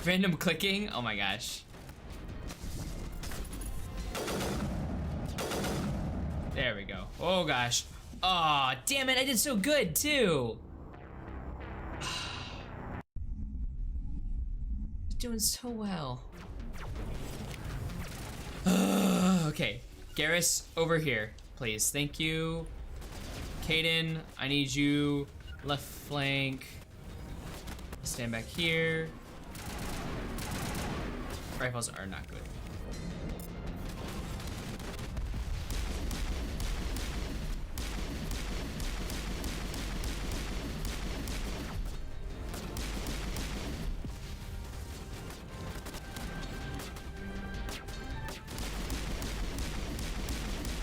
Random clicking? Oh my gosh. There we go. Oh gosh. Aw, oh, damn it, I did so good too. Doing so well. Okay, Garrus, over here, please. Thank you. Kaden, I need you left flank. Stand back here. Rifles are not good.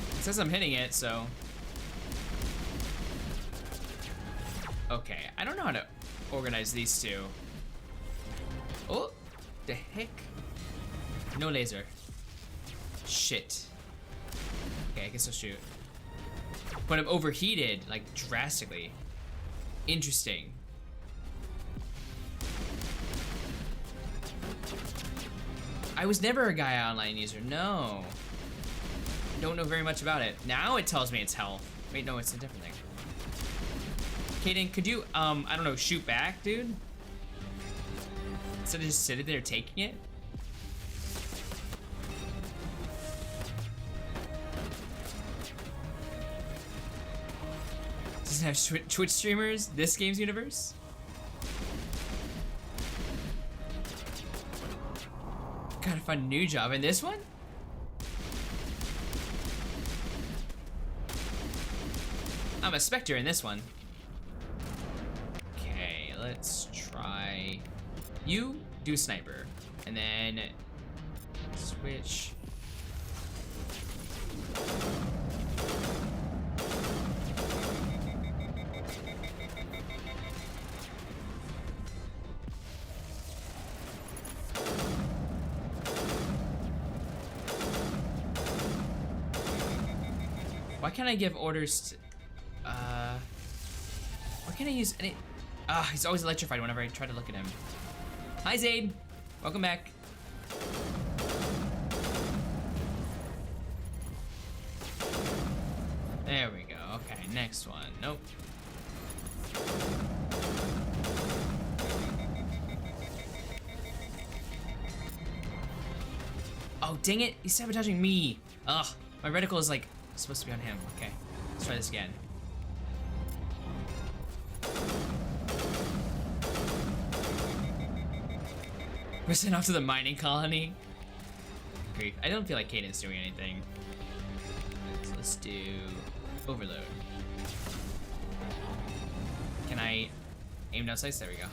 It says I'm hitting it, so... Okay, I don't know how to organize these two. Oh, the heck? No laser. Shit. Okay, I guess I'll shoot. But I'm overheated, like, drastically. Interesting. I was never a Gaia Online user, no. Don't know very much about it. Now it tells me it's health. Wait, no, it's a different thing. Kaden, could you, I don't know, shoot back, dude? Instead of just sitting there taking it? Doesn't have Twitch streamers, this game's universe? Gotta find a new job in this one? I'm a Spectre in this one. Okay, let's try... You do Sniper, and then switch. Why can't I give orders to... Why can't I use any? Ah, he's always electrified whenever I try to look at him. Hi, Zaid. Welcome back. There we go. Okay, next one. Nope. Oh, dang it. He's sabotaging me. Ugh. My reticle is like supposed to be on him. Okay. Let's try this again. We're sent off to the mining colony. Grief. I don't feel like Caden's doing anything. So let's do overload. Can I aim down sights? There we go.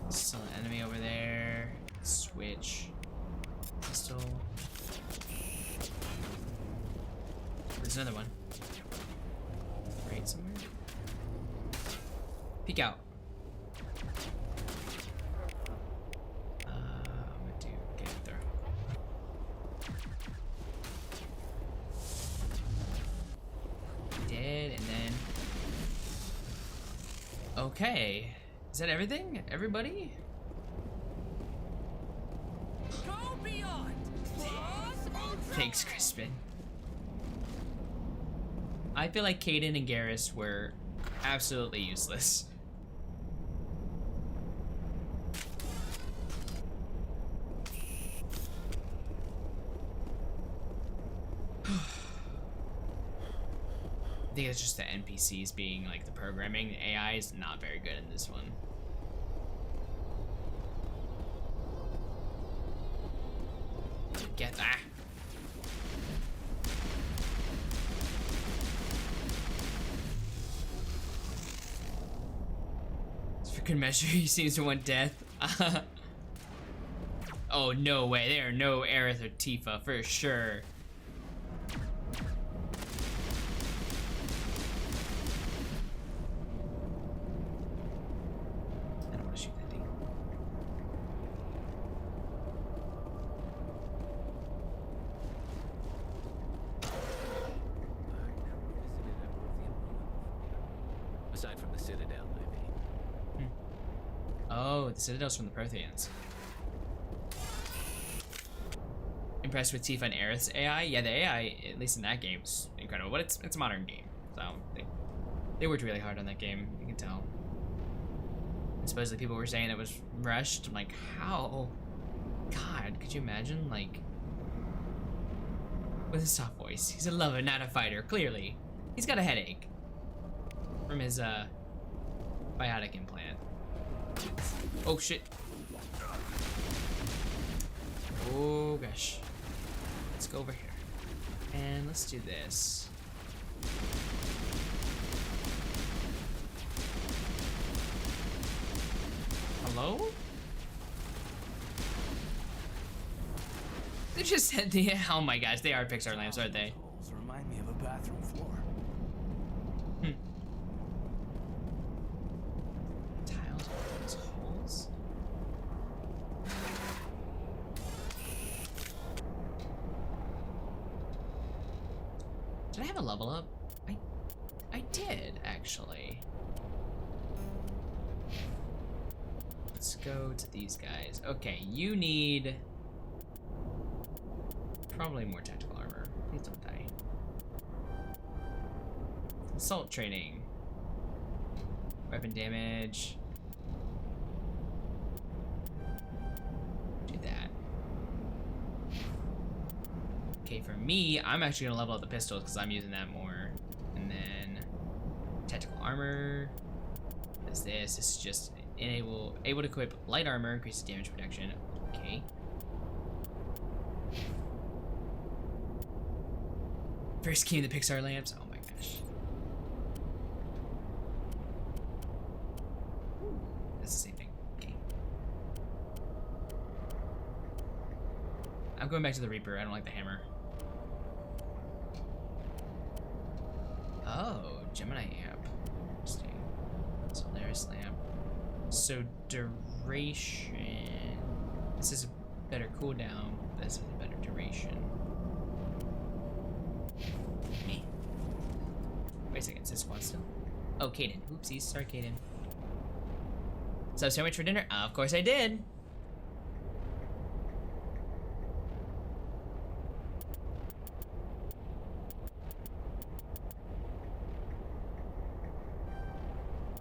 Still an enemy over there. Switch. Pistol. There's another one. Right somewhere. Peek out. I'm gonna do get there. Dead, and then. Okay. Is that everything? Everybody? Go beyond. Thanks, Crispin. I feel like Caden and Garrus were absolutely useless. I think it's just the NPCs being like the programming. The AI is not very good in this one. Get that. For good measure, he seems to want death. Oh, no way. There are no Aerith or Tifa for sure. I don't want to shoot that thing. Aside from the Citadel, I mean. Oh, the Citadel's from the Protheans. Impressed with Tifa and Aerith's AI? Yeah, the AI, at least in that game, is incredible. But it's a modern game, so they worked really hard on that game. You can tell. And supposedly people were saying it was rushed. I'm like, how? God, could you imagine? Like, with his soft voice, he's a lover, not a fighter. Clearly, he's got a headache from his biotic implant. Oh shit. Oh gosh. Let's go over here. And let's do this. Hello? They just said the oh my gosh, they are Pixar lamps, aren't they? Holes remind me of a bathroom floor. Tiles with those holes. Did I have a level up? I did actually. Let's go to these guys. Okay, you need probably more tactical armor. Please don't die. Assault training. Weapon damage. Do that. Okay, for me, I'm actually gonna level up the pistols because I'm using that more. And then tactical armor. What's this? This is just able to equip light armor, increases damage reduction. Okay. First key in the Pixar lamps. Oh my gosh. That's the same thing. Okay. I'm going back to the Reaper. I don't like the hammer. Oh, Gemini amp. Interesting. Solaris lamp. So duration. This is a better cooldown. This is a better duration. Me. Wait a second, is this one still? Oh, Kaden. Oopsies, sorry, Kaden. So sandwich for dinner? Of course I did.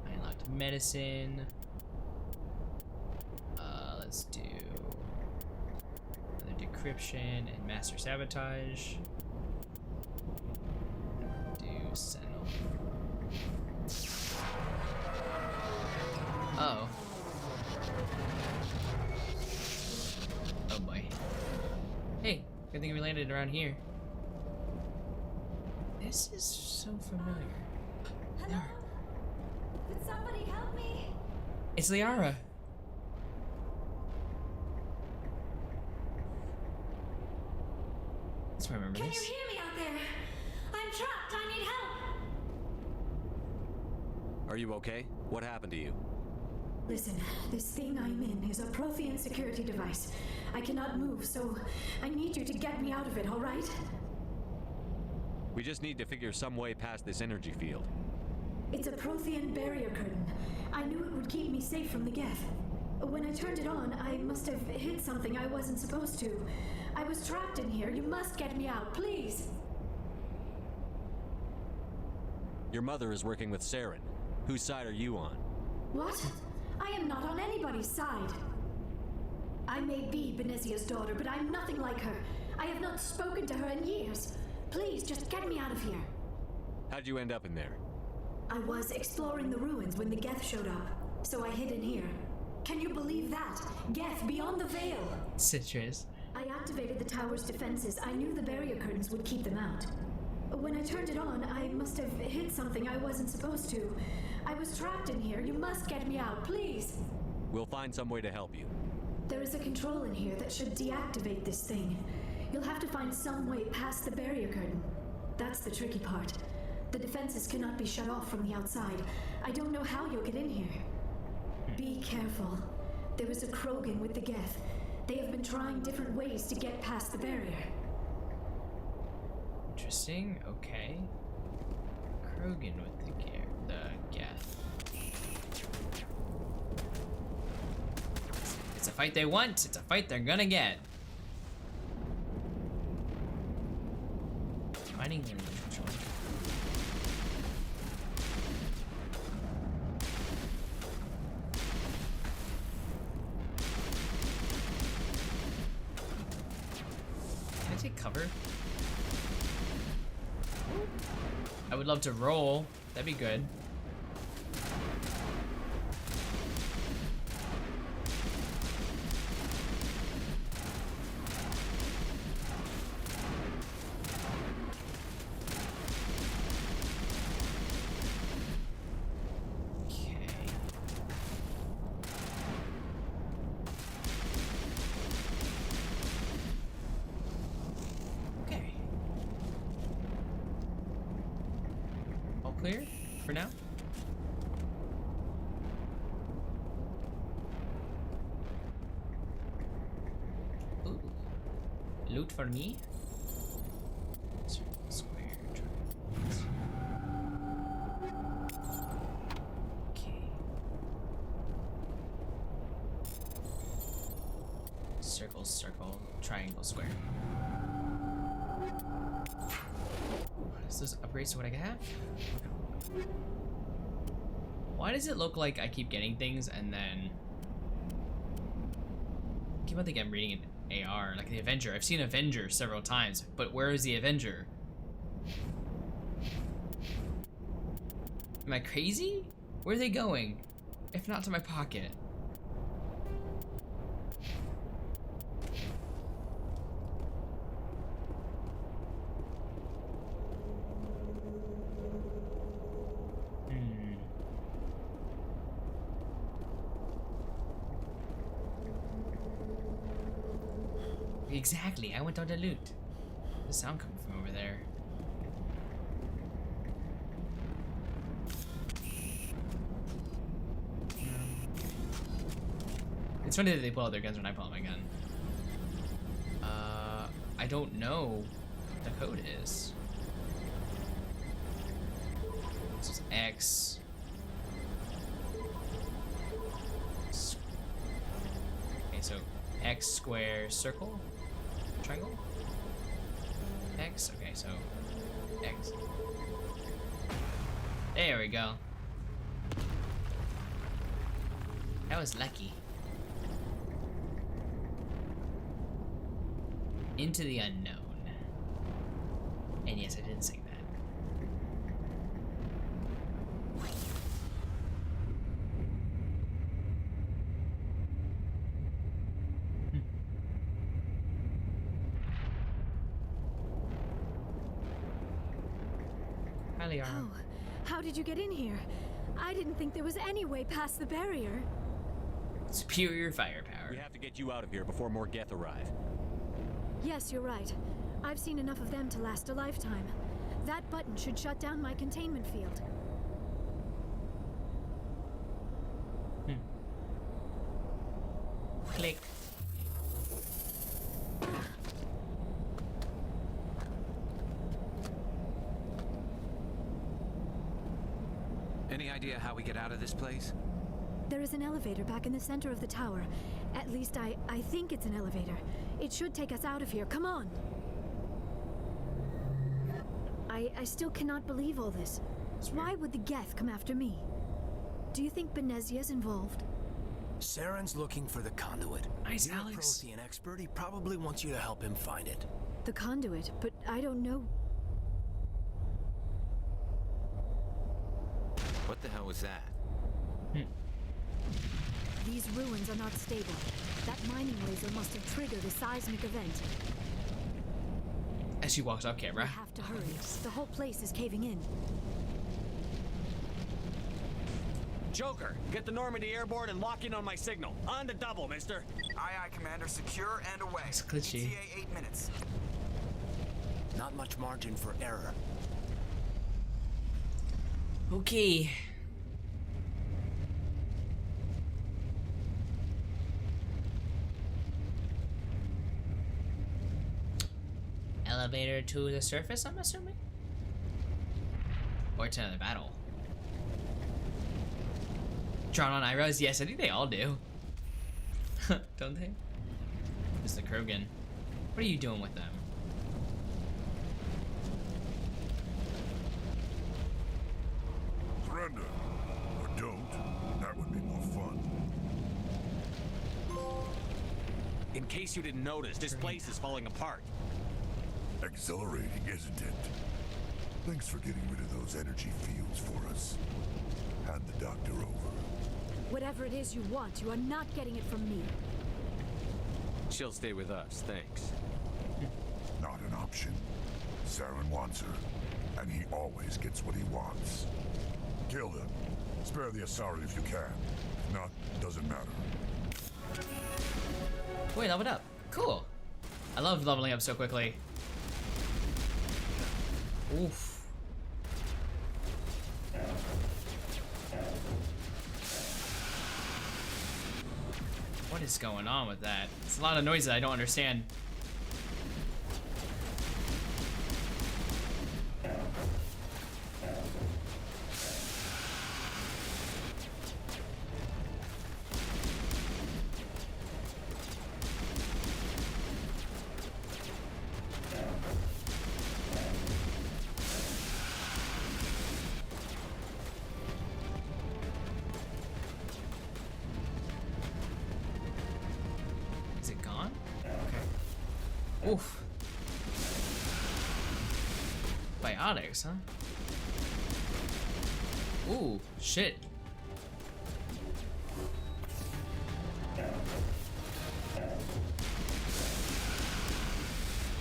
I unlocked medicine. Let's do another decryption and master sabotage. Do sentinel. Oh. Oh boy. Hey, good thing we landed around here. This is so familiar. Hello? Could somebody help me? It's Liara. Let's remember Can this. you hear me out there? I'm trapped. I need help. Are you okay? What happened to you? Listen, this thing I'm in is a Prothean security device. I cannot move, so I need you to get me out of it, all right? We just need to figure some way past this energy field. It's a Prothean barrier curtain. I knew it would keep me safe from the Geth. When I turned it on, I must have hit something I wasn't supposed to. I was trapped in here. You must get me out, please. Your mother is working with Saren. Whose side are you on? What? I am not on anybody's side. I may be Benezia's daughter, but I'm nothing like her. I have not spoken to her in years. Please, just get me out of here. How'd you end up in there? I was exploring the ruins when the Geth showed up, so I hid in here. Can you believe that? Geth beyond the veil! Citrus. I activated the tower's defenses. I knew the barrier curtains would keep them out. When I turned it on, I must have hit something I wasn't supposed to. I was trapped in here. You must get me out, please! We'll find some way to help you. There is a control in here that should deactivate this thing. You'll have to find some way past the barrier curtain. That's the tricky part. The defenses cannot be shut off from the outside. I don't know how you'll get in here. Be careful. There is a Krogan with the Geth. They have been trying different ways to get past the barrier. Interesting. Okay. Krogan with the Geth. It's a fight they want. It's a fight they're gonna get. Finding the control. Can I take cover? I would love to roll. That'd be good. Clear for now. Ooh. Loot for me. Circle, square, triangle. Okay. Circle, circle, triangle, square. Is those upgrades to what I can have? Why does it look like I keep getting things and then I keep on thinking I'm reading an AR, like the Avenger. I've seen Avenger several times, but where is the Avenger? Am I crazy? Where are they going? If not to my pocket. Exactly, I went on to loot. The sound coming from over there. It's funny that they pull out their guns when I pull out my gun. I don't know what the code is. This is X. Okay, so X square circle? Triangle? X? Okay, so X. There we go. That was lucky. Into the unknown. And yes, I didn't say that. Oh, how did you get in here? I didn't think there was any way past the barrier. Superior firepower. We have to get you out of here before more Geth arrive. Yes, you're right. I've seen enough of them to last a lifetime. That button should shut down my containment field. Click. Any idea how we get out of this place? There is an elevator back in the center of the tower. At least I think it's an elevator. It should take us out of here. Come on. I still cannot believe all this. Why would the Geth come after me? Do you think Benezia's involved? Saren's looking for the conduit. Nice, You're Alex. a Prothean expert. He probably wants you to help him find it. The conduit, but I don't know. What the hell was that? These ruins are not stable. That mining laser must have triggered a seismic event. As she walks off camera. We have to hurry. The whole place is caving in. Joker, get the Normandy airborne and lock in on my signal. On the double, mister. Aye, aye, Commander. Secure and away. It's glitchy. ETA 8 minutes. Not much margin for error. Okay. Elevator to the surface, I'm assuming? Or to another battle. Drawn on eyebrows? Yes, I think they all do. Don't they? Mr. Krogan. What are you doing with them? Surrender. Or don't. That would be more fun. In case you didn't notice, this place is falling apart. Exhilarating, isn't it? Thanks for getting rid of those energy fields for us. Hand the doctor over. Whatever it is you want, you are not getting it from me. She'll stay with us, thanks. Not an option. Saren wants her, and he always gets what he wants. Kill him. Spare the Asari if you can. If not, doesn't matter. Wait, leveled up. Cool. I love leveling up so quickly. Oof. What is going on with that? It's a lot of noise that I don't understand. Is it gone? Okay. Oof. Biotics, huh? Ooh, shit.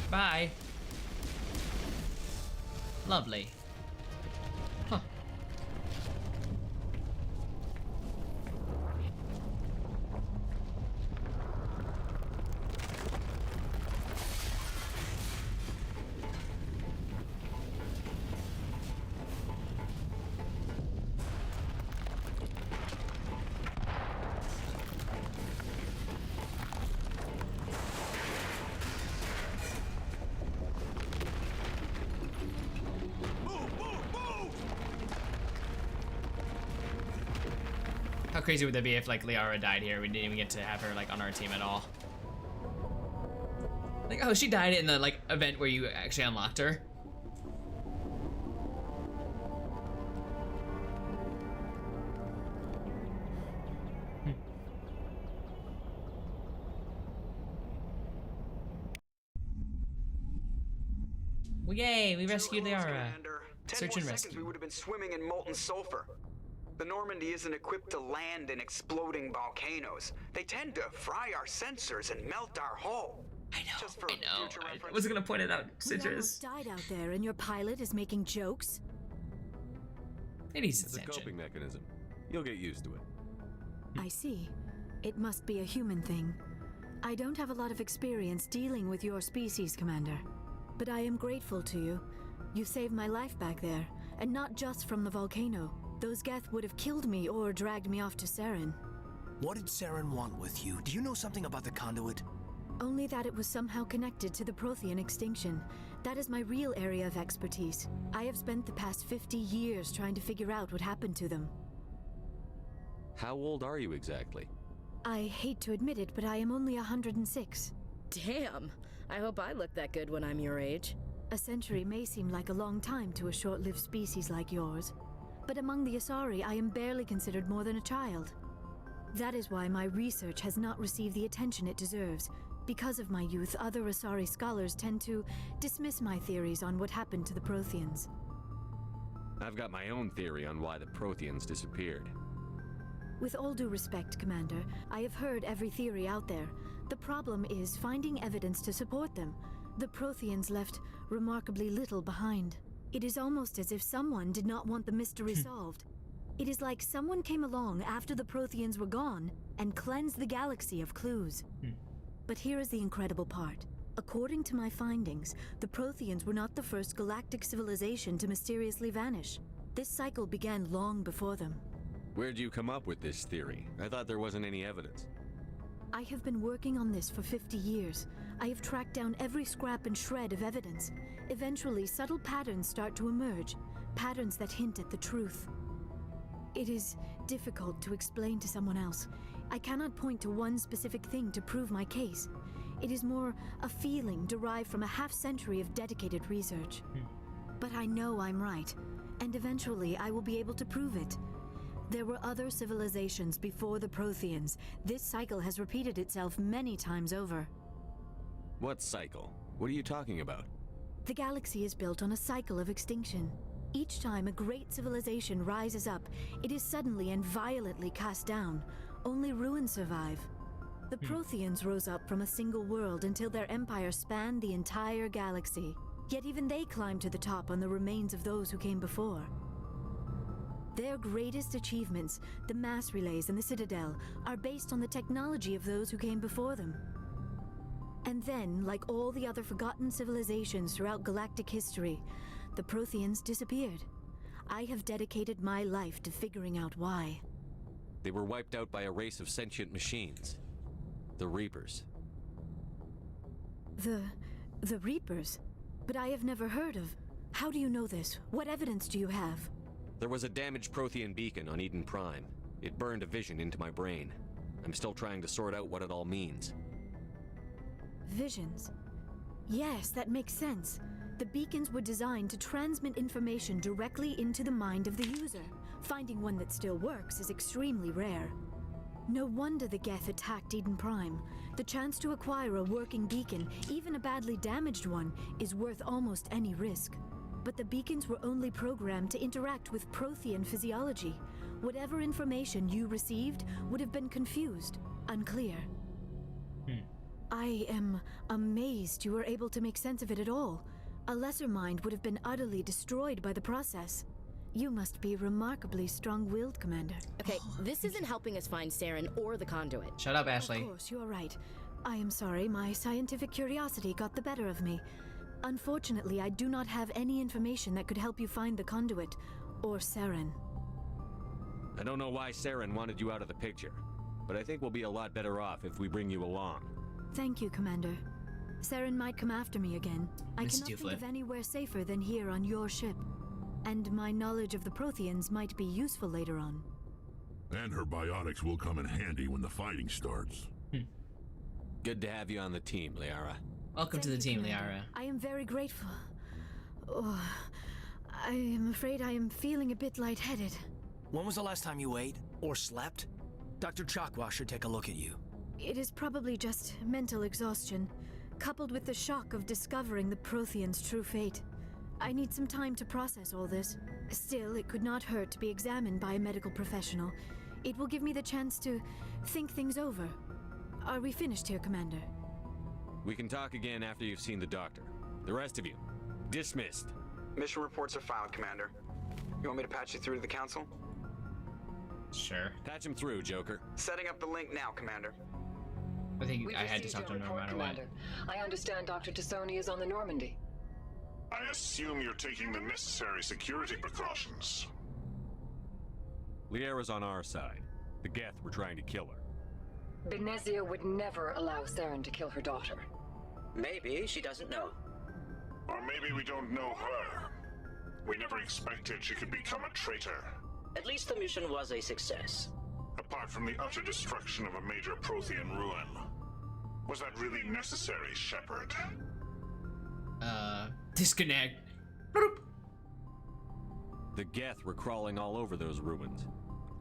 Bye. Lovely. Huh. crazy would that be if like Liara died here? We didn't even get to have her like on our team at all. Like, oh, she died in the like event where you actually unlocked her. Well, yay, we rescued Liara. 10 Search more and seconds, rescue. we would have been swimming in molten sulfur. The Normandy isn't equipped to land in exploding volcanoes. They tend to fry our sensors and melt our hull. I know, Just for I know. future I reference. wasn't gonna point it out, We Citrus. almost died out there, and your pilot is making jokes? It needs It's a attention. coping mechanism. You'll get used to it. I see. It must be a human thing. I don't have a lot of experience dealing with your species, Commander. But I am grateful to you. You saved my life back there, and not just from the volcano. Those Geth would have killed me or dragged me off to Saren. What did Saren want with you? Do you know something about the conduit? Only that it was somehow connected to the Prothean extinction. That is my real area of expertise. I have spent the past 50 years trying to figure out what happened to them. How old are you exactly? I hate to admit it, but I am only 106. Damn! I hope I look that good when I'm your age. A century may seem like a long time to a short-lived species like yours, but among the Asari, I am barely considered more than a child. That is why my research has not received the attention it deserves. Because of my youth, other Asari scholars tend to dismiss my theories on what happened to the Protheans. I've got my own theory on why the Protheans disappeared. With all due respect, Commander, I have heard every theory out there. The problem is finding evidence to support them. The Protheans left remarkably little behind. It is almost as if someone did not want the mystery solved. It is like someone came along after the Protheans were gone and cleansed the galaxy of clues. But here is the incredible part. According to my findings, the Protheans were not the first galactic civilization to mysteriously vanish. This cycle began long before them. Where'd you come up with this theory? I thought there wasn't any evidence. I have been working on this for 50 years. I have tracked down every scrap and shred of evidence. Eventually, subtle patterns start to emerge, patterns that hint at the truth. It is difficult to explain to someone else. I cannot point to one specific thing to prove my case. It is more a feeling derived from a half-century of dedicated research. But I know I'm right, and eventually I will be able to prove it. There were other civilizations before the Protheans. This cycle has repeated itself many times over. What cycle? What are you talking about? The galaxy is built on a cycle of extinction. Each time a great civilization rises up, it is suddenly and violently cast down. Only ruins survive. The Protheans rose up from a single world until their empire spanned the entire galaxy. Yet even they climbed to the top on the remains of those who came before. Their greatest achievements, the mass relays and the Citadel, are based on the technology of those who came before them. And then, like all the other forgotten civilizations throughout galactic history, the Protheans disappeared. I have dedicated my life to figuring out why. They were wiped out by a race of sentient machines. The Reapers. The Reapers? But I have never heard of. How do you know this? What evidence do you have? There was a damaged Prothean beacon on Eden Prime. It burned a vision into my brain. I'm still trying to sort out what it all means. Visions. Yes, that makes sense. The beacons were designed to transmit information directly into the mind of the user. Finding one that still works is extremely rare. No wonder the Geth attacked Eden Prime. The chance to acquire a working beacon, even a badly damaged one, is worth almost any risk. But the beacons were only programmed to interact with Prothean physiology. Whatever information you received would have been confused, unclear. I am amazed you were able to make sense of it at all. A lesser mind would have been utterly destroyed by the process. You must be remarkably strong-willed, Commander. Okay, this isn't helping us find Saren or the conduit. Shut up, Ashley. Of course, you are right. I am sorry, my scientific curiosity got the better of me. Unfortunately, I do not have any information that could help you find the conduit, or Saren. I don't know why Saren wanted you out of the picture, but I think we'll be a lot better off if we bring you along. Thank you, Commander. Saren might come after me again. I Miss cannot think Duflet. of anywhere safer than here on your ship. And my knowledge of the Protheans might be useful later on. And her biotics will come in handy when the fighting starts. Good to have you on the team, Liara. Welcome to the team, Liara. I am very grateful. Oh, I am afraid I am feeling a bit lightheaded. When was the last time you ate or slept? Dr. Chakwa should take a look at you. It is probably just mental exhaustion, coupled with the shock of discovering the Prothean's true fate. I need some time to process all this. Still, it could not hurt to be examined by a medical professional. It will give me the chance to think things over. Are we finished here, Commander? We can talk again after you've seen the doctor. The rest of you, dismissed. Mission reports are filed, Commander. You want me to patch you through to the Council? Sure. Patch him through, Joker. Setting up the link now, Commander. I think We've I had to received talk to your him no report, matter what. Commander. I understand Dr. Tassoni is on the Normandy. I assume you're taking the necessary security precautions. Liara's on our side. The Geth were trying to kill her. Benezia would never allow Saren to kill her daughter. Maybe she doesn't know. Or maybe we don't know her. We never expected she could become a traitor. At least the mission was a success. Apart from the utter destruction of a major Prothean ruin. Was that really necessary, Shepard? Disconnect. The Geth were crawling all over those ruins.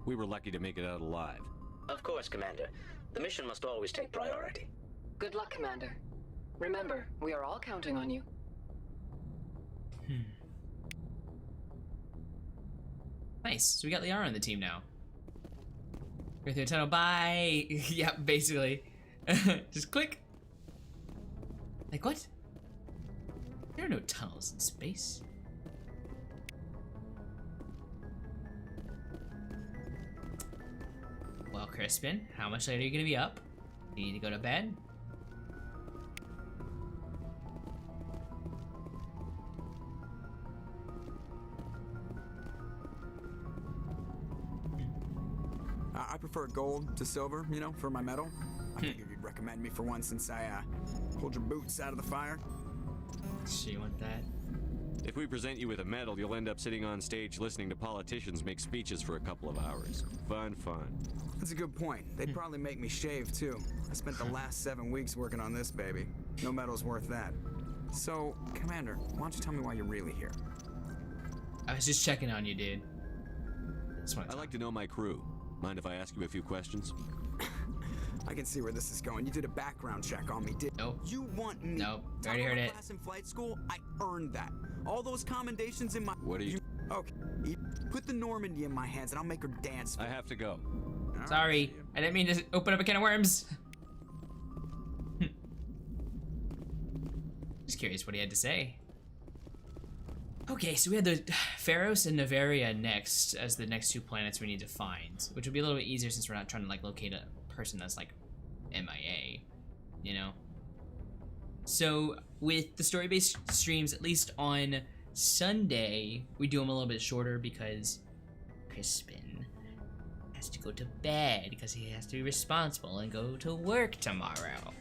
We were lucky to make it out alive. Of course, Commander. The mission must always take priority. Good luck, Commander. Remember, we are all counting on you. Nice. So we got Liara on the team now. Go through the tunnel. Bye. Yeah, basically. Just click. Like what? There are no tunnels in space. Well, Crispin, how much later are you gonna be up? You need to go to bed? I prefer gold to silver, you know, for my medal. I figured you'd recommend me for one since I pulled your boots out of the fire. Sure you want that? If we present you with a medal, you'll end up sitting on stage listening to politicians make speeches for a couple of hours. Fun, fun. That's a good point. They'd probably make me shave, too. I spent the last 7 weeks working on this baby. No medal's worth that. So, Commander, why don't you tell me why you're really here? I was just checking on you, dude. I'd like to know my crew. Mind if I ask you a few questions? I can see where this is going. You did a background check on me, didn't you? Nope. You want me? Nope. Already heard it. Class in flight school, I earned that. All those commendations in my... What are you... Okay. Put the Normandy in my hands and I'll make her dance. I have to go. Sorry. I didn't mean to open up a can of worms. Just curious what he had to say. Okay, so we had the Pharos and Noveria next as the next 2 planets we need to find, which would be a little bit easier since we're not trying to like locate a person that's like MIA, you know? So with the story-based streams, at least on Sunday, we do them a little bit shorter because Crispin has to go to bed because he has to be responsible and go to work tomorrow.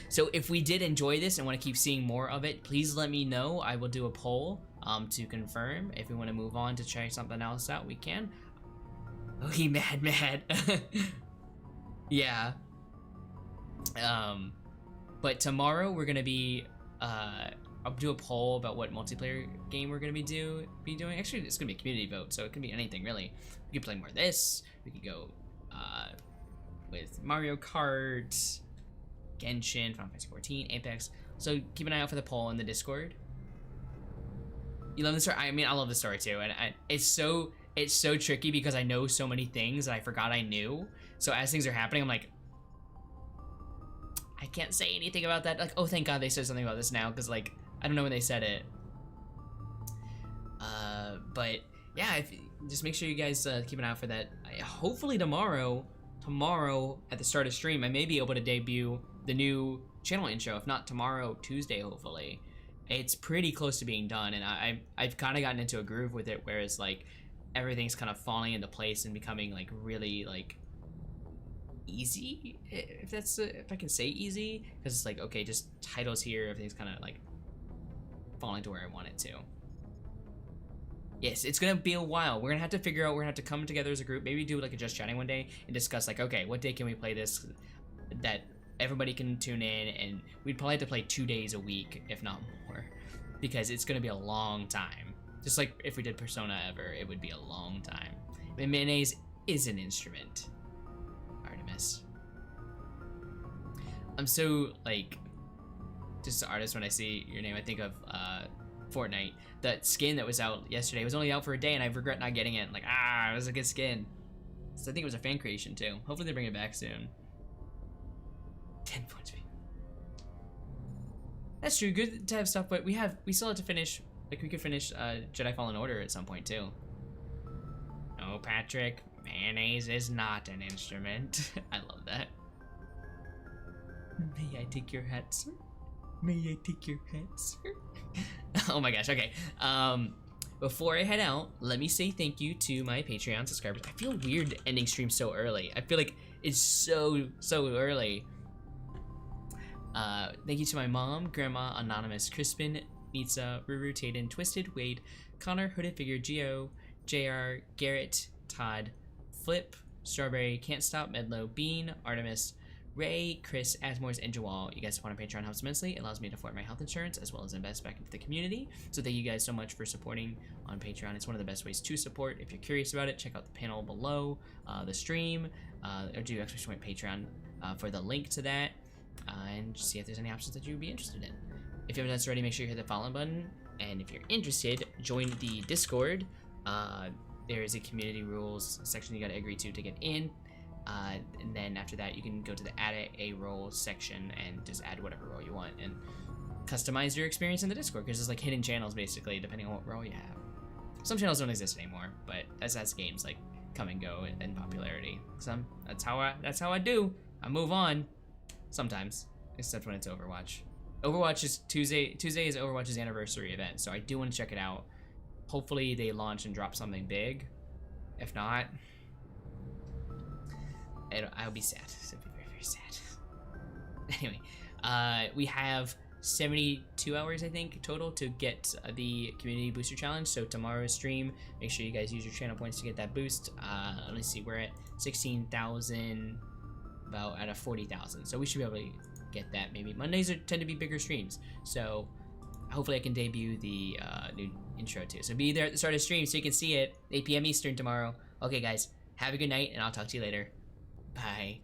So if we did enjoy this and want to keep seeing more of it, please let me know. I will do a poll to confirm. If we want to move on to try something else out, we can. Oh, he mad. Yeah. But tomorrow we're gonna be I'll do a poll about what multiplayer game we're gonna be doing. Actually, it's gonna be a community vote, so it can be anything really. We could play more of this. We could go with Mario Kart, Genshin, Final Fantasy 14, Apex. So keep an eye out for the poll in the Discord. You love the story? I mean, I love the story too, and it's so tricky because I know so many things that I forgot I knew. So as things are happening, I'm like, I can't say anything about that. Like, oh, thank God they said something about this now, because like I don't know when they said it. But yeah, just make sure you guys keep an eye out for that. Hopefully tomorrow at the start of stream, I may be able to debut the new channel intro. If not tomorrow, Tuesday, hopefully. It's pretty close to being done, and I've kind of gotten into a groove with it, whereas like everything's kind of falling into place and becoming like really like easy, if I can say easy, because it's like, okay, just titles here, everything's kind of like falling to where I want it to. Yes, it's gonna be a while. We're gonna have to figure out, we're gonna have to come together as a group, maybe do like a just chatting one day and discuss like, okay, what day can we play this that everybody can tune in, and we'd probably have to play 2 days a week, if not more, because it's gonna be a long time. Just like if we did Persona ever, it would be a long time. And mayonnaise is an instrument. Artemis. I'm so like just an artist when I see your name. I think of Fortnite. That skin that was out yesterday was only out for a day, and I regret not getting it. Like, it was a good skin. So I think it was a fan creation too. Hopefully they bring it back soon. 10 points. That's true. Good to have stuff, but we still have to finish. Like we could finish Jedi Fallen Order at some point too. No, Patrick. Mayonnaise is not an instrument. I love that. May I take your hat, sir? May I take your hat, sir? Oh my gosh, okay. Before I head out, let me say thank you to my Patreon subscribers. I feel weird ending stream so early. I feel like it's so early. Thank you to my mom, Grandma, Anonymous, Crispin, Nitsa, Ruru, Tayden, Twisted, Wade, Connor, Hooded Figure, Geo, JR, Garrett, Todd, Flip, Strawberry, Can't Stop, Medlo, Bean, Artemis, Ray, Chris, Asmores, and Jawal. You guys support on Patreon helps immensely. It allows me to afford my health insurance as well as invest back into the community. So thank you guys so much for supporting on Patreon. It's one of the best ways to support. If you're curious about it, check out the panel below the stream, or do exclamation point Patreon for the link to that, and see if there's any options that you would be interested in. If you haven't done so already, make sure you hit the follow button. And if you're interested, join the Discord. There is a community rules section you gotta agree to get in. And then after that, you can go to the add a role section and just add whatever role you want and customize your experience in the Discord, because there's like hidden channels basically depending on what role you have. Some channels don't exist anymore, but that's as games like come and go in popularity. That's how I do. I move on sometimes, except when it's Overwatch. Overwatch is Tuesday is Overwatch's anniversary event, so I do want to check it out. Hopefully they launch and drop something big. If not, I'll be sad. It'll be very, very sad. Anyway, we have 72 hours, I think, total to get the Community Booster Challenge. So tomorrow's stream, make sure you guys use your channel points to get that boost. Let me see, we're at 16,000, about out of 40,000. So we should be able to get that maybe. Mondays tend to be bigger streams. So hopefully I can debut the new intro too. So be there at the start of the stream so you can see it. 8 p.m. Eastern tomorrow. Okay, guys, have a good night, and I'll talk to you later. Bye.